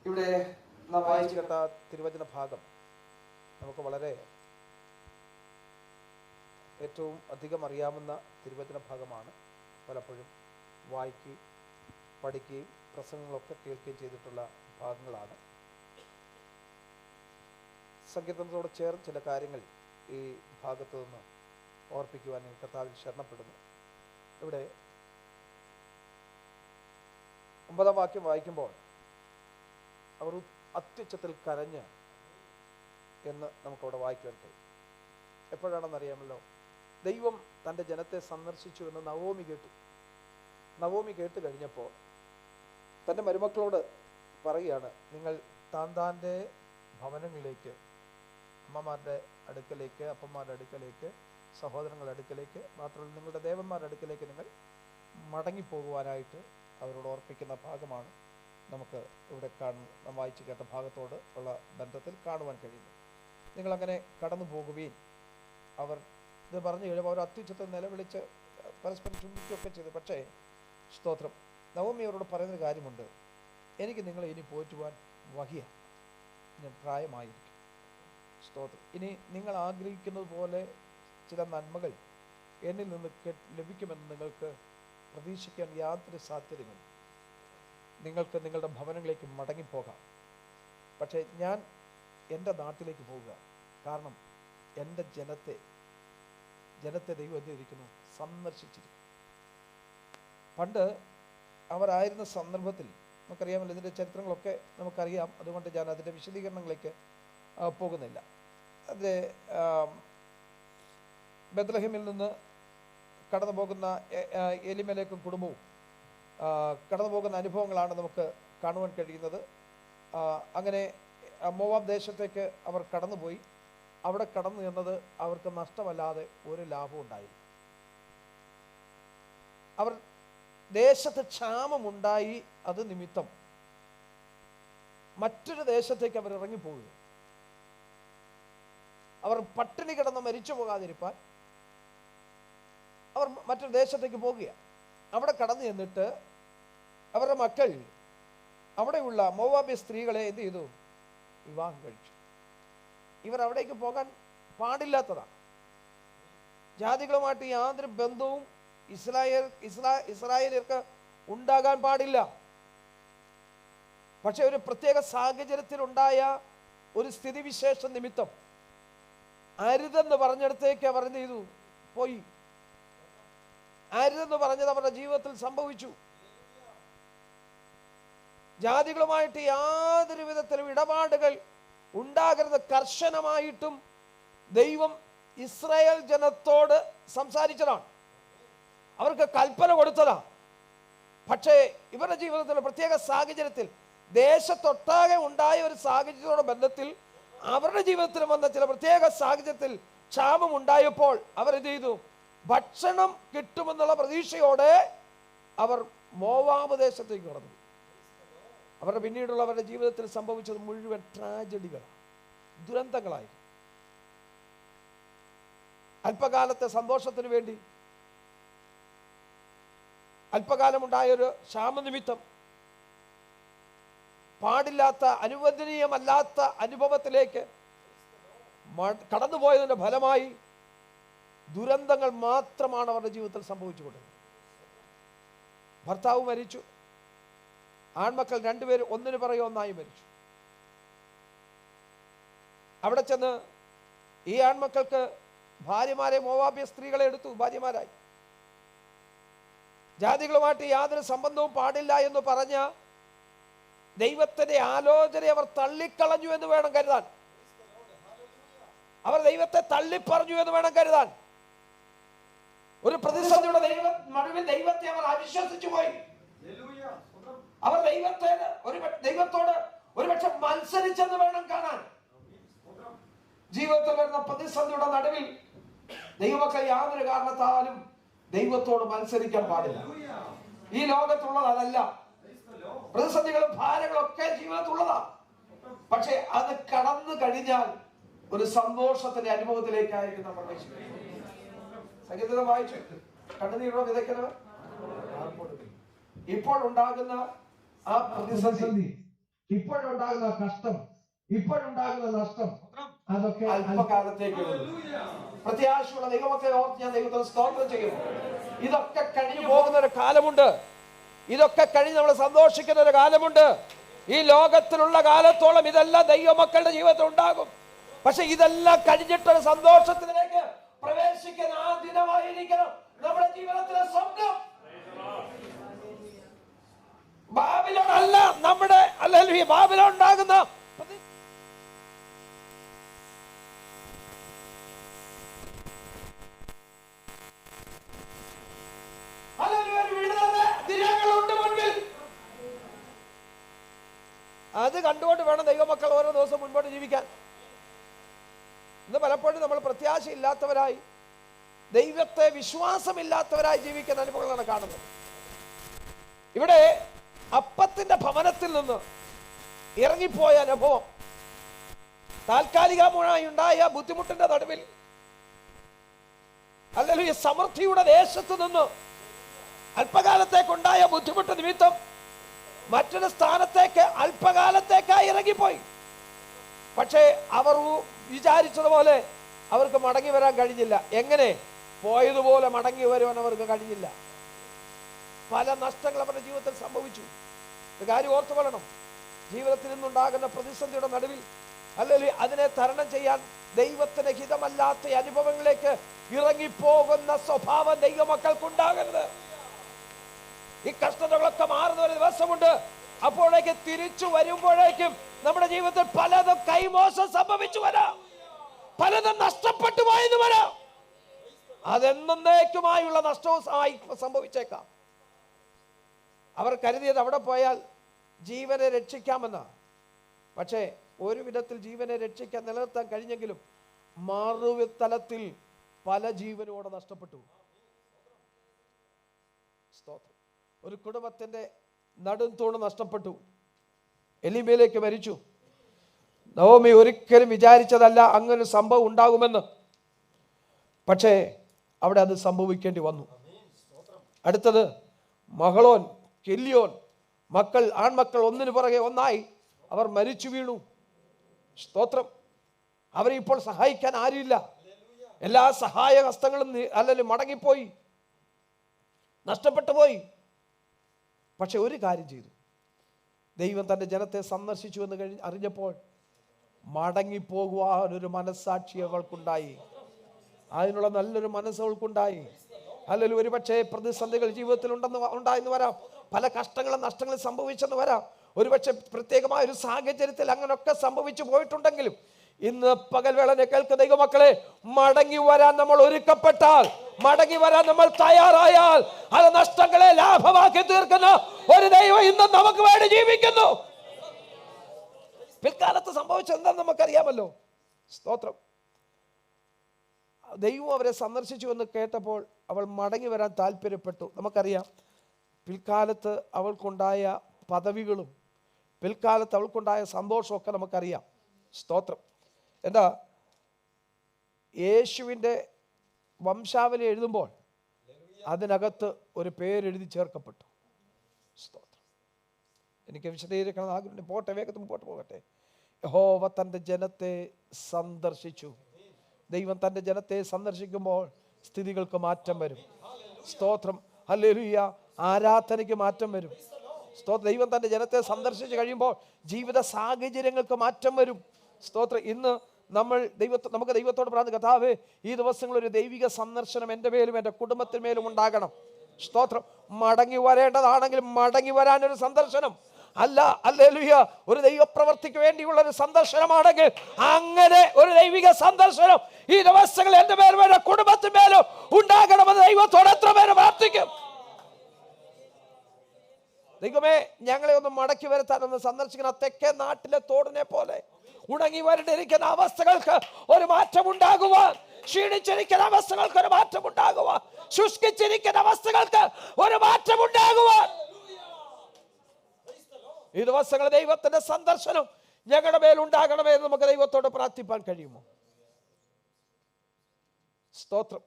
ഇവിടെ നാം വായിച്ചു കേട്ട തിരുവചന ഭാഗം നമുക്ക് വളരെ ഏറ്റവും അധികം അറിയാവുന്ന തിരുവചന ഭാഗമാണ്. പലപ്പോഴും വായിക്കുകയും പഠിക്കുകയും പ്രസംഗങ്ങളൊക്കെ കേൾക്കുകയും ചെയ്തിട്ടുള്ള ഭാഗങ്ങളാണ്. സങ്കീർത്തനത്തോട് ചേർന്ന് ചില കാര്യങ്ങൾ ഈ ഭാഗത്തു നിന്ന് ഓർപ്പിക്കുവാൻ കർത്താവിൽ ശരണപ്പെടുന്നു. ഇവിടെ 9-ാം വാക്യം വായിക്കുമ്പോൾ അവർ അത്യുച്ചത്തിൽ കരഞ്ഞ് എന്ന് നമുക്കവിടെ വായിക്കുവാൻ കഴിയും. എപ്പോഴാണെന്നറിയാമല്ലോ, ദൈവം തൻ്റെ ജനത്തെ സന്ദർശിച്ചു എന്ന് നവോമി കേട്ടു. നവോമി കേട്ട് കഴിഞ്ഞപ്പോൾ തൻ്റെ മരുമക്കളോട് പറയുകയാണ്, നിങ്ങൾ താന്താൻ്റെ ഭവനങ്ങളിലേക്ക്, അമ്മമാരുടെ അടുക്കലേക്ക്, അപ്പന്മാരുടെ അടുക്കലേക്ക്, സഹോദരങ്ങളുടെ അടുക്കലേക്ക്, മാത്രമല്ല നിങ്ങളുടെ ദേവന്മാരുടെ അടുക്കലേക്ക് നിങ്ങൾ മടങ്ങിപ്പോകുവാനായിട്ട് അവരോട് ഓർപ്പിക്കുന്ന ഭാഗമാണ് നമുക്ക് ഇവിടെ നാം വായിച്ചു കേട്ട ഭാഗത്തോട് ഉള്ള ബന്ധത്തിൽ കാണുവാൻ കഴിയുന്നു. നിങ്ങളങ്ങനെ കടന്നു പോകുകയും അവർ ഇത് പറഞ്ഞു കഴിയുമ്പോൾ അവർ അത്യുച്ചത്തിൽ നിലവിളിച്ച് പരസ്പരം ചുംബിക്കുകയൊക്കെ ചെയ്തു. പക്ഷേ സ്തോത്രം, നവോമി അവരോട് പറയുന്നൊരു കാര്യമുണ്ട്, എനിക്ക് നിങ്ങളെ ഇനി പോറ്റുവാൻ വഹിയ, ഞാൻ പ്രായമായിരിക്കും. സ്തോത്രം, ഇനി നിങ്ങൾ ആഗ്രഹിക്കുന്നത് പോലെ ചില നന്മകൾ എന്നിൽ നിന്ന് ലഭിക്കുമെന്ന് നിങ്ങൾക്ക് പ്രതീക്ഷിക്കാൻ യാതൊരു സാധ്യതയുമില്ല. നിങ്ങൾക്ക് നിങ്ങളുടെ ഭവനങ്ങളിലേക്ക് മടങ്ങിപ്പോകാം. പക്ഷേ ഞാൻ എൻ്റെ നാട്ടിലേക്ക് പോവുക. കാരണം എൻ്റെ ജനത്തെ ദൈവം എന്തിരിക്കുന്നു, സന്ദർശിച്ചിരിക്കുന്നു. പണ്ട് അവരായിരുന്ന സന്ദർഭത്തിൽ നമുക്കറിയാമല്ലോ, ഇതിൻ്റെ ചരിത്രങ്ങളൊക്കെ നമുക്കറിയാം. അതുകൊണ്ട് ഞാൻ അതിൻ്റെ വിശദീകരണങ്ങളിലേക്ക് പോകുന്നില്ല. അതിൻ്റെ ബത്ലഹേമിൽ നിന്ന് കടന്നു പോകുന്ന എലിമേലേക്കും കുടുംബവും കടന്നു പോകുന്ന അനുഭവങ്ങളാണ് നമുക്ക് കാണുവാൻ കഴിയുന്നത്. അങ്ങനെ മോവാബ് ദേശത്തേക്ക് അവർ കടന്നുപോയി. അവിടെ കടന്നു എന്നത് അവർക്ക് നഷ്ടമല്ലാതെ ഒരു ലാഭം ഉണ്ടായില്ല. അവർ ദേശത്ത് ക്ഷാമമുണ്ടായി, അത് നിമിത്തം മറ്റൊരു ദേശത്തേക്ക് അവർ ഇറങ്ങിപ്പോകുക. അവർ പട്ടിണി കിടന്ന് മരിച്ചു പോകാതിരിക്കാൻ അവർ മറ്റൊരു ദേശത്തേക്ക് പോകുക. അവിടെ കടന്നു ചെന്നിട്ട് അവരുടെ മക്കൾ അവിടെയുള്ള മോവാബി സ്ത്രീകളെ എന്ത് ചെയ്തു? വിവാഹം കഴിച്ചു. ഇവർ അവിടേക്ക് പോകാൻ പാടില്ലാത്തതാണ്. ജാതികളുമായിട്ട് യാതൊരു ബന്ധവും ഇസ്രായേലിയർക്ക് ഉണ്ടാകാൻ പാടില്ല. പക്ഷെ ഒരു പ്രത്യേക സാഹചര്യത്തിലുണ്ടായ ഒരു സ്ഥിതിവിശേഷ നിമിത്തം അരുതെന്ന് പറഞ്ഞിടത്തേക്ക് അവർ എന്ത് ചെയ്തു? പോയി. അരുതെന്ന് പറഞ്ഞത് അവരുടെ ജീവിതത്തിൽ സംഭവിച്ചു. ജാതികളുമായിട്ട് യാതൊരു വിധത്തിലും ഇടപാടുകൾ ഉണ്ടാകരുത് കർശനമായിട്ടും ദൈവം ഇസ്രായേൽ ജനത്തോട് സംസാരിച്ചതാണ്, അവർക്ക് കൽപ്പന കൊടുത്തതാണ്. പക്ഷേ ഇവരുടെ ജീവിതത്തിലെ പ്രത്യേക സാഹചര്യത്തിൽ, ദേശത്തൊട്ടാകെ ഉണ്ടായ ഒരു സാഹചര്യത്തോടെ ബന്ധത്തിൽ അവരുടെ ജീവിതത്തിൽ വന്ന ചില പ്രത്യേക സാഹചര്യത്തിൽ ക്ഷാമം ഉണ്ടായപ്പോൾ അവരെന്ത് ചെയ്തു? ഭക്ഷണം കിട്ടുമെന്നുള്ള പ്രതീക്ഷയോടെ അവർ മോവാബ് ദേശത്തേക്ക് കടന്നു. അവരുടെ പിന്നീടുള്ള അവരുടെ ജീവിതത്തിൽ സംഭവിച്ചത് മുഴുവൻ ട്രാജഡികളാണ്, ദുരന്തങ്ങളായി. അല്പകാലത്തെ സന്തോഷത്തിന് വേണ്ടി അല്പകാലമുണ്ടായൊരു ക്ഷാമനിമിത്തം പാടില്ലാത്ത അനുവദനീയമല്ലാത്ത അനുഭവത്തിലേക്ക് കടന്നുപോയതിൻ്റെ ഫലമായി ദുരന്തങ്ങൾ മാത്രമാണ് അവരുടെ ജീവിതത്തിൽ സംഭവിച്ചുകൊണ്ടിരുന്നത്. ഭർത്താവ് മരിച്ചു, ആൺമക്കൾ രണ്ടുപേരും ഒന്നിനു പുറകെ ഒന്നായി മരിച്ചു. അവിടെ ചെന്ന് ഈ ആൺമക്കൾക്ക് ഭാര്യമാരെ, മോവാബ്യ സ്ത്രീകളെ എടുത്തു ഭാര്യമാരായി. ജാതികളുമായിട്ട് യാതൊരു സംബന്ധവും പാടില്ല എന്ന് പറഞ്ഞ ദൈവത്തിന്റെ ആലോചനയെ അവർ തള്ളിക്കളഞ്ഞു എന്ന് വേണം കരുതാൻ. അവർ ദൈവത്തെ തള്ളിപ്പറഞ്ഞു എന്ന് വേണം കരുതാൻ. ഒരു പ്രതിസന്ധിയുടെ നടുവിൽ ദൈവത്തെ അവർ അവിശ്വസിച്ചു പോയി. അവർ ദൈവത്തോട് ഒരുപക്ഷെ മത്സരിച്ചെന്ന് വേണം കാണാൻ. ജീവിതത്തിൽ വരുന്ന പ്രതിസന്ധിയുടെ നടുവിൽ ദൈവമക്കൾ യാതൊരു കാരണത്താലും ദൈവത്തോട് മത്സരിക്കാൻ പാടില്ല. ഈ ലോകത്തുള്ളത് അതല്ല. പ്രതിസന്ധികളും ഭാരങ്ങളും ഒക്കെ ജീവിതത്തിലുള്ളതാ. പക്ഷെ അത് കടന്നു കഴിഞ്ഞാൽ ഒരു സന്തോഷത്തിന്റെ അനുഭവത്തിലേക്കായിരിക്കും നമ്മൾ സംഗീതം വായിച്ചു. കണ്ണുനീരോ വിതയ്ക്കുന്നവർ ഇപ്പോഴുണ്ടാകുന്ന ആ പ്രതിസന്ധി, ഇപ്പോഴുണ്ടാകുന്ന കഷ്ടം, ഇപ്പോഴുണ്ടാകുന്ന നഷ്ടം, അതൊക്കെ അല്പകാലത്തേക്കുള്ളൂ. പ്രത്യാശയുള്ള ദൈവമക്കളെ ഓർത്ത് ഞാൻ ദൈവത്തെ സ്തോത്രം ചെയ്യുന്നു. ഇതൊക്കെ കഴിഞ്ഞു പോകുന്ന ഒരു കാലമുണ്ട്. ഇതൊക്കെ കഴിഞ്ഞ് നമ്മൾ സന്തോഷിക്കുന്ന ഒരു കാലമുണ്ട്. ഈ ലോകത്തിലുള്ള കാലത്തോളം ഇതെല്ലാം ദൈവമക്കളുടെ ജീവിതത്തിൽ ഉണ്ടാകും. പക്ഷെ ഇതെല്ലാം കഴിഞ്ഞിട്ടൊരു സന്തോഷത്തിലേക്ക് പ്രവേശിക്കുന്ന ആ ദിനമായിരിക്കണം നമ്മുടെ ജീവിതത്തിലെ സ്വപ്നം. ബാബിലോൺ അല്ല നമ്മുടെ, അല്ലെങ്കിൽ ബാബിലോൺ ഉണ്ടാകുന്ന അത് കണ്ടുകൊണ്ട് വേണം ദൈവമക്കൾ ഓരോ ദിവസം മുൻപോട്ട് ജീവിക്കാൻ. ഇന്ന് പലപ്പോഴും നമ്മൾ പ്രത്യാശയില്ലാത്തവരായി, ദൈവത്തെ വിശ്വാസമില്ലാത്തവരായി ജീവിക്കുന്ന അനുഭവങ്ങളാണ് കാണുന്നത്. ഇവിടെ അപ്പത്തിന്റെ ഭവനത്തിൽ നിന്ന് ഇറങ്ങിപ്പോയ അനുഭവം, താൽക്കാലികമായി ഉണ്ടായ ബുദ്ധിമുട്ടിന്റെ നടുവിൽ, അല്ലെങ്കിൽ സമൃദ്ധിയുടെ ദേശത്ത് നിന്ന് അല്പകാലത്തേക്കുണ്ടായ ബുദ്ധിമുട്ട് നിമിത്തം മറ്റൊരു സ്ഥാനത്തേക്ക് അല്പകാലത്തേക്കായി ഇറങ്ങിപ്പോയി. പക്ഷേ അവർ വിചാരിച്ചതുപോലെ അവർക്ക് മടങ്ങി വരാൻ കഴിഞ്ഞില്ല. എങ്ങനെ? പോയതുപോലെ മടങ്ങി വരുവാൻ അവർക്ക് കഴിഞ്ഞില്ല. പല നഷ്ടങ്ങൾ അവരുടെ ജീവിതത്തിൽ സംഭവിച്ചു. ഒരു കാര്യം ഓർത്തു കൊള്ളണം, ജീവിതത്തിൽ നിന്നുണ്ടാകുന്ന പ്രതിസന്ധിയുടെ നടുവിൽ, അല്ലെങ്കിൽ അതിനെ തരണം ചെയ്യാൻ ദൈവത്തിന് ഹിതമല്ലാത്ത അനുഭവങ്ങളിലേക്ക് ഇറങ്ങിപ്പോകുന്ന സ്വഭാവം ദൈവമക്കൾക്കുണ്ടാകരുത്. ഈ കഷ്ടതകളൊക്കെ മാറുന്ന ഒരു ദിവസമുണ്ട്. അപ്പോഴേക്ക് തിരിച്ചു വരുമ്പോഴേക്കും നമ്മുടെ ജീവിതത്തിൽ പലതും കൈമോശം സംഭവിച്ചു വരാം, പലതും നഷ്ടപ്പെട്ടു പോയെന്ന് വരാം. അതെന്നേക്കുമായുള്ള നഷ്ടവും സംഭവിച്ചേക്കാം. അവർ കരുതിയത് അവിടെ പോയാൽ ജീവനെ രക്ഷിക്കാമെന്നാ. പക്ഷേ ഒരു വിധത്തിൽ ജീവനെ രക്ഷിക്കാൻ നിലനിർത്താൻ കഴിഞ്ഞെങ്കിലും മറുതലത്തിൽ പല ജീവനോടെ നഷ്ടപ്പെട്ടു. സ്തോത്രം. ഒരു കുടുംബത്തിന്റെ നടും തൂണ് നഷ്ടപ്പെട്ടു. എലീമേലേക്ക് മരിച്ചു. നവോമി ഒരിക്കലും വിചാരിച്ചതല്ല അങ്ങനെ സംഭവം ഉണ്ടാകുമെന്ന്. പക്ഷേ അവിടെ അത് സംഭവിക്കേണ്ടി വന്നു. അടുത്തത് മഹളോൻ, കെല്യോൻ മക്കൾ, ആൺമക്കൾ ഒന്നിനു പുറകെ ഒന്നായി അവർ മരിച്ചു വീണു. സ്തോത്രം. അവരെ ഇപ്പോൾ സഹായിക്കാൻ ആരുമില്ല. എല്ലാ സഹായ ഹസ്തങ്ങളും അല്ലെങ്കിൽ മടങ്ങിപ്പോയി, നഷ്ടപ്പെട്ടു പോയി. പക്ഷെ ഒരു കാര്യം ചെയ്തു. ദൈവം തൻ്റെ ജനത്തെ സന്ദർശിച്ചു എന്ന് അറിഞ്ഞപ്പോൾ മടങ്ങിപ്പോകുവാൻ ഒരു മനസ്സാക്ഷി അവൾക്കുണ്ടായി. അതിനുള്ള നല്ലൊരു മനസ്സ് അവൾക്കുണ്ടായി. അല്ലെങ്കിൽ ഒരു പക്ഷേ പ്രതിസന്ധികൾ ജീവിതത്തിൽ ഉണ്ടായെന്ന് വരാം, പല കഷ്ടങ്ങളും നഷ്ടങ്ങളും സംഭവിച്ചെന്ന് വരാം. ഒരുപക്ഷെ പ്രത്യേകമായ ഒരു സാഹചര്യത്തിൽ അങ്ങനെയൊക്കെ സംഭവിച്ചു പോയിട്ടുണ്ടെങ്കിലും ഇന്ന് പകൽവേളനെ കേൾക്കുന്ന ദൈവമക്കളെ, മടങ്ങി വരാൻ നമ്മൾ ഒരുക്കപ്പെട്ടാൽ, മടങ്ങി വരാൻ നമ്മൾ തയ്യാറായാൽ, അത് നഷ്ടങ്ങളെ ലാഭമാക്കി തീർക്കുന്ന ഒരു ദൈവം ഇന്ന് നമുക്ക് വേണ്ടി ജീവിക്കുന്നു. പിൽക്കാലത്ത് സംഭവിച്ചത് എന്താണെന്ന് നമുക്കറിയാമല്ലോ. സ്തോത്രം. ദൈവം അവരെ സന്ദർശിച്ചു എന്ന് കേട്ടപ്പോൾ അവൾ മടങ്ങി വരാൻ താല്പര്യപ്പെട്ടു. നമുക്കറിയാം പിൽക്കാലത്ത് അവൾക്കുണ്ടായ പദവികളും പിൽക്കാലത്ത് അവൾക്കുണ്ടായ സന്തോഷമൊക്കെ നമുക്കറിയാം. സ്തോത്രം. എന്താ, യേശുവിൻ്റെ വംശാവലി എഴുതുമ്പോൾ അതിനകത്ത് ഒരു പേരെഴുതി ചേർക്കപ്പെട്ടു. സ്തോത്രം. എനിക്ക് വിശദീകരിക്കണം ആഗ്രഹം. പോട്ടെ, വേഗത്തിൽ മുമ്പോട്ട് പോകട്ടെ. യഹോവ തൻ്റെ ജനത്തെ സന്ദർശിച്ചു. ദൈവം തൻ്റെ ജനത്തെ സന്ദർശിക്കുമ്പോൾ സ്ഥിതികൾക്ക് മാറ്റം വരും. സ്തോത്രം. ഹല്ലേലൂയ. ആരാധനയ്ക്ക് മാറ്റം വരും. സ്തോത്രം. ദൈവം തൻ്റെ ജനത്തെ സന്ദർശിച്ച് കഴിയുമ്പോൾ ജീവിത സാഹചര്യങ്ങൾക്ക് മാറ്റം വരും. സ്തോത്രം. ഇന്ന് നമ്മൾ നമുക്ക് ദൈവത്തോട് പ്രാർത്ഥിക്കാം, കർത്താവേ, ഈ ദിവസങ്ങളിൽ ഒരു ദൈവിക സന്ദർശനം എൻ്റെ മേലും എൻ്റെ കുടുംബത്തിന് മേലും ഉണ്ടാകണം. സ്തോത്രം. മടങ്ങി വരേണ്ടതാണെങ്കിൽ മടങ്ങി വരാനൊരു സന്ദർശനം അല്ല, ഹല്ലേലൂയ, ഒരു ദൈവപ്രവർത്തിക്ക് വേണ്ടിയുള്ള ഒരു സന്ദർശനമാണെങ്കിൽ അങ്ങനെ ഒരു ദൈവിക സന്ദർശനം ഈ ദിവസങ്ങളിൽ എൻ്റെ മേലും എൻ്റെ കുടുംബത്തിന് മേലും ഉണ്ടാകണമെന്ന് ദൈവത്തോട് എത്ര പേര് പ്രാർത്ഥിക്കും? ദൈവമേ, ഞങ്ങളെ ഒന്ന് മടക്കി വരുത്താൻ ഒന്ന് സന്ദർശിക്കുന്ന തെക്കേ നാട്ടിലെ തോടിനെ പോലെ ഉണങ്ങി വരണ്ടിരിക്കുന്ന അവസ്ഥകൾക്ക് ഒരു മാറ്റം ഉണ്ടാകുവാൻ, ക്ഷീണിച്ചിരിക്കുന്ന അവസ്ഥകൾക്ക് ഒരു മാറ്റം ഉണ്ടാകുവാൻ, ശുഷ്കിച്ചിരിക്കുന്ന അവസ്ഥകൾക്ക് ഒരു മാറ്റം ഉണ്ടാകുവാൻ ഈ ദിവസങ്ങളിൽ ദൈവത്തിന്റെ സന്ദർശനം ഞങ്ങളുടെ മേൽ ഉണ്ടാകണമേ എന്ന് നമുക്ക് ദൈവത്തോട് പ്രാർത്ഥിപ്പാൻ കഴിയുമോ? സ്തോത്രം.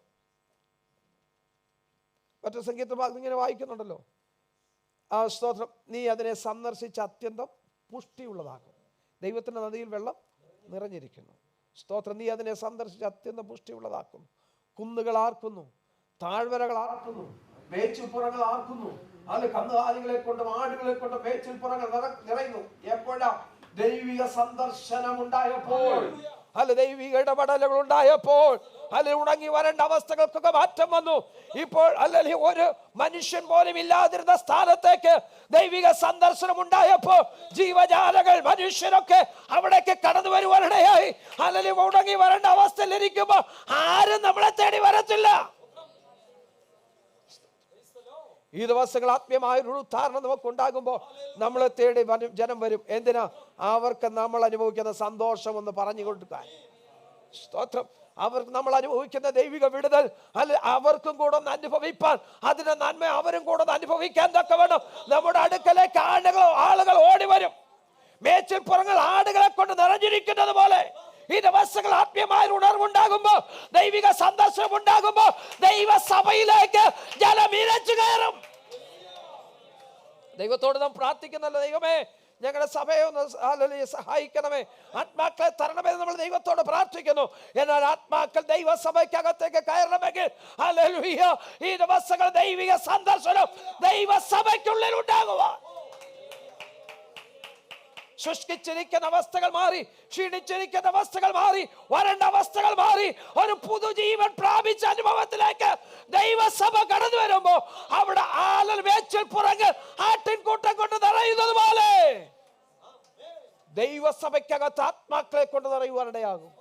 മറ്റൊരു സംഗീതഭാഗം ഇങ്ങനെ വായിക്കുന്നുണ്ടല്ലോ, ആ സ്തോത്രം, നീ അതിനെ സന്ദർശിച്ച അത്യന്തം പുഷ്ടിയുള്ളതാകും. ദൈവത്തിന്റെ നദിയിൽ വെള്ളം നിറഞ്ഞിരിക്കുന്നു. സ്തോത്രം. നീ അതിനെ സന്ദർശിച്ച് അത്യന്തം പുഷ്ടിയുള്ളതാക്കുന്നു. കുന്നുകൾ ആർക്കുന്നു, താഴ്വരകൾ ആർക്കുന്നു, മേച്ചിൽപ്പുറങ്ങൾ ആർക്കുന്നു. അത് കന്നുകാലികളെ കൊണ്ടും ആടുകളെ കൊണ്ടും മേച്ചിൽപ്പുറങ്ങൾ നിറയുന്നു. എപ്പോഴാ? ദൈവിക സന്ദർശനം ഉണ്ടായപ്പോൾ, അല്ല ദൈവിക ഇടപെടലുകൾ ഉണ്ടായപ്പോൾ, അല്ല ഉണങ്ങി വരേണ്ട അവസ്ഥകൾക്കൊക്കെ മാറ്റം വന്നു. ഇപ്പോൾ അല്ലെങ്കിൽ ഒരു മനുഷ്യൻ പോലും ഇല്ലാതിരുന്ന സ്ഥാനത്തേക്ക് ദൈവിക സന്ദർശനം ഉണ്ടായപ്പോൾ ജീവജാലകൾ, മനുഷ്യരൊക്കെ അവിടേക്ക് കടന്നു വരുവാനിടയായി. അല്ലെങ്കിൽ ഉണങ്ങി വരേണ്ട അവസ്ഥയിൽ ഇരിക്കുമ്പോൾ ആരും നമ്മളെ തേടി വരത്തില്ല. ഈ ദിവസങ്ങൾ ആത്മീയമായ ഒരു ഉദ്ധാരണം നമുക്ക് ഉണ്ടാകുമ്പോൾ നമ്മളെ തേടി ജനം വരും. എന്തിനാ? അവർക്ക് നമ്മൾ അനുഭവിക്കുന്ന സന്തോഷം ഒന്ന് പറഞ്ഞു കൊടുക്കാൻ. സ്തോത്രം. അവർക്ക് നമ്മൾ അനുഭവിക്കുന്ന ദൈവിക വിടുതൽ അല്ലെ അവർക്കും കൂടെ ഒന്ന് അനുഭവിപ്പാൻ, അതിന്റെ നന്മ അവരും കൂടെ ഒന്ന് അനുഭവിക്കാൻ തക്ക വേണം നമ്മുടെ അടുക്കലേക്ക് ആളുകൾ ഓടി വരും. മേച്ചിൽപ്പുറങ്ങൾ ആടുകളെ കൊണ്ട് നിറഞ്ഞിരിക്കുന്നത് പോലെ ഈ ദിവസങ്ങൾ ആത്മീയമായ ഉണർവുണ്ടാകുമ്പോ, ദൈവിക സന്ദർശനം ഉണ്ടാകുമ്പോ ദൈവസഭയിലേക്ക് ജലം ഇരച്ചു കയറും. ദൈവത്തോട് നാം പ്രാർത്ഥിക്കുന്നല്ലോ, ദൈവമേ ഞങ്ങളുടെ സഭയെ ഒന്ന് സഹായിക്കണമേ, ആത്മാക്കളെ തരണമേ നമ്മൾ ദൈവത്തോട് പ്രാർത്ഥിക്കുന്നു. എന്നാൽ ആത്മാക്കൾ ദൈവസഭയ്ക്കകത്തേക്ക് കയറണമെങ്കിൽ ഹല്ലേലൂയ ഈ ദിവസങ്ങൾ ദൈവിക സന്ദർശനം ദൈവസഭയ്ക്കുള്ളിൽ ഉണ്ടാകുക. ശുഷ്കിച്ചിരിക്കുന്ന അവസ്ഥകൾ മാറി, ക്ഷീണിച്ചിരിക്കുന്ന അവസ്ഥകൾ മാറി, വരേണ്ട അവസ്ഥകൾ മാറി, ഒരു പുതുജീവൻ പ്രാപിച്ച അനുഭവത്തിലേക്ക് ദൈവസഭ കടന്നു വരുമ്പോ അവിടെ ആലൽ മേച്ചിൽ പുറങ്ങൾ ആട്ടിൻകൂട്ടം കൊണ്ട് നിറയുന്നത് പോലെ ദൈവസഭയ്ക്കകത്ത് ആത്മാക്കളെ കൊണ്ട് നിറയുവാനിടയാകും.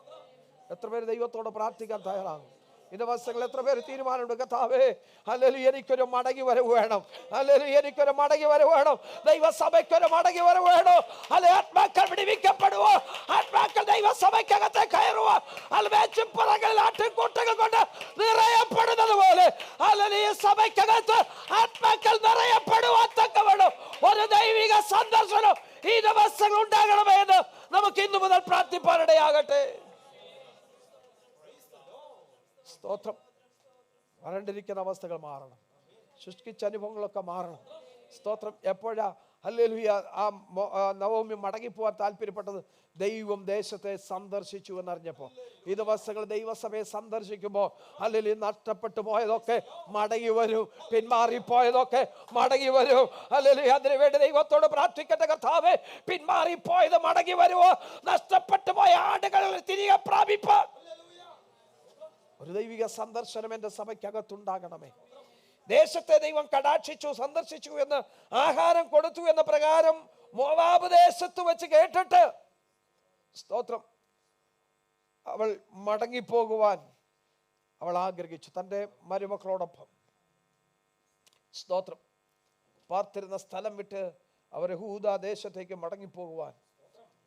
എത്ര പേര് ദൈവത്തോട് പ്രാർത്ഥിക്കാൻ തയ്യാറാകും? ഈ ദിവസങ്ങൾ എത്ര പേര് തീരുമാനമുണ്ട്, കർത്താവേ ഹല്ലേലൂയ എനിക്കൊരു മടങ്ങി വരവ് വേണം, ഹല്ലേലൂയ എനിക്കൊരു മടങ്ങി വരവ് വേണം, ദൈവസഭയ്ക്കൊരു മടങ്ങി വരവ് വേണം. അല്ലെ ആത്മാക്കൾ വിടുവിക്കപ്പെടുവോ, ആത്മാക്കൾ ദൈവസഭയ്ക്കകത്തെ കയറുവോ, അൽമേച്ചിപ്പുറങ്ങളിൽ ആട്ടിൻകൂട്ടങ്ങൾ കൊണ്ട് നിറയപ്പെടുന്നത് പോലെ ഹല്ലേലൂയ സഭയ്ക്കകത്ത് ആത്മാക്കൾ നിറയപ്പെടുവാൻ തക്ക വേണം ഒരു ദൈവിക സന്ദർശനം ഈ ഈ ദിവസങ്ങൾ ഉണ്ടാകണമേ എന്ന് നമുക്ക് ഇന്നു മുതൽ പ്രാർത്ഥിപ്പാനിടയാകട്ടെ. സ്തോത്രം. വരണ്ടിരിക്കുന്ന അവസ്ഥകൾ മാറണം, ശുഷ്കിച്ച അനുഭവങ്ങളൊക്കെ മാറണം. സ്തോത്രം. എപ്പോഴാ ഹല്ലേലൂയ നവോമി മടങ്ങിപ്പോവാൻ താല്പര്യപ്പെട്ടത്? ദൈവം ദേശത്തെ സന്ദർശിച്ചു എന്നറിഞ്ഞപ്പോൾ. ഈ ദിവസങ്ങൾ ദൈവസഭയെ സന്ദർശിക്കുമ്പോൾ ഹല്ലേലൂയ നഷ്ടപ്പെട്ടു പോയതൊക്കെ മടങ്ങി വരും, പിന്മാറിപ്പോയതൊക്കെ മടങ്ങി വരും. ഹല്ലേലൂയ അതിനുവേണ്ടി ദൈവത്തോട് പ്രാർത്ഥിക്കട്ടെ. കർത്താവേ, പിന്മാറിപ്പോയത് മടങ്ങി വരുമോ? നഷ്ടപ്പെട്ടു പോയ ആടുകൾ തിരികെ പ്രാപിപ്പാൻ ഒരു ദൈവിക സന്ദർശനം എൻ്റെ സഭയ്ക്കകത്തുണ്ടാകണമേ. ദേശത്തെ ദൈവം കടാക്ഷിച്ചു, സന്ദർശിച്ചു എന്ന്, ആഹാരം കൊടുത്തു എന്ന പ്രകാരം മോവാബ് ദേശത്ത് വെച്ച് കേട്ടിട്ട് സ്തോത്രം അവൾ മടങ്ങിപ്പോകുവാൻ അവൾ ആഗ്രഹിച്ചു. തൻ്റെ മരുമക്കളോടൊപ്പം സ്തോത്രം പാർത്തിരുന്ന സ്ഥലം വിട്ട് അവർ യഹൂദ ദേശത്തേക്ക് മടങ്ങിപ്പോകുവാൻ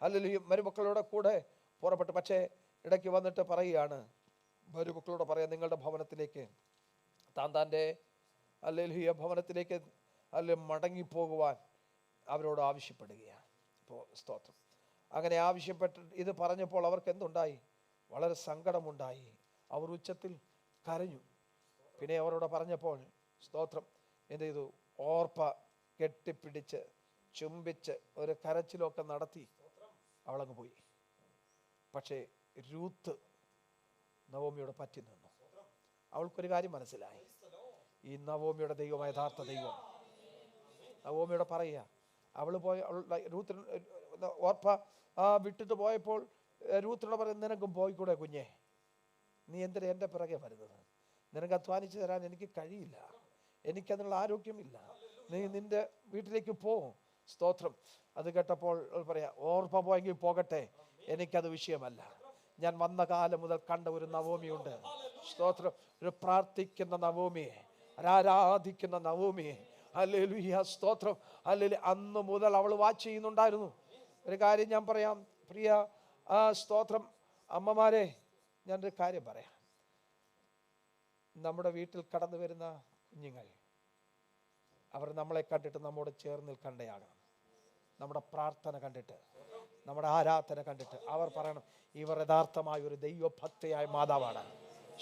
ഹല്ലേലൂയ മരുമക്കളോടെ കൂടെ പുറപ്പെട്ടു. പക്ഷേ ഇടയ്ക്ക് വന്നിട്ട് പറയുകയാണ്, മരുമക്കളോട് പറയാം, നിങ്ങളുടെ ഭവനത്തിലേക്ക് താൻ്റെ ഹല്ലേലൂയ ഭവനത്തിലേക്ക് മടങ്ങിപ്പോകുവാൻ അവരോട് ആവശ്യപ്പെടുകയാണ്. ഇപ്പോൾ സ്തോത്രം. അങ്ങനെ ആവശ്യപ്പെട്ട് ഇത് പറഞ്ഞപ്പോൾ അവർക്ക് എന്തുണ്ടായി? വളരെ സങ്കടമുണ്ടായി. അവർ ഉച്ചത്തിൽ കരഞ്ഞു. പിന്നെ അവരോട് പറഞ്ഞപ്പോൾ സ്തോത്രം എന്ത് ചെയ്തു? ഓർപ്പ കെട്ടിപ്പിടിച്ച് ചുംബിച്ച് ഒരു കരച്ചിലൊക്കെ നടത്തി അവളങ്ങ് പോയി. പക്ഷേ രൂത്ത് നവോമിയോട് പറ്റി നിന്നു. അവൾക്കൊരു കാര്യം മനസ്സിലായി, ഈ നവോമിയുടെ ദൈവം യഥാർത്ഥ ദൈവം. നവോമിയോട് പറയുക, അവൾ പോയ രൂത്ത് ഓർപ്പ വിട്ടിട്ട് പോയപ്പോൾ രൂത്തിനോട് പറയുന്നത്, നിനക്കും പോയിക്കൂടെ കുഞ്ഞേ, നീ എന്തിനാ എൻ്റെ പിറകെ വരുന്നത്? നിനക്ക് അധ്വാനിച്ച് തരാൻ എനിക്ക് കഴിയില്ല, എനിക്കതിനുള്ള ആരോഗ്യമില്ല, നീ നിൻ്റെ വീട്ടിലേക്ക് പോ. സ്തോത്രം. അത് കേട്ടപ്പോൾ പറയാ, ഓർപ്പ പോയെങ്കിൽ പോകട്ടെ, എനിക്കത് വിഷയമല്ല. ഞാൻ വന്ന കാലം മുതൽ കണ്ട ഒരു നവോമിയുണ്ട്. സ്തോത്രം. ഒരു പ്രാർത്ഥിക്കുന്ന നവോമിയെ, ആരാധിക്കുന്ന നവോമിയെ. ഹല്ലേലൂയ. സ്തോത്രം. ഹല്ലേലൂയ. അന്ന് മുതൽ അവൾ വാച്ച് ചെയ്യുന്നുണ്ടായിരുന്നു. ഒരു കാര്യം ഞാൻ പറയാം പ്രിയ സ്തോത്രം അമ്മമാരെ, ഞാനൊരു കാര്യം പറയാം. നമ്മുടെ വീട്ടിൽ കടന്നു വരുന്ന കുഞ്ഞുങ്ങൾ, അവർ നമ്മളെ കണ്ടിട്ട് നമ്മോട് ചേർന്ന് നിൽക്കണ്ടയാകണം. നമ്മുടെ പ്രാർത്ഥന കണ്ടിട്ട്, നമ്മുടെ ആരാധന കണ്ടിട്ട് അവർ പറയണം, ഇവർ യഥാർത്ഥമായ ഒരു ദൈവഭക്തയായ മാതാവാണ്.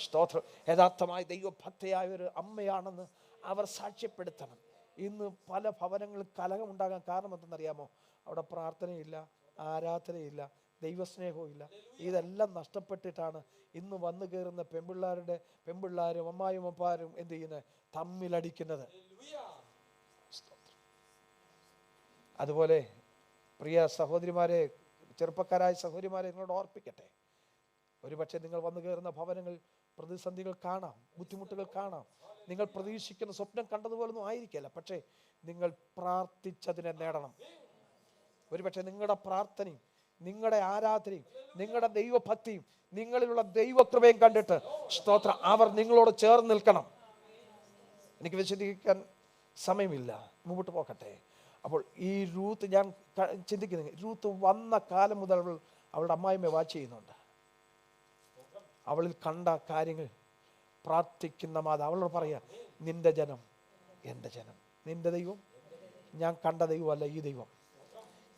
സ്തോത്രം. യഥാർത്ഥമായ ദൈവഭക്തയായ ഒരു അമ്മയാണെന്ന് അവർ സാക്ഷ്യപ്പെടുത്തണം. ഇന്ന് പല ഭവനങ്ങളിൽ കലഹമുണ്ടാകാൻ കാരണം എന്തെന്നറിയാമോ? അവിടെ പ്രാർത്ഥനയില്ല, ആരാധനയില്ല, ദൈവസ്നേഹവും ഇല്ല. ഇതെല്ലാം നഷ്ടപ്പെട്ടിട്ടാണ് ഇന്ന് വന്നു കയറുന്ന പെൺപിള്ളാരും അമ്മായും അപ്പാരും എന്ത് ചെയ്യുന്നത്? തമ്മിലടിക്കുന്നത്. അതുപോലെ പ്രിയ സഹോദരിമാരെ, ചെറുപ്പക്കാരായ സഹോദരിമാരെ, നിങ്ങളോട് ഓർപ്പിക്കട്ടെ, ഒരുപക്ഷെ നിങ്ങൾ വന്നു കയറുന്ന ഭവനങ്ങൾ പ്രതിസന്ധികൾ കാണാം, ബുദ്ധിമുട്ടുകൾ കാണാം. നിങ്ങൾ പ്രതീക്ഷിക്കുന്ന സ്വപ്നം കണ്ടതുപോലൊന്നും ആയിരിക്കില്ല. പക്ഷേ നിങ്ങൾ പ്രാർത്ഥിച്ചതിനെ നേടണം. ഒരുപക്ഷെ നിങ്ങളുടെ പ്രാർത്ഥനയും നിങ്ങളുടെ ആരാധനയും നിങ്ങളുടെ ദൈവഭക്തിയും നിങ്ങളിലുള്ള ദൈവകൃപയും കണ്ടിട്ട് സ്തോത്രം അവർ നിങ്ങളോട് ചേർന്ന് നിൽക്കണം. എനിക്ക് വിശദീകരിക്കാൻ സമയമില്ല, മുമ്പോട്ട് പോകട്ടെ. അപ്പോൾ ഈ രൂത്ത്, ഞാൻ ചിന്തിക്കുന്നത്, രൂത്ത് വന്ന കാലം മുതൽ അവളുടെ അമ്മായിമ്മയെ വാച്ച് ചെയ്യുന്നുണ്ട്. അവളിൽ കണ്ട കാര്യങ്ങൾ പ്രാർത്ഥിക്കുന്ന മാതാവ് അവളോട് പറയാ, നിന്റെ ജനം എൻ്റെ ജനം, നിന്റെ ദൈവം ഞാൻ കണ്ട ദൈവമല്ല ഈ ദൈവം,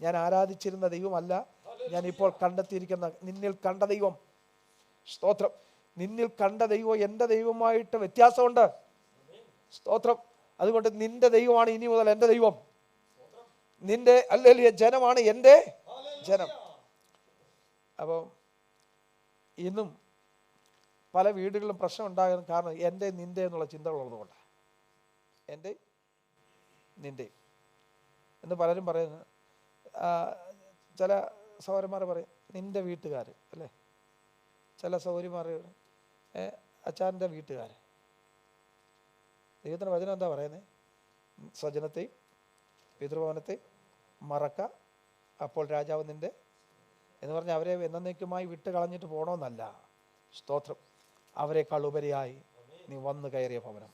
ഞാൻ ആരാധിച്ചിരുന്ന ദൈവമല്ല ഞാൻ ഇപ്പോൾ കണ്ടെത്തിയിരിക്കുന്ന നിന്നിൽ കണ്ട ദൈവം. സ്തോത്രം. നിന്നിൽ കണ്ട ദൈവം എൻ്റെ ദൈവമായിട്ട് വ്യത്യാസമുണ്ട്. സ്തോത്രം. അതുകൊണ്ട് നിന്റെ ദൈവമാണ് ഇനി മുതൽ എൻ്റെ ദൈവം, നിന്റെ ഹല്ലേലൂയ ജനമാണ് എൻ്റെ ജനം. അപ്പോൾ ഇന്നും പല വീടുകളിലും പ്രശ്നം ഉണ്ടാകാൻ കാരണം എൻ്റെ നിന്റെ എന്നുള്ള ചിന്തകളുള്ളതുകൊണ്ടാണ്. എൻ്റെ നിന്റെ എന്ന് പലരും പറയുന്നു. ചില സഹോദരന്മാർ പറയും നിന്റെ വീട്ടുകാർ അല്ലേ, ചില സഹോദരിമാർ അച്ഛൻ്റെ വീട്ടുകാർ. ദൈവത്തിൻ്റെ വചനം എന്താ പറയുന്നത്? സ്വജനത്തെയും പിതൃഭവനത്തെയും മറക്ക, അപ്പോൾ രാജാവ് നിന്റെ എന്ന് പറഞ്ഞാൽ അവരെ എന്നേക്കുമായി വിട്ട് കളഞ്ഞിട്ട് പോകണമെന്നല്ല. സ്തോത്രം. അവരെക്കാൾ ഉപരിയായി നീ വന്നു കയറിയ ഭവനം,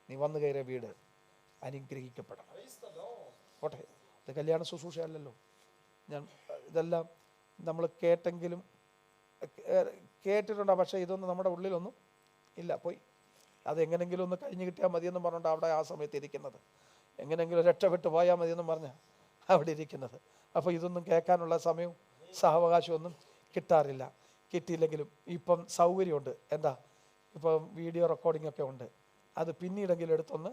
നീ വന്നു കയറിയ വീട് അനുഗ്രഹിക്കപ്പെടണം. ഓട്ടെ, ഇത് കല്യാണ ശുശ്രൂഷയല്ലല്ലോ. ഞാൻ ഇതെല്ലാം നമ്മൾ കേട്ടെങ്കിലും കേട്ടിട്ടുണ്ടോ, പക്ഷേ ഇതൊന്നും നമ്മുടെ ഉള്ളിലൊന്നും ഇല്ല. പോയി അതെങ്ങനെങ്കിലും ഒന്ന് കഴിഞ്ഞ് കിട്ടിയാൽ മതിയെന്നും പറഞ്ഞുകൊണ്ട് അവിടെ ആ സമയത്ത് ഇരിക്കുന്നത്, എങ്ങനെയെങ്കിലും രക്ഷപ്പെട്ടു പോയാൽ മതിയെന്നും പറഞ്ഞ് അവിടെ ഇരിക്കുന്നത്. അപ്പോൾ ഇതൊന്നും കേൾക്കാനുള്ള സമയവും സാവകാശമൊന്നും കിട്ടാറില്ല. കിട്ടിയില്ലെങ്കിലും ഇപ്പം സൗകര്യമുണ്ട്. എന്താ, ഇപ്പം വീഡിയോ റെക്കോർഡിംഗ് ഒക്കെ ഉണ്ട്. അത് പിന്നീടെങ്കിലും എടുത്തൊന്ന്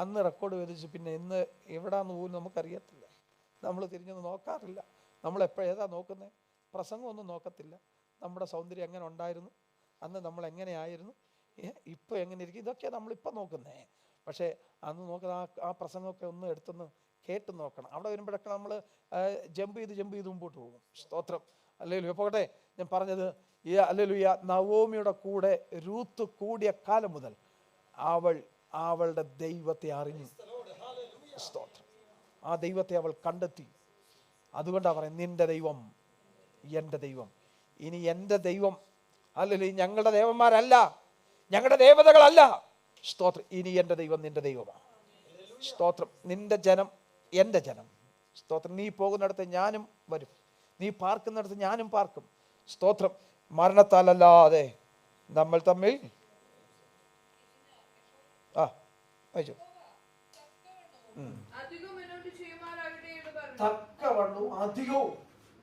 അന്ന് റെക്കോർഡ് ചെയ്തിച്ച് പിന്നെ ഇന്ന് എവിടാന്ന് പോലും നമുക്കറിയത്തില്ല. നമ്മൾ തിരിഞ്ഞൊന്നും നോക്കാറില്ല. നമ്മളെപ്പോഴേതാ നോക്കുന്നത്? പ്രസംഗമൊന്നും നോക്കത്തില്ല. നമ്മുടെ സൗന്ദര്യം എങ്ങനെ ഉണ്ടായിരുന്നു, അന്ന് നമ്മൾ എങ്ങനെയായിരുന്നു, ഇപ്പോൾ എങ്ങനെ ഇരിക്കും, ഇതൊക്കെയാണ് നമ്മളിപ്പോൾ നോക്കുന്നേ. പക്ഷേ അന്ന് നോക്കുന്ന ആ പ്രസംഗമൊക്കെ ഒന്ന് എടുത്തൊന്ന് കേട്ട് നോക്കണം. അവിടെ വരുമ്പോഴൊക്കെ നമ്മൾ ജമ്പ് ചെയ്ത് മുമ്പോട്ട് പോകും. സ്തോത്രം. ഹല്ലേലൂയ. പോകട്ടെ, ഞാൻ പറഞ്ഞത് ഹല്ലേലൂയ, നവോമിയുടെ കൂടെ രൂത്ത് കൂടിയ കാലം മുതൽ അവളുടെ ദൈവത്തെ അറിഞ്ഞു. സ്തോത്രം. ആ ദൈവത്തെ അവൾ കണ്ടെത്തി. അതുകൊണ്ടാണ് പറയുന്നത്, നിന്റെ ദൈവം എൻ്റെ ദൈവം. ഇനി എൻ്റെ ദൈവം ഹല്ലേലൂയ ഞങ്ങളുടെ ദേവന്മാരല്ല, ഞങ്ങളുടെ ദേവതകളല്ല. സ്തോത്രം. ഇനി എൻ്റെ ദൈവം നിന്റെ ദൈവമാണ്. സ്തോത്രം. നിന്റെ ജനം എൻ്റെ ജനം. സ്തോത്രം. നീ പോകുന്നിടത്ത് ഞാനും വരും, നീ പാർക്കുന്നിടത്ത് ഞാനും പാർക്കും. സ്തോത്രം. മരണത്താലല്ലാതെ നമ്മൾ തമ്മിൽ വായിച്ചു തക്കവണ്ണവും അധികവും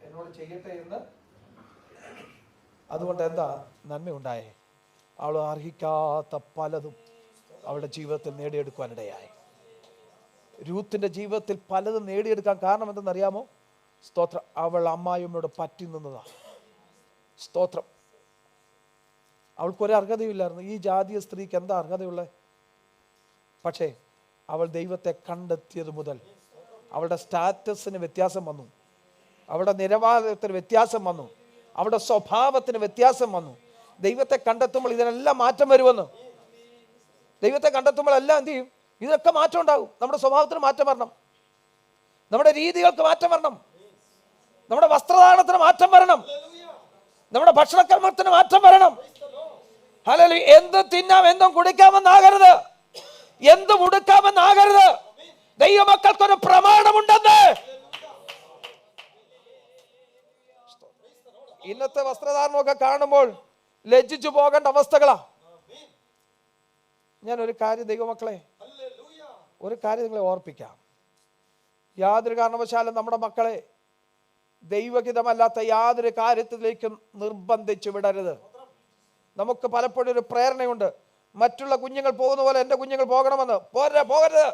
എന്നോട് ചെയ്യട്ടെ എന്ന്. അതുകൊണ്ട് എന്താ നന്മ ഉണ്ടായേ? അവൾ അർഹിക്കാത്ത പലതും അവളുടെ ജീവിതത്തിൽ നേടിയെടുക്കുവാനിടയായി. രൂത്തിന്റെ ജീവിതത്തിൽ പലതും നേടിയെടുക്കാൻ കാരണം എന്തെന്നറിയാമോ? സ്തോത്രം. അവൾ അമ്മായിയമ്മയോട് പറ്റി നിന്നതാണ്. സ്തോത്രം. അവൾക്കൊരു അർഹതയില്ലായിരുന്നു. ഈ ജാതീയ സ്ത്രീക്ക് എന്താ അർഹതയുള്ളത്? പക്ഷേ അവൾ ദൈവത്തെ കണ്ടെത്തിയത് മുതൽ അവളുടെ സ്റ്റാറ്റസിന് വ്യത്യാസം വന്നു, അവളുടെ നിലവാരത്തിന് വ്യത്യാസം വന്നു, അവളുടെ സ്വഭാവത്തിന് വ്യത്യാസം വന്നു. ദൈവത്തെ കണ്ടെത്തുമ്പോൾ ഇതിനെല്ലാം മാറ്റം വരുമെന്ന്. ദൈവത്തെ കണ്ടെത്തുമ്പോൾ എല്ലാം എന്ത് ചെയ്യും? ഇതൊക്കെ മാറ്റം ഉണ്ടാകും. നമ്മുടെ സ്വഭാവത്തിന് മാറ്റം വരണം, നമ്മുടെ രീതികൾക്ക് മാറ്റം വരണം, നമ്മുടെ വസ്ത്രധാരണത്തിന് മാറ്റം വരണം, നമ്മുടെ ഭക്ഷണക്രമത്തിന് മാറ്റം വരണം. ഹല്ലേലൂയ. എന്ത് തിന്നാം എന്തും കുടിക്കാമെന്നാകരുത്, എന്തും ഉടുക്കാമെന്നാകരുത്. ദൈവമക്കൾക്കൊരു പ്രമാണമുണ്ടെന്ന്. ഇന്നത്തെ വസ്ത്രധാരണമൊക്കെ കാണുമ്പോൾ ലജ്ജിച്ചു പോകേണ്ട അവസ്ഥകളാ. ഞാനൊരു കാര്യം ദൈവമക്കളെ, ഒരു കാര്യം നിങ്ങളെ ഓർപ്പിക്കാം. യാതൊരു കാരണവശാലും നമ്മുടെ മക്കളെ ദൈവഹിതമല്ലാത്ത യാതൊരു കാര്യത്തിലേക്കും നിർബന്ധിച്ചു വിടരുത്. നമുക്ക് പലപ്പോഴും ഒരു പ്രേരണയുണ്ട്, മറ്റുള്ള കുഞ്ഞുങ്ങൾ പോകുന്ന പോലെ എൻ്റെ കുഞ്ഞുങ്ങൾ പോകണമെന്ന്. പോകരുത്.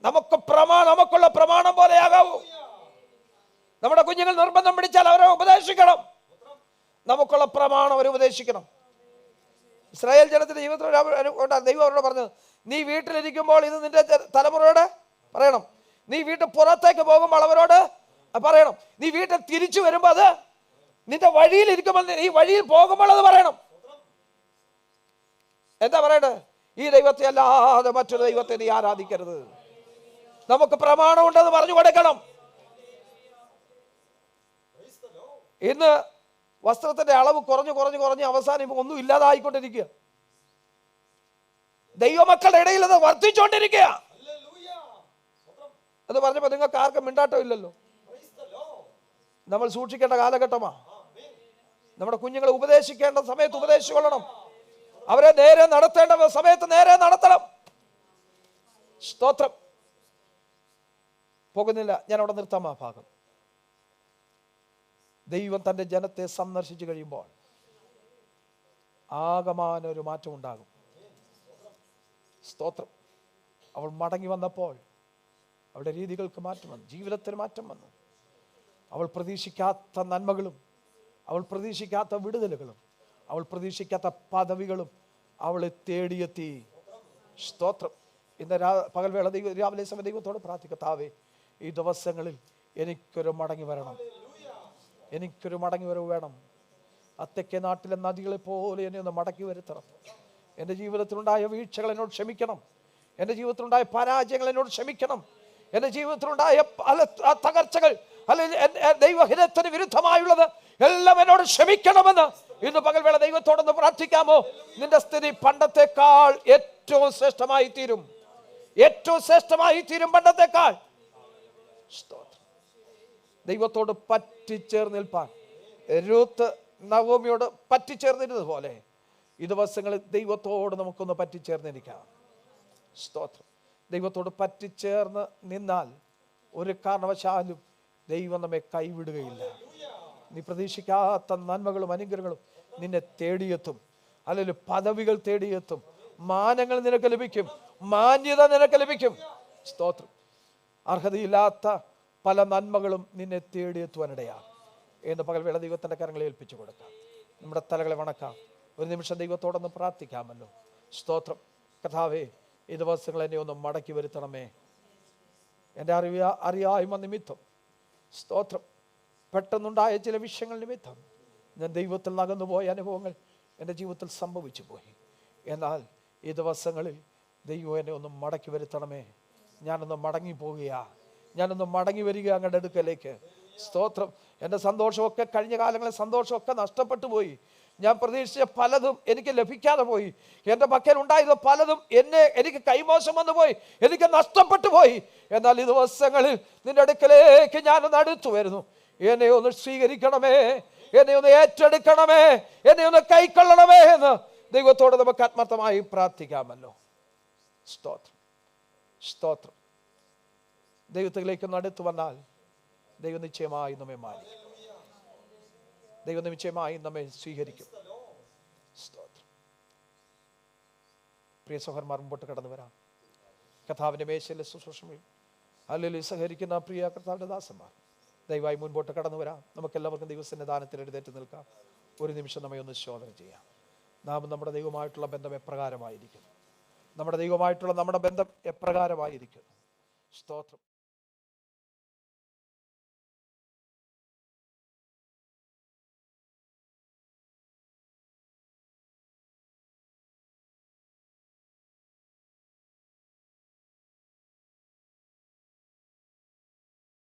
നമുക്കുള്ള പ്രമാണം പോലെയാകാവൂ. നമ്മുടെ കുഞ്ഞുങ്ങൾ നിർബന്ധം പിടിച്ചാൽ അവരെ ഉപദേശിക്കണം. നമുക്കുള്ള പ്രമാണം അവരെ ഉപദേശിക്കണം. ഇസ്രായേൽ ജനത്തിന്റെ ജീവിതത്തിൽ ദൈവം അവരോട് പറഞ്ഞത്, നീ വീട്ടിലിരിക്കുമ്പോൾ ഇത് നിന്റെ തലമുറയോട് പറയണം, നീ വീട്ടിൽ പുറത്തേക്ക് പോകുമ്പോൾ അവരോട് പറയണം, നീ വീട്ടിൽ തിരിച്ചു വരുമ്പോൾ അത് നിന്റെ വഴിയിൽ ഇരിക്കുമ്പോൾ, ഈ വഴിയിൽ പോകുമ്പോൾ അത് പറയണം. എന്താ പറയണ്ടത്? ഈ ദൈവത്തെ അല്ലാതെ മറ്റൊരു ദൈവത്തെ നീ ആരാധിക്കരുത്. നമുക്ക് പ്രമാണമുണ്ടെന്ന് പറഞ്ഞു കൊടുക്കണം. ഇന്ന് വസ്ത്രത്തിന്റെ അളവ് കുറഞ്ഞ് അവസാനം ഒന്നും ഇല്ലാതായിക്കൊണ്ടിരിക്കുക. ദൈവമക്കളുടെ ഇടയിൽ അത് വർദ്ധിച്ചുകൊണ്ടിരിക്കുക. അത് പറഞ്ഞപ്പോ നിങ്ങൾക്ക് ആർക്കും മിണ്ടാട്ടം ഇല്ലല്ലോ. നമ്മൾ സൂക്ഷിക്കേണ്ട കാലഘട്ടമാണ്. നമ്മുടെ കുഞ്ഞുങ്ങളെ ഉപദേശിക്കേണ്ട സമയത്ത് ഉപദേശിക്കൊള്ളണം, അവരെ നേരെ നടത്തേണ്ട സമയത്ത് നേരെ നടത്തണം. സ്തോത്രം. പോകുന്നില്ല, ഞാൻ അവിടെ നിർത്താം ആ ഭാഗം. ദൈവം തൻ്റെ ജനത്തെ സന്ദർശിച്ചു കഴിയുമ്പോൾ ആകമാന ഒരു മാറ്റം ഉണ്ടാകും. സ്തോത്രം. അവൾ മടങ്ങി വന്നപ്പോൾ അവളുടെ രീതികൾക്ക് മാറ്റം വന്നു, ജീവിതത്തിന് മാറ്റം വന്നു. അവൾ പ്രതീക്ഷിക്കാത്ത നന്മകളും, അവൾ പ്രതീക്ഷിക്കാത്ത വിടുതലുകളും, അവൾ പ്രതീക്ഷിക്കാത്ത പദവികളും അവളെ തേടിയെത്തി. സ്തോത്രം. ഇന്ന് പകൽവേള രാവിലെ സമയം ദൈവത്തോട് പ്രാർത്ഥിക്കത്താവേ, ഈ ദിവസങ്ങളിൽ എനിക്കൊരു മടങ്ങി വരണം, എനിക്കൊരു മടങ്ങി വരവ് വേണം. അത്തക്കെ നാട്ടിലെ നദികളെ പോലെ എന്നെ ഒന്ന് മടക്കി വരുത്തണം. എൻ്റെ ജീവിതത്തിലുണ്ടായ വീഴ്ചകൾ എന്നോട് ക്ഷമിക്കണം, എൻ്റെ ജീവിതത്തിലുണ്ടായ പരാജയങ്ങൾ എന്നോട് ക്ഷമിക്കണം, എൻ്റെ ജീവിതത്തിലുണ്ടായ തകർച്ചകൾ അല്ലെങ്കിൽ ദൈവഹിതത്തിന് വിരുദ്ധമായുള്ളത് എല്ലാം എന്നോട് ക്ഷമിക്കണമെന്ന് ഇന്ന് പകൽവേള ദൈവത്തോടൊന്ന് പ്രാർത്ഥിക്കാമോ? നിന്റെ സ്ഥിതി പണ്ടത്തെക്കാൾ ഏറ്റവും ശ്രേഷ്ഠമായി തീരും, ഏറ്റവും ശ്രേഷ്ഠമായി തീരും പണ്ടത്തെക്കാൾ. ദൈവത്തോട് പറ്റിച്ചേർന്ന് നിൽപ്പാൻ രൂത്ത് നവോമിയോട് പറ്റിച്ചേർന്നിരുന്നത് പോലെ ഈ ദിവസങ്ങളിൽ ദൈവത്തോട് നമുക്കൊന്ന് പറ്റിച്ചേർന്നിരിക്കാം. സ്തോത്രം. ദൈവത്തോട് പറ്റിച്ചേർന്ന് നിന്നാൽ ഒരു കാരണവശാലും ദൈവം നമ്മെ കൈവിടുകയില്ല. നീ പ്രതീക്ഷിക്കാത്ത നന്മകളും അനുഗ്രഹങ്ങളും നിന്നെ തേടിയെത്തും. അല്ലെങ്കിൽ പദവികൾ തേടിയെത്തും, മാനങ്ങൾ നിനക്ക് ലഭിക്കും, മാന്യത നിനക്ക് ലഭിക്കും. സ്തോത്രം. അർഹതയില്ലാത്ത പല നന്മകളും നിന്നെ തേടിയെത്തുവാനിടയാണ്. എന്ന് പകൽവേള ദൈവത്തിൻ്റെ കരങ്ങളെ ഏൽപ്പിച്ചു കൊടുക്കാം. നമ്മുടെ തലകളെ വണക്കാം. ഒരു നിമിഷം ദൈവത്തോടൊന്ന് പ്രാർത്ഥിക്കാമല്ലോ. സ്തോത്രം. കർത്താവേ, ഈ ദിവസങ്ങൾ എന്നെ ഒന്ന് മടക്കി വരുത്തണമേ. എൻ്റെ അറിയായ്മ നിമിത്തം, സ്തോത്രം, പെട്ടെന്നുണ്ടായ ചില വിഷയങ്ങൾ നിമിത്തം ഞാൻ ദൈവത്തിൽ നകന്നു പോയ അനുഭവങ്ങൾ എൻ്റെ ജീവിതത്തിൽ സംഭവിച്ചു പോയി. എന്നാൽ ഈ ദിവസങ്ങളിൽ ദൈവം എന്നെ ഒന്ന് മടക്കി വരുത്തണമേ. ഞാനൊന്ന് മടങ്ങി പോവുകയാണ്, ഞാനൊന്ന് മടങ്ങി വരിക അങ്ങയുടെ അടുക്കലേക്ക്. സ്തോത്രം. എൻ്റെ സന്തോഷമൊക്കെ, കഴിഞ്ഞ കാലങ്ങളിൽ സന്തോഷമൊക്കെ നഷ്ടപ്പെട്ടു പോയി. ഞാൻ പ്രതീക്ഷിച്ച പലതും എനിക്ക് ലഭിക്കാതെ പോയി. എൻ്റെ പക്കൽ ഉണ്ടായിരുന്ന പലതും എനിക്ക് കൈമോശം വന്നു പോയി, എനിക്ക് നഷ്ടപ്പെട്ടു പോയി. എന്നാൽ ഈ ദിവസങ്ങളിൽ നിന്റെ അടുക്കലേക്ക് ഞാനൊന്ന് അടുത്തു വരുന്നു. എന്നെ ഒന്ന് സ്വീകരിക്കണമേ, എന്നെ ഒന്ന് ഏറ്റെടുക്കണമേ, എന്നെ ഒന്ന് കൈക്കൊള്ളണമേ എന്ന് ദൈവത്തോട് നമുക്ക് ആത്മാർത്ഥമായി പ്രാർത്ഥിക്കാമല്ലോ. സ്തോത്രം, സ്തോത്രം. ദൈവത്തിലേക്കൊന്ന് അടുത്ത് വന്നാൽ ദൈവം നിശ്ചയമായി നമ്മെ മാനിക്കും, ദൈവം നിശ്ചയമായി നമ്മെ സ്വീകരിക്കും. സ്തോത്രം. പ്രിയ സഹോദരന്മാർ, മുമ്പോട്ട് കടന്നു വരാം. കർത്താവിൻ്റെ മേശയിലെ ശുശ്രൂഷയിൽ അല്ലെങ്കിൽ സഹകരിക്കുന്ന പ്രിയ കർത്താവിൻ്റെ ദാസന്മാർ ദയവായി മുൻപോട്ട് കടന്നു വരാം. നമുക്കെല്ലാവർക്കും ദൈവത്തിൻ്റെ ദാനത്തിൽ എഴുന്നേറ്റ് നിൽക്കാം. ഒരു നിമിഷം നമ്മെ ഒന്ന് ശോധന ചെയ്യാം. നാം നമ്മുടെ ദൈവമായിട്ടുള്ള ബന്ധം എപ്രകാരമായിരിക്കുന്നു? നമ്മുടെ ദൈവമായിട്ടുള്ള നമ്മുടെ ബന്ധം എപ്രകാരമായിരിക്കുന്നു? സ്തോത്രം.